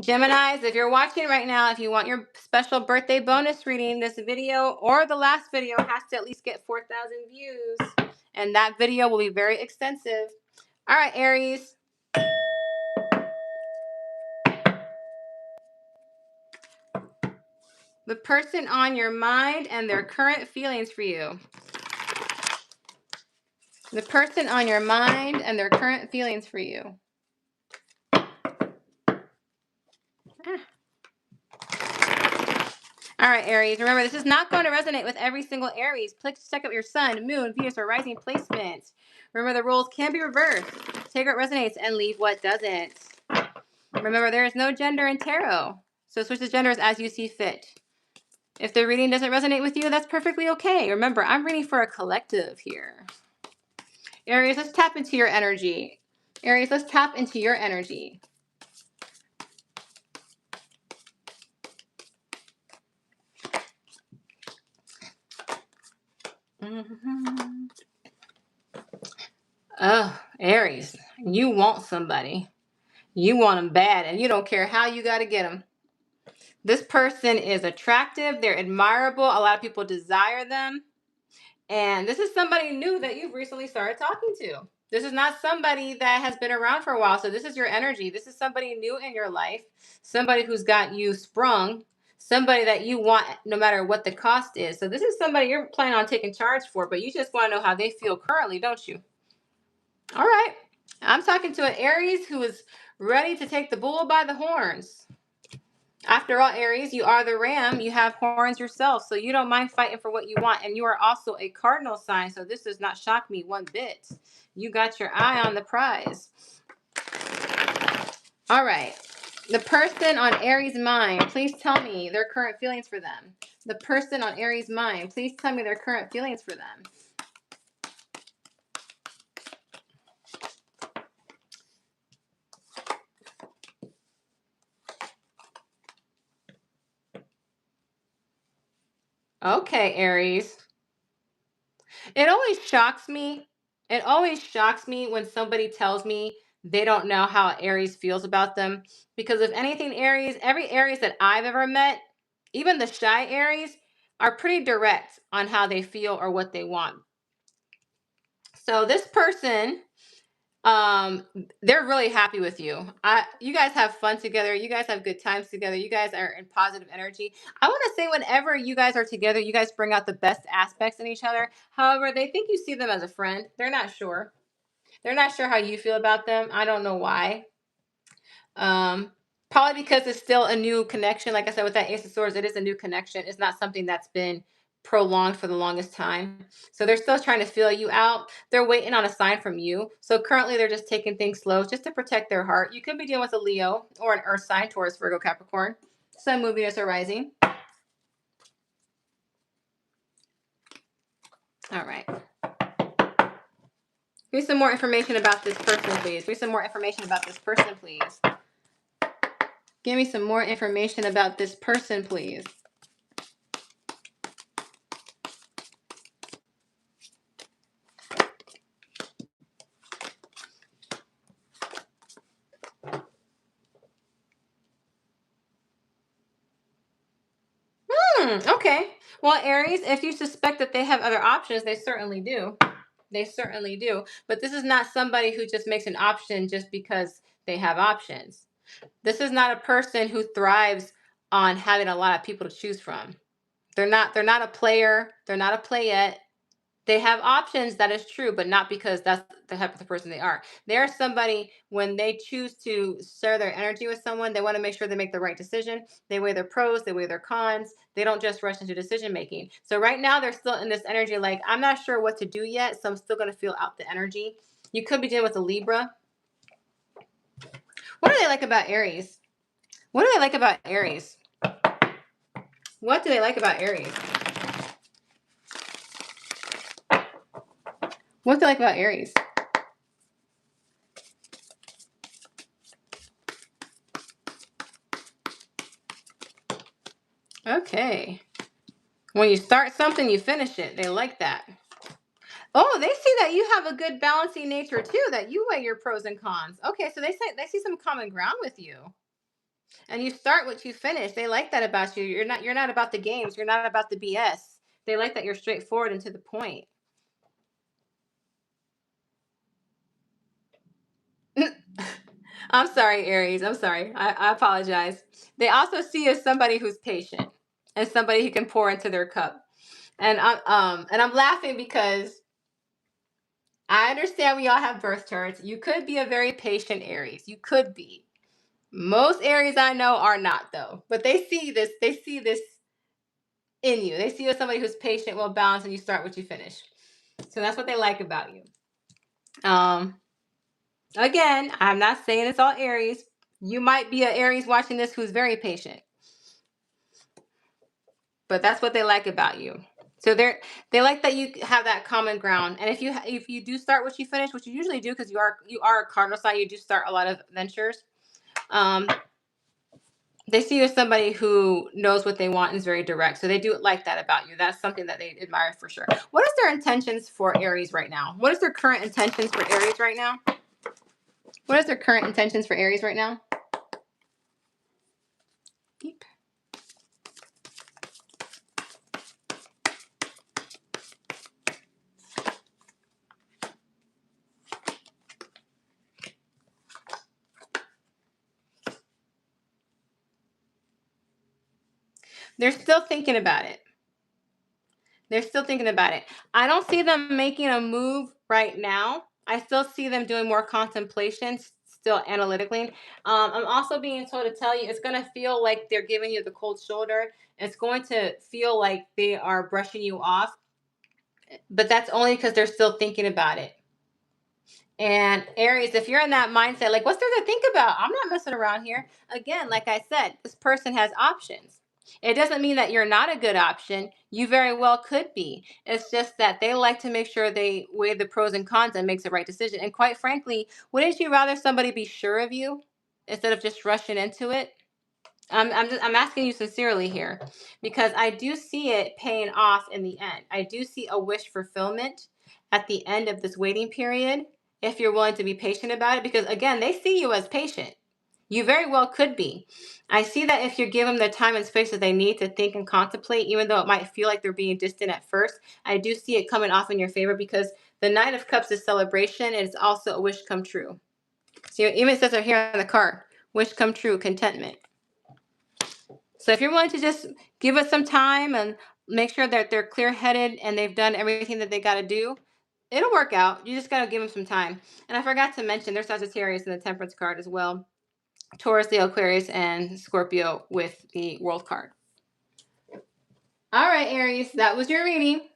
Geminis, if you're watching right now, if you want your special birthday bonus reading, this video or the last video has to at least get 4,000 views. And that video will be very extensive. All right, Aries. The person on your mind and their current feelings for you. The person on your mind and their current feelings for you. All right, Aries. Remember, this is not going to resonate with every single Aries. Please check out your sun, moon, Venus, or rising placement. Remember, the roles can be reversed. Take what resonates and leave what doesn't. Remember, there is no gender in tarot. So switch the genders as you see fit. If the reading doesn't resonate with you, that's perfectly okay. Remember, I'm reading for a collective here. Aries, let's tap into your energy. Aries, let's tap into your energy. Oh, Aries, you want somebody. You want them bad, and you don't care how you got to get them. This person is attractive. They're admirable. A lot of people desire them. And this is somebody new that you've recently started talking to. This is not somebody that has been around for a while. So this is your energy. This is somebody new in your life. Somebody who's got you sprung. Somebody that you want no matter what the cost is. So this is somebody you're planning on taking charge for, but you just want to know how they feel currently, don't you? All right. I'm talking to an Aries who is ready to take the bull by the horns. After all, Aries, you are the ram. You have horns yourself, so you don't mind fighting for what you want. And you are also a cardinal sign, so this does not shock me one bit. You got your eye on the prize. All right. The person on Aries' mind, please tell me their current feelings for them. The person on Aries' mind, please tell me their current feelings for them. Okay, Aries. It always shocks me. It always shocks me when somebody tells me they don't know how Aries feels about them. Because if anything, Aries, every Aries that I've ever met, even the shy Aries, are pretty direct on how they feel or what they want. So this person, Um, they're really happy with you. You guys have fun together. You guys have good times together. You guys are in positive energy. I want to say whenever you guys are together, you guys bring out the best aspects in each other. However, they think you see them as a friend. They're not sure. They're not sure how you feel about them. I don't know why. Um, Probably because it's still a new connection. Like I said, with that Ace of Swords, it is a new connection. It's not something that's been prolonged for the longest time. So they're still trying to feel you out. They're waiting on a sign from you. So currently they're just taking things slow just to protect their heart. You could be dealing with a Leo or an Earth sign, Taurus, Virgo, Capricorn, Sun, Moon, Venus, or rising. All right. Give me some more information about this person, please. Give me some more information about this person, please. Give me some more information about this person, please. Okay. Well, Aries, if you suspect that they have other options, they certainly do. They certainly do. But this is not somebody who just makes an option just because they have options. This is not a person who thrives on having a lot of people to choose from. They're not a player, they're not a playette. They have options, that is true, but not because that's the type of the person they are. They're somebody, when they choose to share their energy with someone, they want to make sure they make the right decision. They weigh their pros, they weigh their cons. They don't just rush into decision making. So right now they're still in this energy like, I'm not sure what to do yet, so I'm still going to feel out the energy. You could be dealing with a Libra. What do they like about Aries? What do they like about Aries? What do they like about Aries? What do they like about Aries? Okay. When you start something, you finish it. They like that. Oh, they see that you have a good balancing nature too, that you weigh your pros and cons. Okay, so they see some common ground with you. And you start what you finish. They like that about you. You're not about the games. You're not about the BS. They like that you're straightforward and to the point. I'm sorry, Aries. I'm sorry. I apologize. They also see you as somebody who's patient and somebody who can pour into their cup. And I'm laughing because I understand we all have birth charts. You could be a very patient Aries. You could be. Most Aries I know are not though. But they see this in you. They see you as somebody who's patient, well balanced, and you start what you finish. So that's what they like about you. Um Again, I'm not saying it's all Aries. You might be an Aries watching this who's very patient. But that's what they like about you. So they like that you have that common ground. And if you do start what you finish, which you usually do because you are a cardinal sign, you do start a lot of ventures. Um, they see you as somebody who knows what they want and is very direct. So they do like that about you. That's something that they admire for sure. What is their intentions for Aries right now? What is their current intentions for Aries right now? What is their current intentions for Aries right now? Beep. They're still thinking about it. They're still thinking about it. I don't see them making a move right now. I still see them doing more contemplation, still analytically. I'm also being told to tell you it's going to feel like they're giving you the cold shoulder. It's going to feel like they are brushing you off, but that's only because they're still thinking about it. And Aries, if you're in that mindset, like, what's there to think about? I'm not messing around here. Again, like I said, this person has options. It doesn't mean that you're not a good option. You very well could be. It's just that they like to make sure they weigh the pros and cons and makes the right decision. And quite frankly, wouldn't you rather somebody be sure of you instead of just rushing into it? I'm asking you sincerely here because I do see it paying off in the end. I do see a wish fulfillment at the end of this waiting period if you're willing to be patient about it because again, they see you as patient. You very well could be. I see that if you give them the time and space that they need to think and contemplate, even though it might feel like they're being distant at first, I do see it coming off in your favor because The Knight of Cups is celebration, and it's also a wish come true. So even it says right here on the card, wish come true, contentment. So if you're willing to just give us some time and make sure that they're clear-headed and they've done everything that they got to do, it'll work out. You just got to give them some time. And I forgot to mention, there's Sagittarius in the Temperance card as well. Taurus, Leo, Aquarius, and Scorpio with the World card. All right, Aries, that was your reading.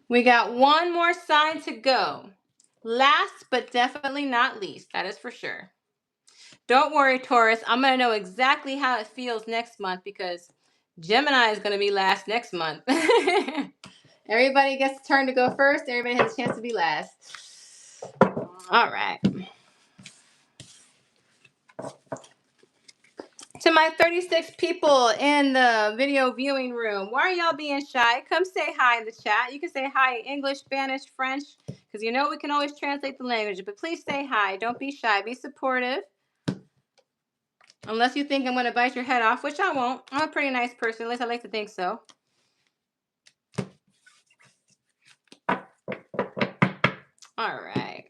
We got one more sign to go. Last but definitely not least, that is for sure. Don't worry, Taurus. I'm going to know exactly how it feels next month because Gemini is going to be last next month. Everybody gets a turn to go first. Everybody has a chance to be last. All right. To my 36 people in the video viewing room, why are y'all being shy? Come say hi in the chat. You can say hi in English, Spanish, French, because you know we can always translate the language. But please say hi. Don't be shy. Be supportive. Unless you think I'm going to bite your head off, which I won't. I'm a pretty nice person. At least I like to think so. All right.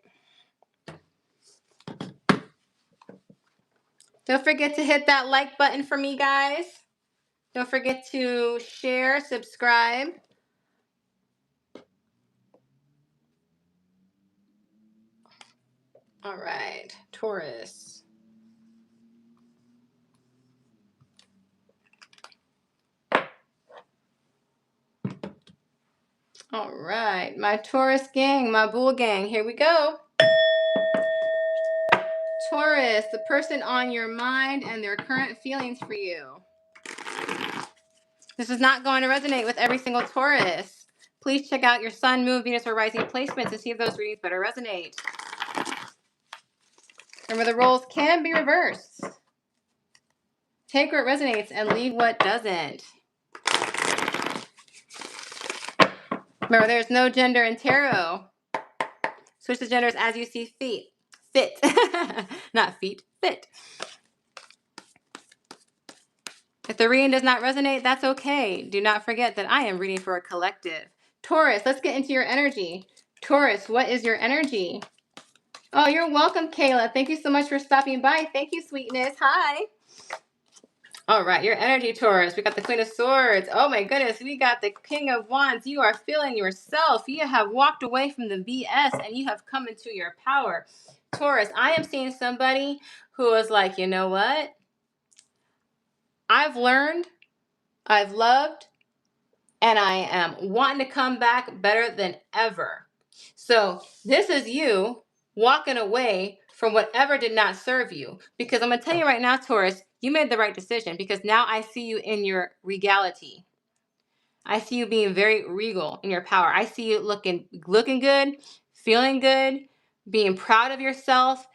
Don't forget to hit that like button for me, guys. Don't forget to share, subscribe. All right, Taurus. All right, my Taurus gang, my bull gang, here we go. Taurus, the person on your mind and their current feelings for you. This is not going to resonate with every single Taurus. Please check out your Sun, Moon, Venus, or Rising placements to see if those readings better resonate. Remember, the roles can be reversed. Take what resonates and leave what doesn't. Remember, there's no gender in tarot. Switch the genders as you see fit. Not feet, fit. If the reading does not resonate, that's okay. Do not forget that I am reading for a collective. Taurus, let's get into your energy. Taurus, what is your energy? Oh, you're welcome, Kayla. Thank you so much for stopping by. Thank you, sweetness. Hi. All right, your energy, Taurus. We got the Queen of Swords. Oh my goodness, we got the King of Wands. You are feeling yourself. You have walked away from the BS and you have come into your power. Taurus, I am seeing somebody who is like, you know what? I've learned, I've loved, and I am wanting to come back better than ever. So this is you walking away from whatever did not serve you. Because I'm going to tell you right now, Taurus, you made the right decision because now I see you in your regality. I see you being very regal in your power. I see you looking good, feeling good, being proud of yourself,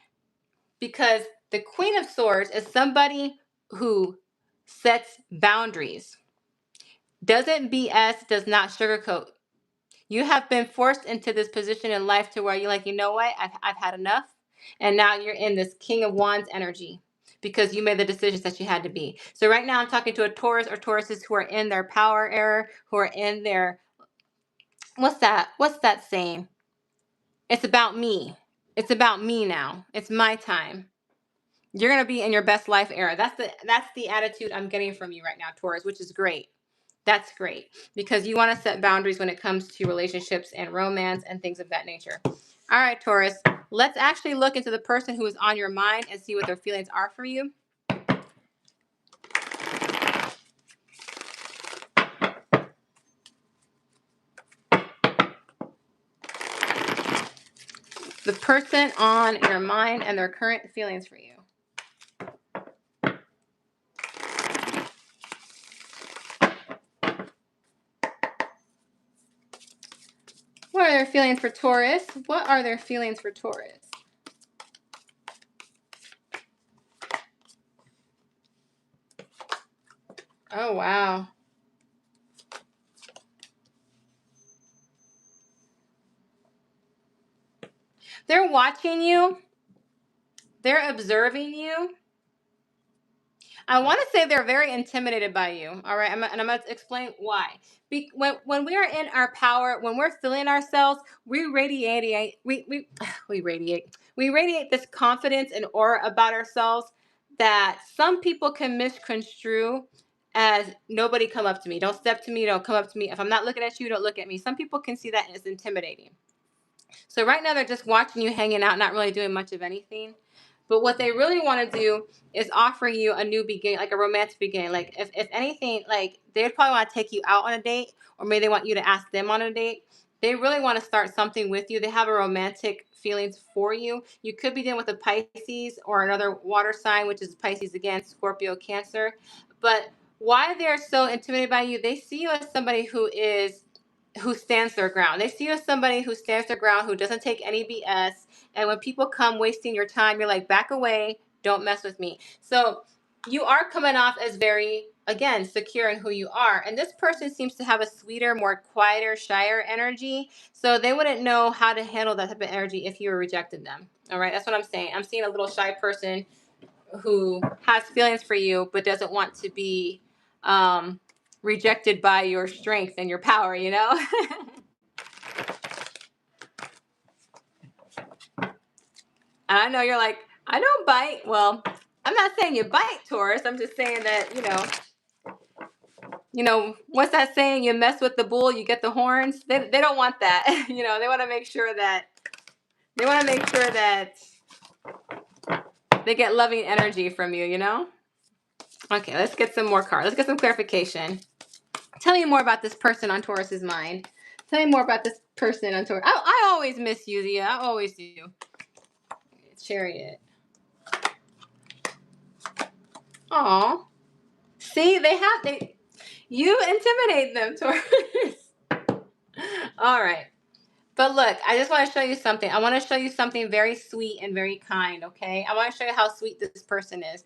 because the Queen of Swords is somebody who sets boundaries, doesn't BS, does not sugarcoat. You have been forced into this position in life to where you're like, you know what, I've had enough. And now you're in this King of Wands energy because you made the decisions that you had to be. So right now I'm talking to a Taurus or Tauruses who are in their power era, who are in their, what's that saying? It's about me. It's about me now. It's my time. You're going to be in your best life era. That's the attitude I'm getting from you right now, Taurus, which is great. That's great because you want to set boundaries when it comes to relationships and romance and things of that nature. All right, Taurus, let's actually look into the person who is on your mind and see what their feelings are for you. The person on your mind and their current feelings for you. What are their feelings for Taurus? What are their feelings for Taurus? Oh, wow. They're watching you. They're observing you. I want to say they're very intimidated by you. All right, and I'm going to explain why. When we are in our power, when we're feeling ourselves, we radiate. We radiate. We radiate this confidence and aura about ourselves that some people can misconstrue as nobody come up to me. Don't step to me. Don't come up to me. If I'm not looking at you, don't look at me. Some people can see that as intimidating. So right now they're just watching you hanging out, not really doing much of anything. But what they really want to do is offer you a new beginning, like a romantic beginning. Like if anything, like they'd probably want to take you out on a date, or maybe they want you to ask them on a date. They really want to start something with you. They have a romantic feelings for you. You could be dealing with a Pisces or another water sign, which is Pisces again, Scorpio, Cancer. But why they're so intimidated by you, they see you as somebody who stands their ground. They see you as somebody who stands their ground, who doesn't take any BS. And when people come wasting your time, you're like, back away, don't mess with me. So you are coming off as very, again, secure in who you are. And this person seems to have a sweeter, more quieter, shyer energy. So they wouldn't know how to handle that type of energy if you were rejected them. All right, that's what I'm saying. I'm seeing a little shy person who has feelings for you, but doesn't want to be rejected by your strength and your power, you know? And I know you're like, I don't bite. Well, I'm not saying you bite, Taurus. I'm just saying that, what's that saying? You mess with the bull, you get the horns. They don't want that. They want to make sure that they get loving energy from you. Okay, let's get some more cards. Let's get some clarification. Tell me more about this person on Taurus's mind. Tell me more about this person on Taurus. I always misuse you. I always do. Chariot. Aw. See, you intimidate them, Taurus. All right. But look, I just want to show you something. I want to show you something very sweet and very kind, okay? I want to show you how sweet this person is.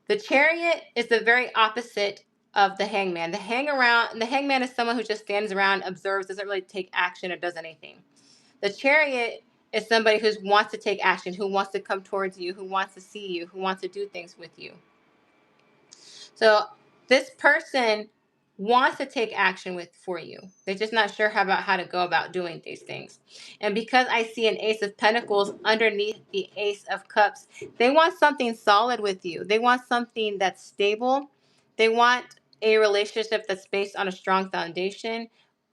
The Chariot is the very opposite of the Hangman. The Hangman is someone who just stands around, observes, doesn't really take action or does anything. The Chariot is somebody who wants to take action, who wants to come towards you, who wants to see you, who wants to do things with you. So this person wants to take action for you. They're just not sure about how to go about doing these things. And because I see an Ace of Pentacles underneath the Ace of Cups, they want something solid with you. They want something that's stable. They want a relationship that's based on a strong foundation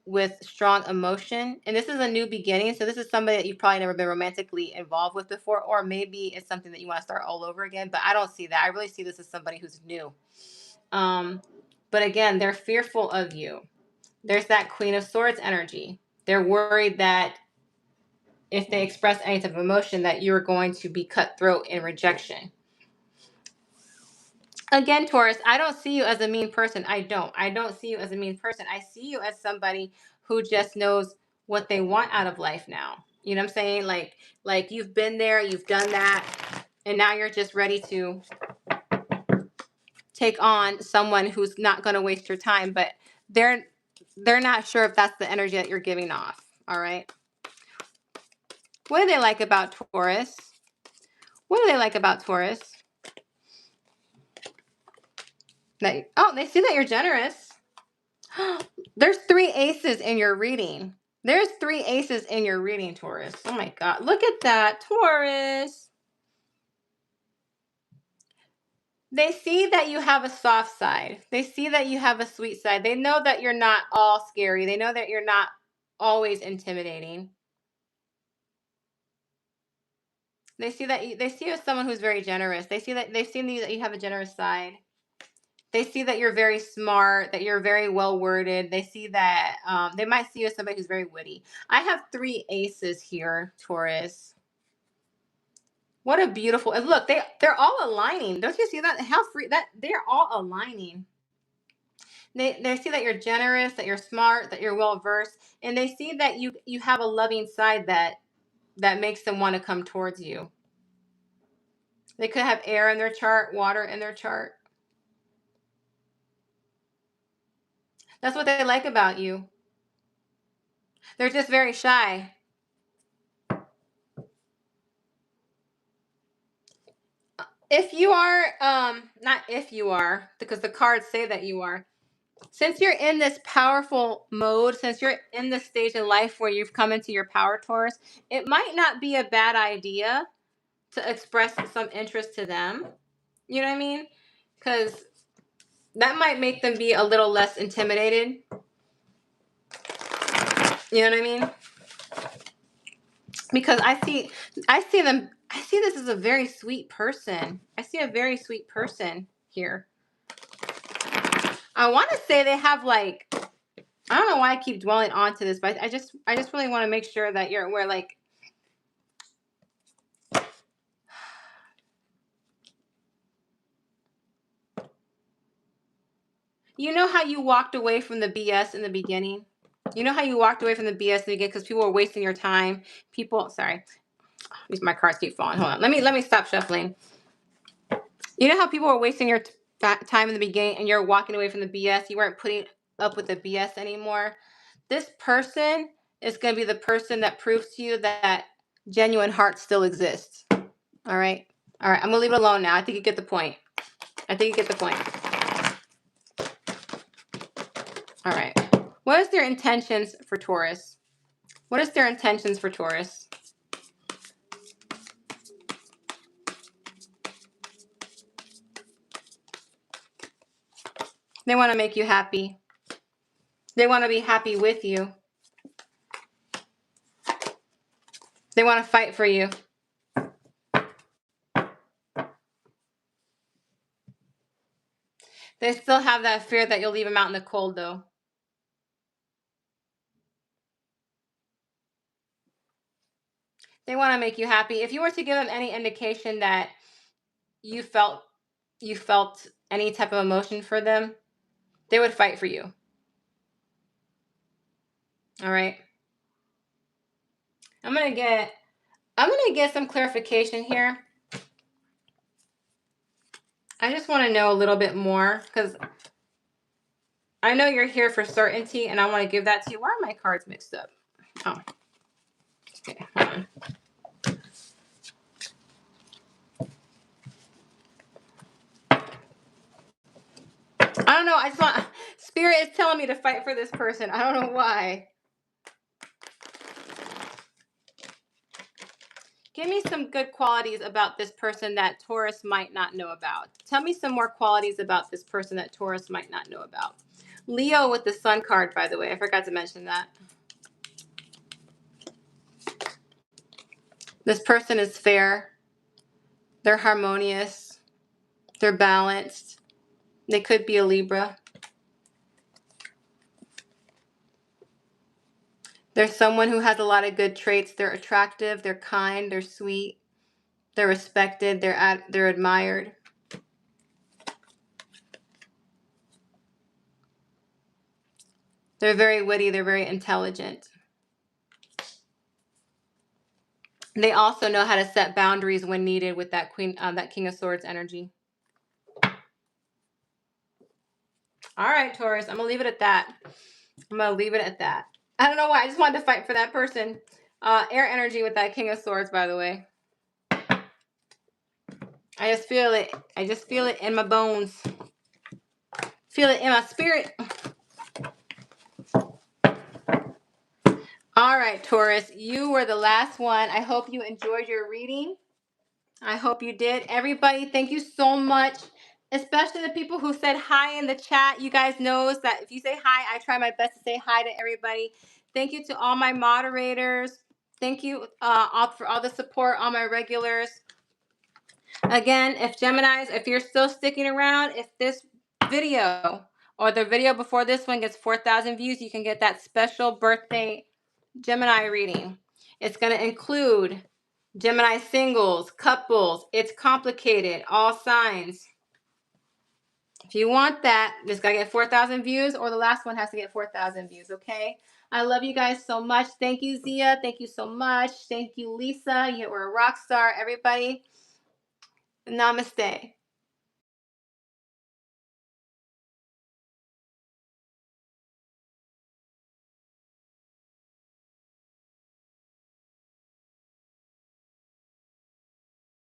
with strong emotion. And this is a new beginning. So this is somebody that you've probably never been romantically involved with before, or maybe it's something that you want to start all over again. But I don't see that. I really see this as somebody who's new. But again, they're fearful of you. There's that Queen of Swords energy. They're worried that if they express any type of emotion, that you're going to be cutthroat in rejection. Again, Taurus, I don't see you as a mean person. I don't see you as a mean person. I see you as somebody who just knows what they want out of life now. You know what I'm saying? Like you've been there, you've done that, and now you're just ready to take on someone who's not going to waste your time, but they're not sure if that's the energy that you're giving off. All right. What do they like about Taurus? What do they like about Taurus? They see that you're generous. There's 3 aces in your reading. There's 3 aces in your reading, Taurus. Oh my God. Look at that, Taurus. They see that you have a soft side. They see that you have a sweet side. They know that you're not all scary. They know that you're not always intimidating. They see you as someone who's very generous. They've seen that you have a generous side. They see that you're very smart, that you're very well worded. They see that they might see you as somebody who's very witty. I have 3 aces here, Taurus. What a beautiful, and look, they're all aligning. Don't you see that? How free that they're all aligning. They see that you're generous, that you're smart, that you're well versed, and they see that you have a loving side that makes them want to come towards you. They could have air in their chart, water in their chart. That's what they like about you. They're just very shy. If you are, not if you are, because the cards say that you are. Since you're in this powerful mode, since you're in this stage in life where you've come into your power, Taurus, it might not be a bad idea to express some interest to them. You know what I mean? Because that might make them be a little less intimidated. You know what I mean? Because I see this as a very sweet person. I see a very sweet person here. I want to say they have like, I don't know why I keep dwelling onto this, but I just really want to make sure that you're aware, like, you know how you walked away from the BS in the beginning? You know how you walked away from the BS in the beginning because people were wasting your time? People, sorry. My cards keep falling. Hold on. Let me stop shuffling. You know how people were wasting your time in the beginning and you're walking away from the BS? You weren't putting up with the BS anymore. This person is going to be the person that proves to you that genuine heart still exists. All right? All right. I'm going to leave it alone now. I think you get the point. I think you get the point. All right. What is their intentions for Taurus? What is their intentions for Taurus? They want to make you happy. They want to be happy with you. They want to fight for you. They still have that fear that you'll leave them out in the cold, though. They want to make you happy. If you were to give them any indication that you felt any type of emotion for them, they would fight for you. All right. I'm gonna get some clarification here. I just want to know a little bit more because I know you're here for certainty, and I want to give that to you. Why are my cards mixed up? Oh, okay. Hold on. I don't know. I just want Spirit is telling me to fight for this person. I don't know why. Give me some good qualities about this person that Taurus might not know about. Tell me some more qualities about this person that Taurus might not know about. Leo with the Sun card, by the way. I forgot to mention that. This person is fair. They're harmonious. They're balanced. They could be a Libra. They're someone who has a lot of good traits. They're attractive. They're kind. They're sweet. They're respected. They're admired. They're very witty. They're very intelligent. They also know how to set boundaries when needed with that King of Swords energy. All right, Taurus. I'm gonna leave it at that. I don't know why. I just wanted to fight for that person. Air energy with that King of Swords, by the way. I just feel it. I just feel it in my bones. Feel it in my spirit. All right, Taurus. You were the last one. I hope you enjoyed your reading. I hope you did. Everybody, thank you so much. Especially the people who said hi in the chat. You guys knows that if you say hi, I try my best to say hi to everybody. Thank you to all my moderators. Thank you for all the support, all my regulars. Again, if Geminis, if you're still sticking around, if this video or the video before this one gets 4,000 views, you can get that special birthday Gemini reading. It's going to include Gemini singles, couples. It's complicated, all signs. If you want that, this got to get 4,000 views, or the last one has to get 4,000 views, okay? I love you guys so much. Thank you, Zia. Thank you so much. Thank you, Lisa. You were a rock star, everybody. Namaste.